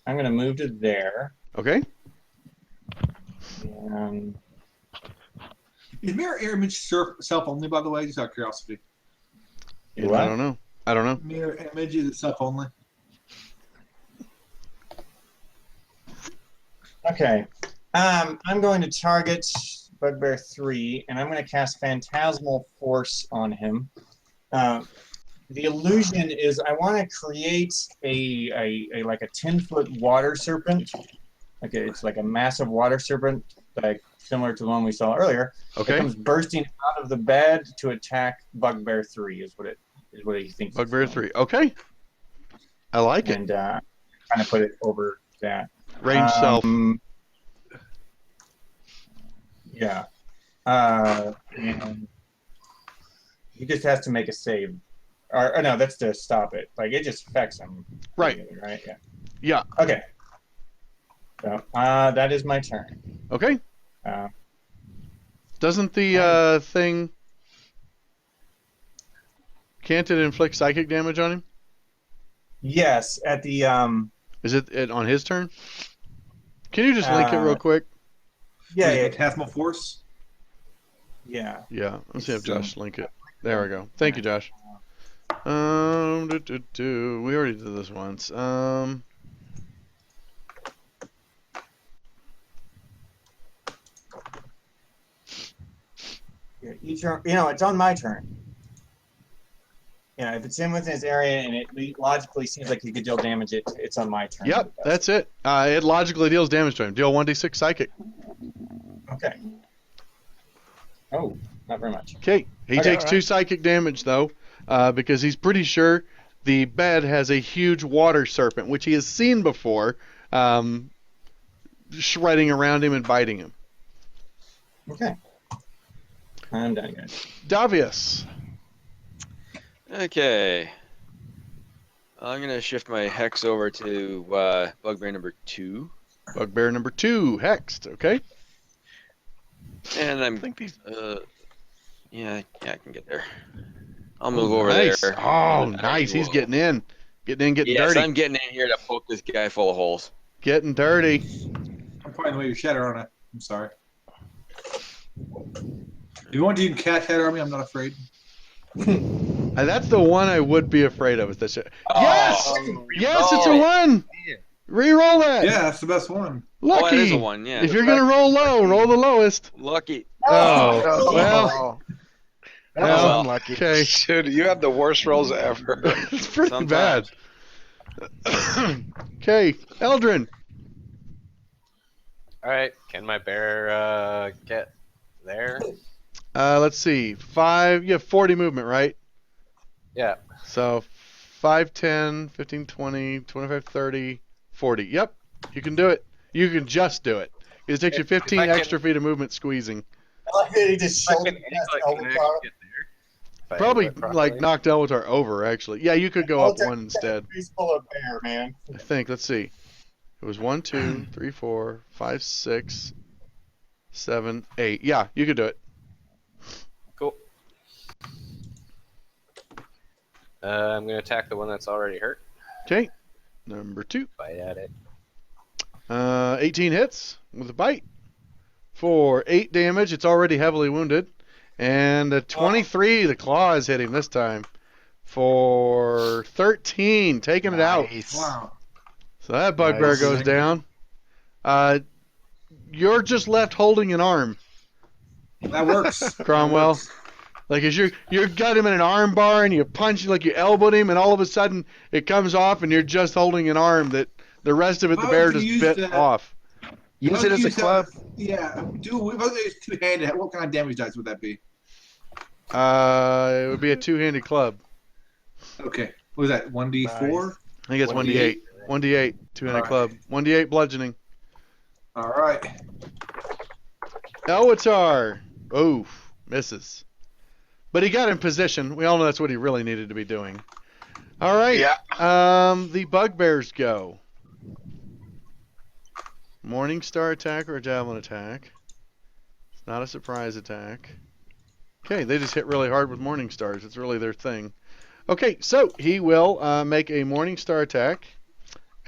I'm gonna move to there. Okay. And Is mirror image self only, by the way? Just out of curiosity. what? I don't know. I don't know. Mirror image is self only. Okay. I'm going to target Bugbear 3, and I'm going to cast Phantasmal Force on him. The illusion is I want to create a like a 10-foot water serpent. It's like a massive water serpent, like similar to the one we saw earlier. Okay. It comes bursting out of the bed to attack Bugbear 3. Is what he thinks. Bugbear 3. Okay. I like it. And kind of put it over that. Range self. Yeah. And he just has to make a save. Or no, that's to stop it. Like, it just affects him. Right. Right? Yeah. Yeah. Okay. So, that is my turn. Okay. Uh, Doesn't the thing... Can't it inflict psychic damage on him? yes, at the... Is it on his turn? Can you just link it real quick? Yeah. Phantasmal Force. Yeah. Yeah. Let's see if Josh link it. There we go. Thank you, Josh. We already did this once. Each, it's on my turn. If it's in within his area and it logically seems like he could deal damage, it's on my turn. Yep, that's it. It logically deals damage to him. Deal 1d6 psychic. Okay. Oh, not very much. Okay. He takes 2 psychic damage, though, because he's pretty sure the bed has a huge water serpent, which he has seen before, shredding around him and biting him. Okay. I'm done, guys. Davius. Okay. I'm going to shift my hex over to Bugbear number 2. Bugbear number 2, hexed, okay? And I think these... yeah, I can get there. I'll move over nice. there. Oh, nice. He's getting in. Getting yes, dirty. I'm getting in here to poke this guy full of holes. Getting dirty. I'm finding the way you shatter on it. I'm sorry. If you want to cat shatter on me, I'm not afraid. And that's the one I would be afraid of. Is this shit. Yes! Yes, it's a 1! Reroll that! Yeah, that's the best one. Lucky! Oh, it is a 1, yeah. If you're going to roll low, roll the lowest. Lucky. Oh, well. That was unlucky. Okay. Dude, you have the worst rolls ever. It's pretty Sometimes. bad. Okay, Eldrin. Alright, can my bear get there? Let's see. You have 40 movement, right? Yeah. So 5, 10, 15, 20, 25, 30, 40. Yep, you can do it. You can just do it. It takes you 15 extra feet of movement squeezing. He just If I can actually get there. If I Probably angle it properly. like knocked Elvitar over, actually. Yeah, you could go up 1 instead. He's full of bear, man. I think. Let's see. It was 1, 2, 3, 4, 5, 6, 7, 8. Yeah, you could do it. Cool. I'm going to attack the one that's already hurt. Okay. Number 2. Bite at it. 18 hits with a bite for 8 damage. It's already heavily wounded. And a 23, the claws hit him this time for 13, taking it out. Wow. So that bugbear Nice. goes down. You're just left holding an arm, That works. Cromwell. Like as you got him in an arm bar and you punch, like you elbowed him, and all of a sudden it comes off, and you're just holding an arm that the rest of it the How bear would you just use bit that? off. Use it as a club. Yeah. If I was two-handed, what kind of damage dice would that be? It would be a two-handed club. Okay. What was that? 1d4? I think it's 1d8. 1d8, two-handed Alright. club. 1d8 bludgeoning. All right. Elwitar. Oof, misses. But he got in position. We all know that's what he really needed to be doing. All right. Yeah. The bugbears go. Morningstar attack or a javelin attack. It's not a surprise attack. Okay, they just hit really hard with Morningstars. It's really their thing. Okay, so he will make a Morningstar attack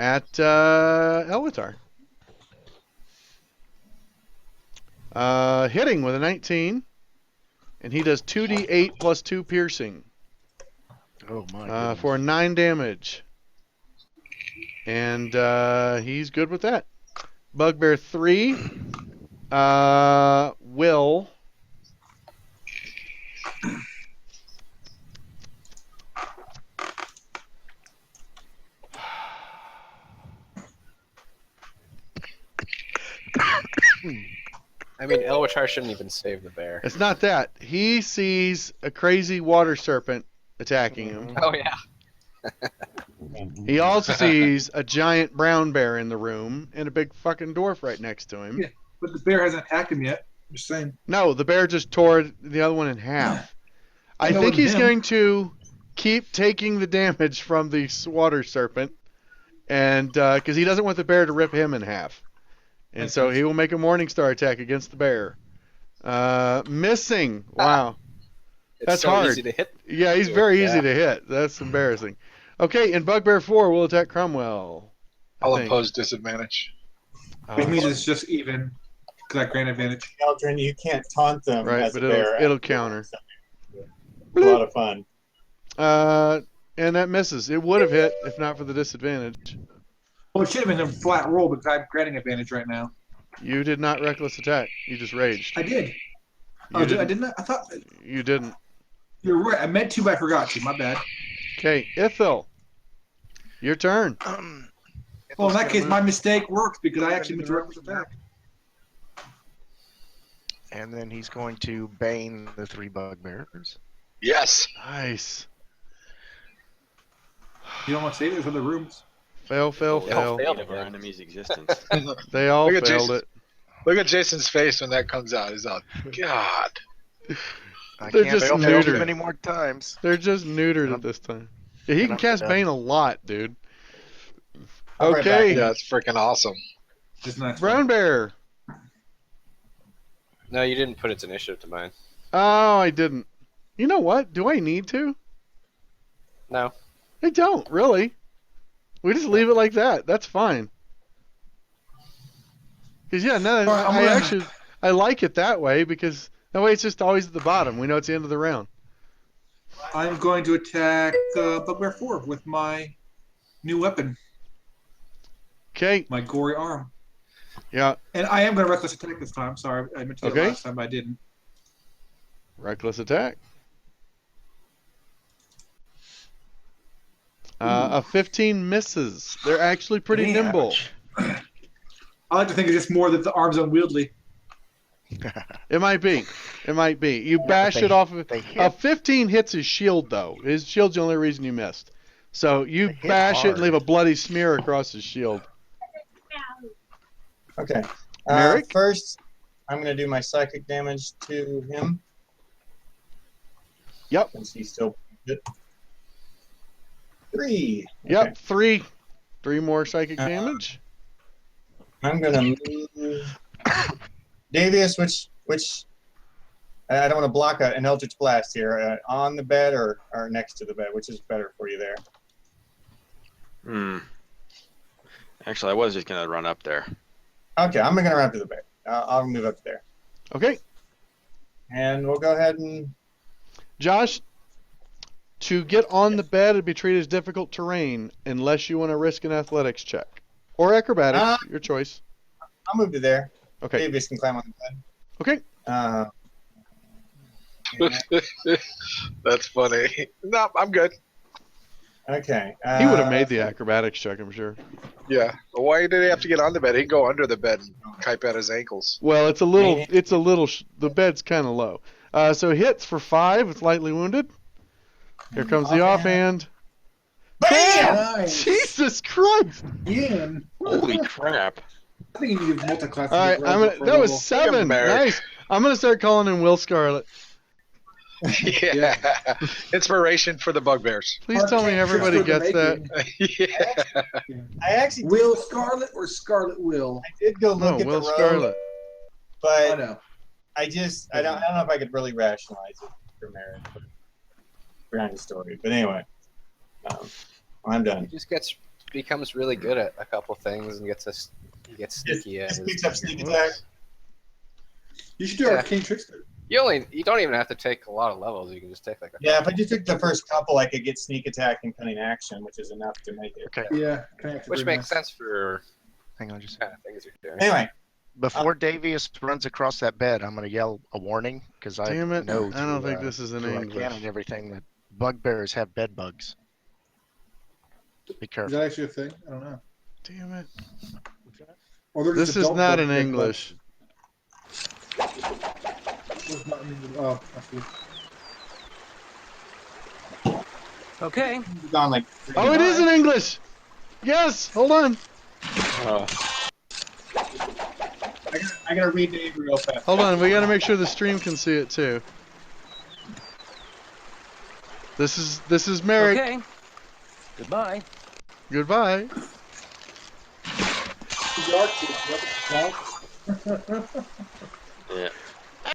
at Elwitar. Hitting with a 19. And he does 2d8 plus 2 piercing. Oh my. For 9 damage. And he's good with that. Bugbear 3 will I mean, Elwitar shouldn't even save the bear. It's not that. He sees a crazy water serpent attacking him. Oh yeah. He also sees a giant brown bear in the room and a big fucking dwarf right next to him. Yeah. But the bear hasn't attacked him yet. I'm just saying. No, the bear just tore the other one in half. I know think it was he's him. going to keep taking the damage from the water serpent, and because he doesn't want the bear to rip him in half, and so he will make a Morningstar attack against the bear. Missing. Wow. It's That's so hard. easy to hit. Yeah, he's very easy Yeah. to hit. That's embarrassing. Okay, and Bugbear 4 will attack Cromwell. I I'll think. impose disadvantage. It means it's just even. Because I grant advantage. Eldrin, you can't taunt them Right, as a but bear. it'll counter. It's a lot of fun. And that misses. It would have hit if not for the disadvantage. Well, it should have been a flat roll because I'm granting advantage right now. You did not reckless attack. You just raged. I did. You I didn't. didn't. I thought. You didn't. You're right. I meant to, but I forgot to. My bad. Okay, Ithil. Your turn. Well, in that case, my mistake works because I actually meant to reckless attack. And then he's going to bane the 3 bugbears. Yes. Nice. You don't want to save it for the rooms. Fail, fail, They all fail. failed Of our again. enemy's existence. They all Look at failed Jason. it. Look at Jason's face when that comes out. He's like, God. I They're can't just fail neutered. too many more times. They're just neutered at this time. Yeah, he And can I'm cast done. Bane a lot, dude. I'll be right back. Okay, Yeah, it's freaking awesome. Just nice. Brown Bear. No, you didn't put its initiative to mine. Oh, I didn't. You know what? Do I need to? No. I don't, really. We just leave it like that. That's fine. Because, yeah, no, All right, I'm gonna- I like it that way because that way it's just always at the bottom. We know it's the end of the round. I'm going to attack Bugbear 4 with my new weapon, Okay, my gory arm. yeah, And I am going to reckless attack this time. Sorry, I meant to do Okay. it last time, but I didn't. reckless attack. A 15 misses. They're actually pretty Damn. nimble. I like to think it's just more that the arm's unwieldy. It might be. It might be. You bash they- it off of They A hit. 15 hits his shield, though. His shield's the only reason you missed. So you They hit bash it and hard. leave a bloody smear across his shield. Okay. Merrick? First, I'm going to do my psychic damage to him. Yep. Since he's still good. 3. Yep, Okay. three more psychic damage. I'm going to move. Davius, which I don't want to block an Eldritch Blast here. On the bed or next to the bed? Which is better for you there? Actually, I was just gonna run up there. Okay, I'm going to run up to the bed. I'll move up there. Okay, And we'll go ahead and... Josh, to get on the bed, it'd be treated as difficult terrain unless you want to risk an athletics check. Or acrobatics, your choice. I'll move to there. Okay, Davius can climb on the bed. okay. That's funny. No, I'm good. Okay. He would have made the acrobatics check, I'm sure. Yeah. But why did he have to get on the bed? He can go under the bed and type at his ankles. Well, it's a little. The bed's kind of low. So hits for 5. It's lightly wounded. Here comes the offhand. Bam! Nice. Jesus Christ! Ian. Holy crap. I think you need to multi-class. All right, that was 7. Merrick. Nice. I'm gonna start calling him Will Scarlet. Yeah. Inspiration for the bugbears. Please tell me everybody gets that. Yeah. I actually Will Scarlet or Scarlet Will? I did go No, look at Will the road, Scarlet. I but know. I don't know if I could really rationalize it for Merrick behind the story. But anyway, I'm He done. just becomes really good at a couple things and gets sneaky. Just picks up sneak attack. You should do Yeah. Arcane Trickster. You don't even have to take a lot of levels. You can just take like a Yeah, if I just took the first couple, I could get sneak attack and cunning action, which is enough to make it. Okay. Yeah. which makes sense for Hang on just a kind of things you're doing. Anyway, Before Davius runs across that bed, I'm going to yell a warning because I Damn it! know I don't through, think this is in through English. Arcana and everything that bugbears have bed bugs. Be Is careful. that actually a thing? I don't know. Damn it! Or they're This just is adult not bug in bed English. bugs. It's not in English. Oh, I see. Okay. it's gone like. Oh, it is in English. Yes. Hold on. I gotta read Dave real fast. Hold on. We got to make sure the stream can see it too. This is Merrick. Okay. Goodbye. Goodbye. Yeah.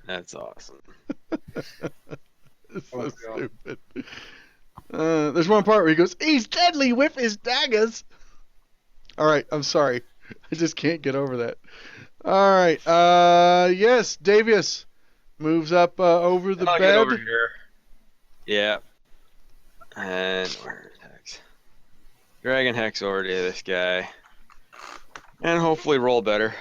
That's awesome. It's so stupid. There's one part where he goes, "He's deadly with his daggers." All right, I'm sorry. I just can't get over that. All right. Yes, Davius moves up over the I'll bed. get over here. Yeah. And where's Hex? Dragon Hex over to this guy. And hopefully roll better.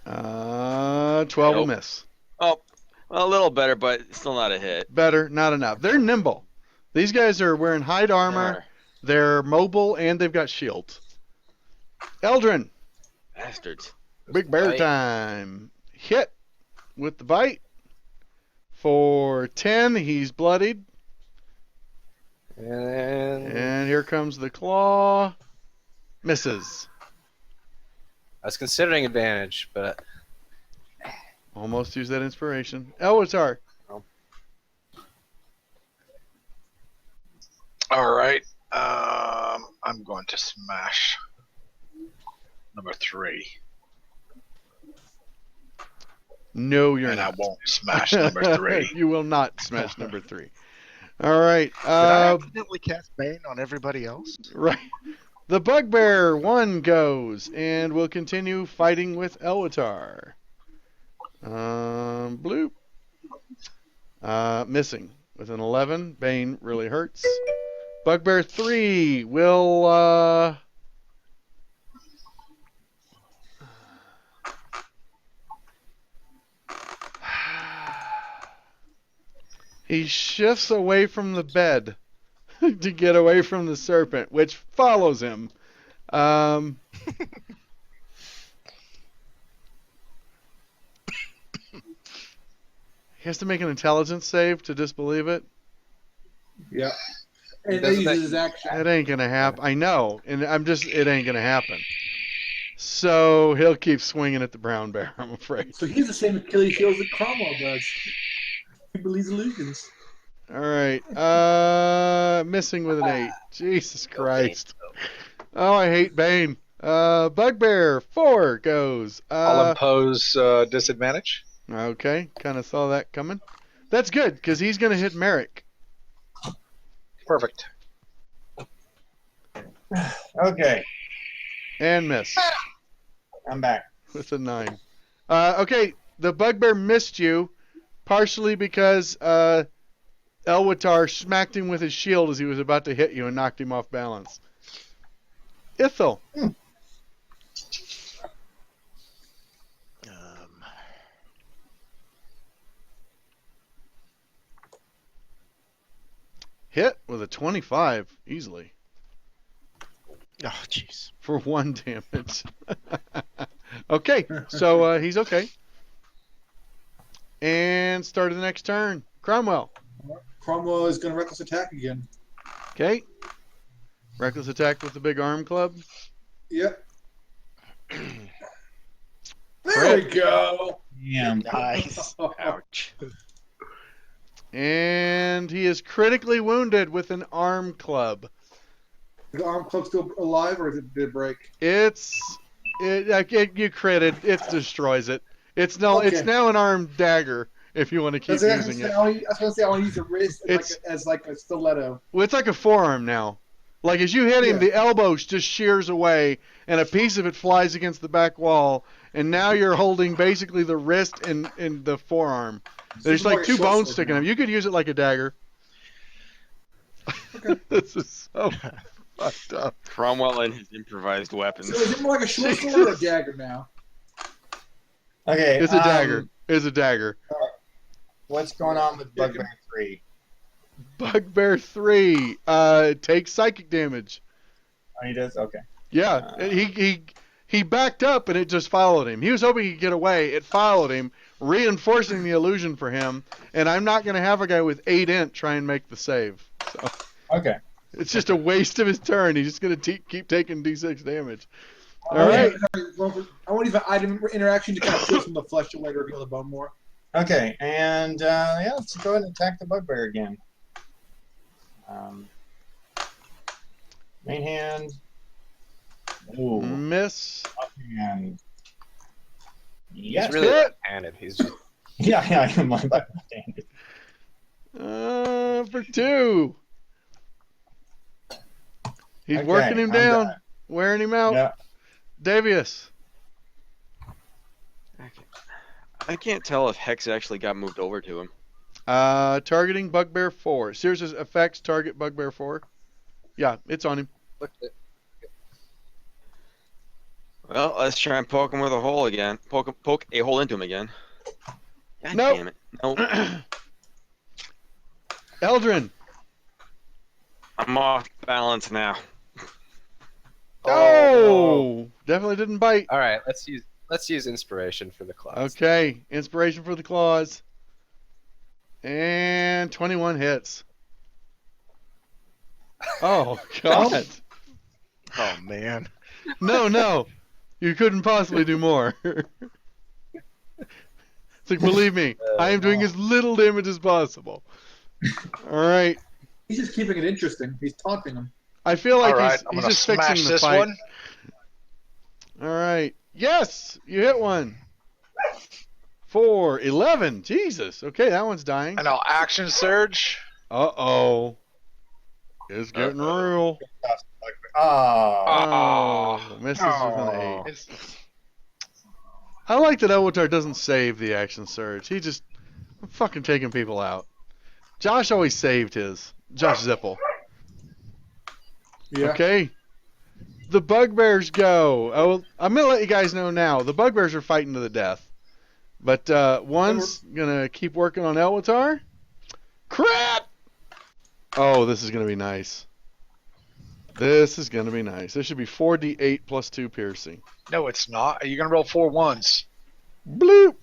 12 will Nope. miss. Oh, well, a little better, but still not a hit. Better, not enough. They're nimble. These guys are wearing hide armor. They're mobile, and they've got shields. Eldrin, Bastards. big bear Bite. time. Hit with the bite. For 10, he's bloodied. And And here comes the claw. Misses. I was considering advantage, but Almost used that inspiration. Elwatar. All right. I'm going to smash number 3. No, you're And I not. won't smash number 3. You will not smash number 3. All right. Did I accidentally cast Bane on everybody else? Right. The Bugbear 1 goes, and we'll continue fighting with Elwatar. Bloop. Missing with an 11. Bane really hurts. Bugbear 3 will, he shifts away from the bed to get away from the serpent, which follows him. He has to make an intelligence save to disbelieve it. Yeah. And Doesn't they use that- his action. It ain't gonna happen. I know, and it ain't gonna happen. So he'll keep swinging at the brown bear, I'm afraid. So he's the same Achilles heels that Cromwell does. He believes illusions. All right, missing with an 8. Jesus Christ. Oh, I hate Bane. Bugbear 4 goes. I'll impose disadvantage. Okay, kind of saw that coming. That's good because he's gonna hit Merrick. Perfect. Okay, And miss I'm back. with a 9. Okay, the Bugbear missed you, partially because Elwatar smacked him with his shield as he was about to hit you and knocked him off balance. Ithel. hit with a 25 easily Oh, jeez. for 1 damage. Okay, so he's okay. And start of the next turn. Cromwell. Cromwell is going to reckless attack again. Okay. Reckless attack with the big arm club. Yep. There we go. Damn. Nice. Ouch. And he is critically wounded with an arm club. Is the arm club still alive, or did it break? You crit it. It destroys it. It's now an armed dagger if you want to keep using it. I was going to say I want to use the wrist as like a stiletto. Well, it's like a forearm now. Like as you hit him, the elbow just shears away, and a piece of it flies against the back wall, and now you're holding basically the wrist and the forearm. There's like 2 bones sticking up. You could use it like a dagger. Okay. This is so fucked up. Cromwell and his improvised weapons. So is it more like a short sword or a dagger now? Okay. It's a dagger. It's a dagger. What's going on with Bugbear 3? Bugbear 3 takes psychic damage. Oh, he does? Okay. Yeah, he backed up and it just followed him. He was hoping he'd get away. It followed him, reinforcing the illusion for him. And I'm not going to have a guy with 8 int try and make the save. So Okay. it's just a waste of his turn. He's just going to keep taking d6 damage. All right. I want to use an item interaction to kind of push from the flesh away to reveal the bone more. Okay, and let's go ahead and attack the Bugbear again. Main hand. Ooh. Miss. Up hand. Yes. He's really left-handed. He's just... Yeah, I'm left-handed. For 2. He's Okay, working him I'm down, done. wearing him out. Yeah. Davius. I can't tell if Hex actually got moved over to him. Targeting Bugbear 4. Series effects target Bugbear 4. Yeah, it's on him. Well, let's try and poke him with a hole again. Poke a hole into him again. God Nope. damn it. Nope. Eldrin. I'm off balance now. Oh, definitely didn't bite. All right, let's use inspiration for the claws. Okay, inspiration for the claws. And 21 hits. Oh, God. Oh, man. No. You couldn't possibly do more. It's like, believe me, I am doing as little damage as possible. All right. He's just keeping it interesting. He's taunting him. I feel like All right, I'm he's gonna just smash fixing the this fight. one. All right. Yes, you hit one. 4, 11. Jesus. Okay, that one's dying. And I'll action surge. Uh-oh. It's getting real. Oh. Misses with an 8. I like that Elwotar doesn't save the action surge. He just fucking taking people out. Josh always saved his. Josh Zippel. Yeah. Okay. The Bugbears go. I'm going to let you guys know now. The Bugbears are fighting to the death. But one's going to keep working on Elwotar. Crap! Oh, this is going to be nice. This is going to be nice. This should be 4d8 plus 2 piercing. No, it's not. You're gonna roll 4 1s. Bloop!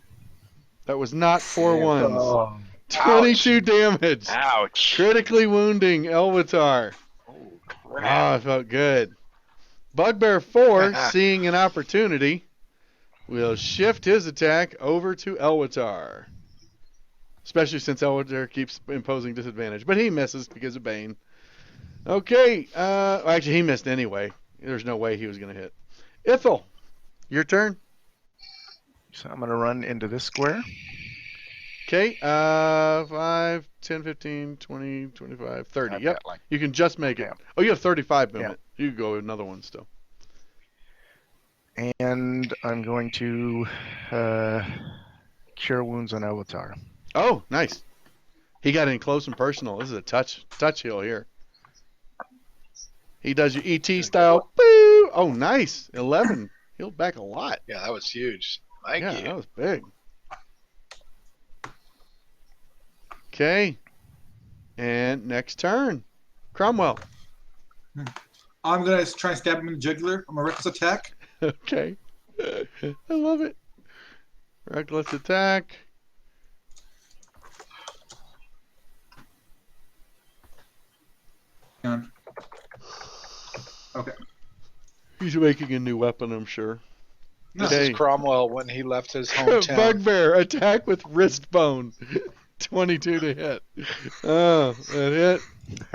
That was not 4 ones. Oh. 22 damage. Ouch. Critically wounding Elwotar. Oh, Ah, crap. it felt good. Bugbear 4, seeing an opportunity, will shift his attack over to Elwotar. Especially since Elwotar keeps imposing disadvantage. But he misses because of Bane. Okay. Actually, he missed anyway. There's no way he was going to hit. Ithel, your turn. So I'm going to run into this square. Okay. 5, 10, 15, 20, 25, 30. I've Yep. got, like, You can just make it. Yeah. Oh, you have 35 movement. You can go with another one still. And I'm going to cure wounds on Elwotar. Oh, nice. He got in close and personal. This is a touch heal here. He does your ET style. Boo! Oh, nice. 11. Healed back a lot. Yeah, that was huge. Thank Yeah, you. that was big. Okay. And next turn, Cromwell. I'm gonna try and stab him in the jugular on my reckless attack. Okay. I love it. Reckless attack. Okay. He's making a new weapon, I'm sure. This Okay. is Cromwell when he left his hometown. Bugbear, attack with wrist bone. 22 to hit. Oh, that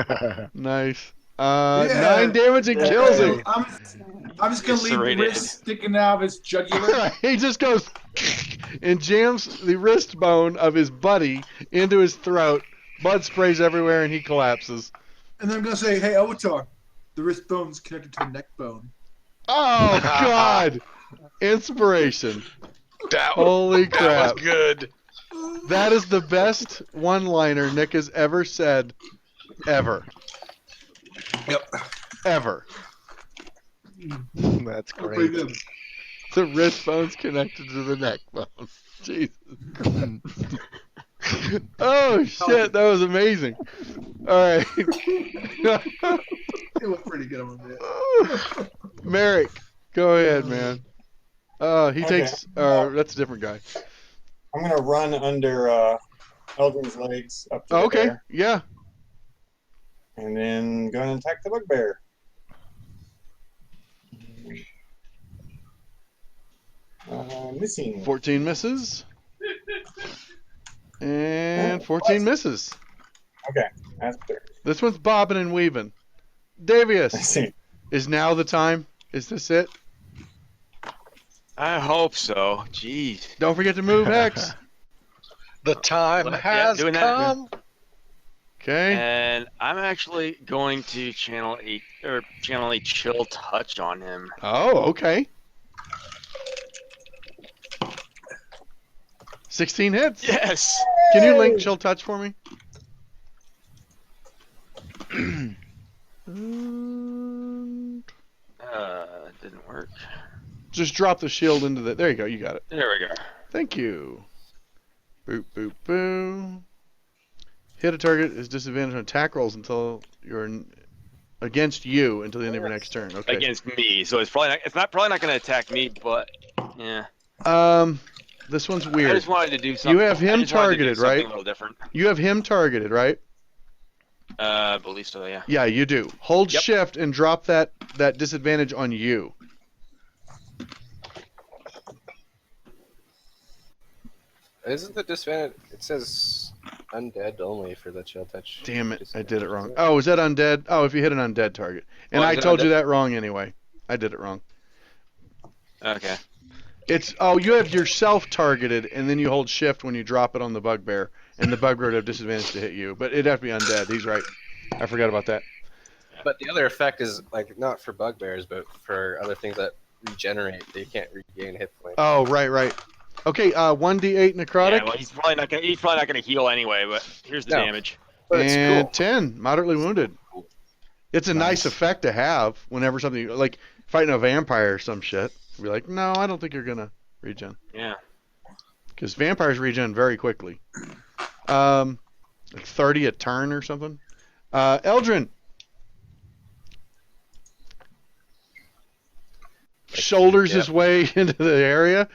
hit. Nice. 9 damage and kills him. I'm just gonna leave the Serrated. wrist sticking out of his jugular. He just goes and jams the wrist bone of his buddy into his throat. Blood sprays everywhere and he collapses. And then I'm gonna say, "Hey, Avatar, the wrist bone's connected to the neck bone." Oh, God. Inspiration. Holy That crap. was good. That is the best one-liner Nick has ever said. Ever. Yep. Ever. That's Pretty great. good. The wrist bone's connected to the neck bone. Jesus Christ. Oh, shit. That was amazing. All right. It was pretty good on that. Merrick, go ahead, man. He Okay. takes. That's a different guy. I'm gonna run under Eldrin's legs up to the Okay, bear, yeah. and then go and attack the bugbear. Missing. 14 misses. And 14 misses. Okay, that's better. This one's bobbing and weaving. I Davius, see. is now the time? Is this it? I hope so. Jeez. Don't forget to move X. The time Yeah, has doing that. come. Okay. And I'm actually going to channel a chill touch on him. Oh, okay. 16 hits. Yes. Can you link chill touch for me? Didn't work. Just drop the shield into the. There you go. You got it. There we go. Thank you. Boop, boop, boop. Hit a target is disadvantaged on attack rolls until you're against you until the end of your next turn. Okay. Against me, so it's probably not going to attack me, but yeah. This one's I weird. just wanted to do something. You have him I just wanted to do targeted, something right? A little different. You have him targeted, right? I believe so. Yeah. Yeah, you do. Hold Yep. shift and drop that disadvantage on you. Isn't the disadvantage? It says undead only for the chill touch. Damn it, I did it wrong. Isn't Oh, is that undead? Oh, if you hit an undead target. And Oh, I is it told you undead? that wrong anyway. I did it wrong. Okay. It's you have yourself targeted and then you hold shift when you drop it on the bugbear and the bugbear would have disadvantage to hit you. But it'd have to be undead. He's right. I forgot about that. But the other effect is like not for bugbears, but for other things that regenerate. They can't regain hit points. Oh, right. Okay, 1d8 necrotic Yeah, well, he's probably not gonna heal anyway. But here's the No. damage. But it's and cool. 10 moderately wounded. It's a nice effect to have whenever something like fighting a vampire or some shit. Be like, no, I don't think you're gonna regen. Yeah. Because vampires regen very quickly. Like 30 a turn or something. Eldrin. Shoulders his way into the area.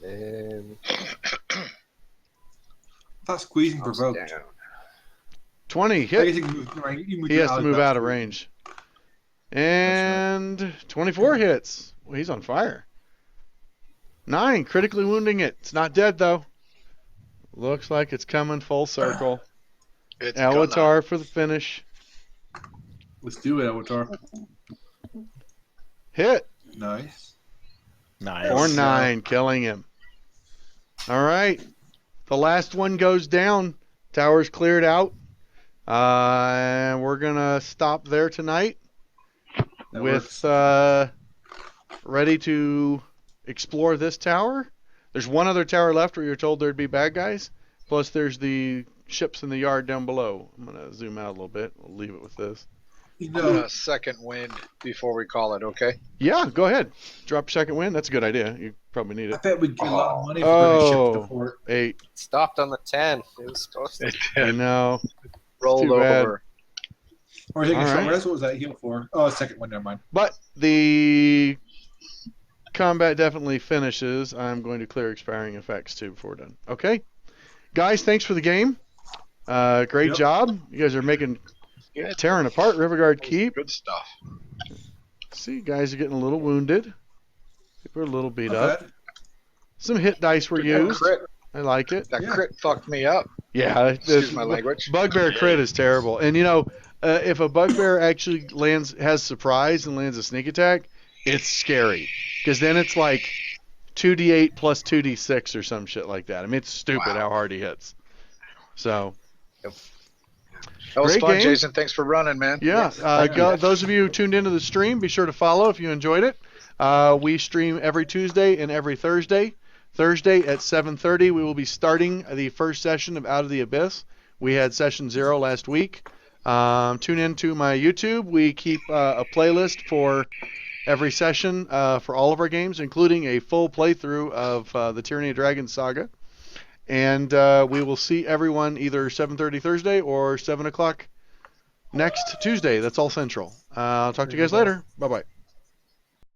And I thought squeezing toss provoked. down. 20 I guess hit. you can move, right? You move He has to out move of out of that. range. And 24 hits. Well, he's on fire. 9 critically wounding it. It's not dead though. Looks like it's coming full circle. It's Alatar for the finish. Let's do it, Avatar. Hit. Nice. Nice. Or 9, killing him. All right. The last one goes down. Tower's cleared out. And we're going to stop there tonight That with works. ready to explore this tower. There's one other tower left where you're told there'd be bad guys. Plus there's the ships in the yard down below. I'm going to zoom out a little bit. We'll leave it with this. You I'm know, gonna second wind before we call it. Okay. Yeah, go ahead. Drop second wind. That's a good idea. You probably need I it. bet we'd get a lot of money if we're going to ship the port. 8. It stopped on the 10. It was supposed to. I know. Rolled too bad. over. Or taking All a short right. rest. What was that heal for? Oh, second one. Never mind. But the combat definitely finishes. I'm going to clear expiring effects too before we're done. Okay, guys, thanks for the game. Great Yep. job. You guys are Good. tearing apart Riverguard Keep. Good stuff. See, guys are getting a little wounded. People are a little beat Not up. bad. Some hit dice were That used. crit, I like it. that Yeah. crit fucked me up. Yeah, Excuse my language. Bugbear crit is terrible. And if a bugbear actually has surprise and lands a sneak attack, it's scary because then it's like 2d8 plus 2d6 or some shit like that. I mean, it's stupid Wow. how hard he hits. So That was Great fun, game. Jason. Thanks for running, man. yeah, those of you who tuned into the stream, be sure to follow if you enjoyed it. We stream every Tuesday and every Thursday. Thursday at 7:30, we will be starting the first session of Out of the Abyss. We had session 0 last week. Tune into my YouTube. We keep a playlist for every session for all of our games, including a full playthrough of the Tyranny of Dragons saga. And we will see everyone either 7:30 Thursday or 7 o'clock next Tuesday. That's all central. I'll talk to you guys later. Bye-bye.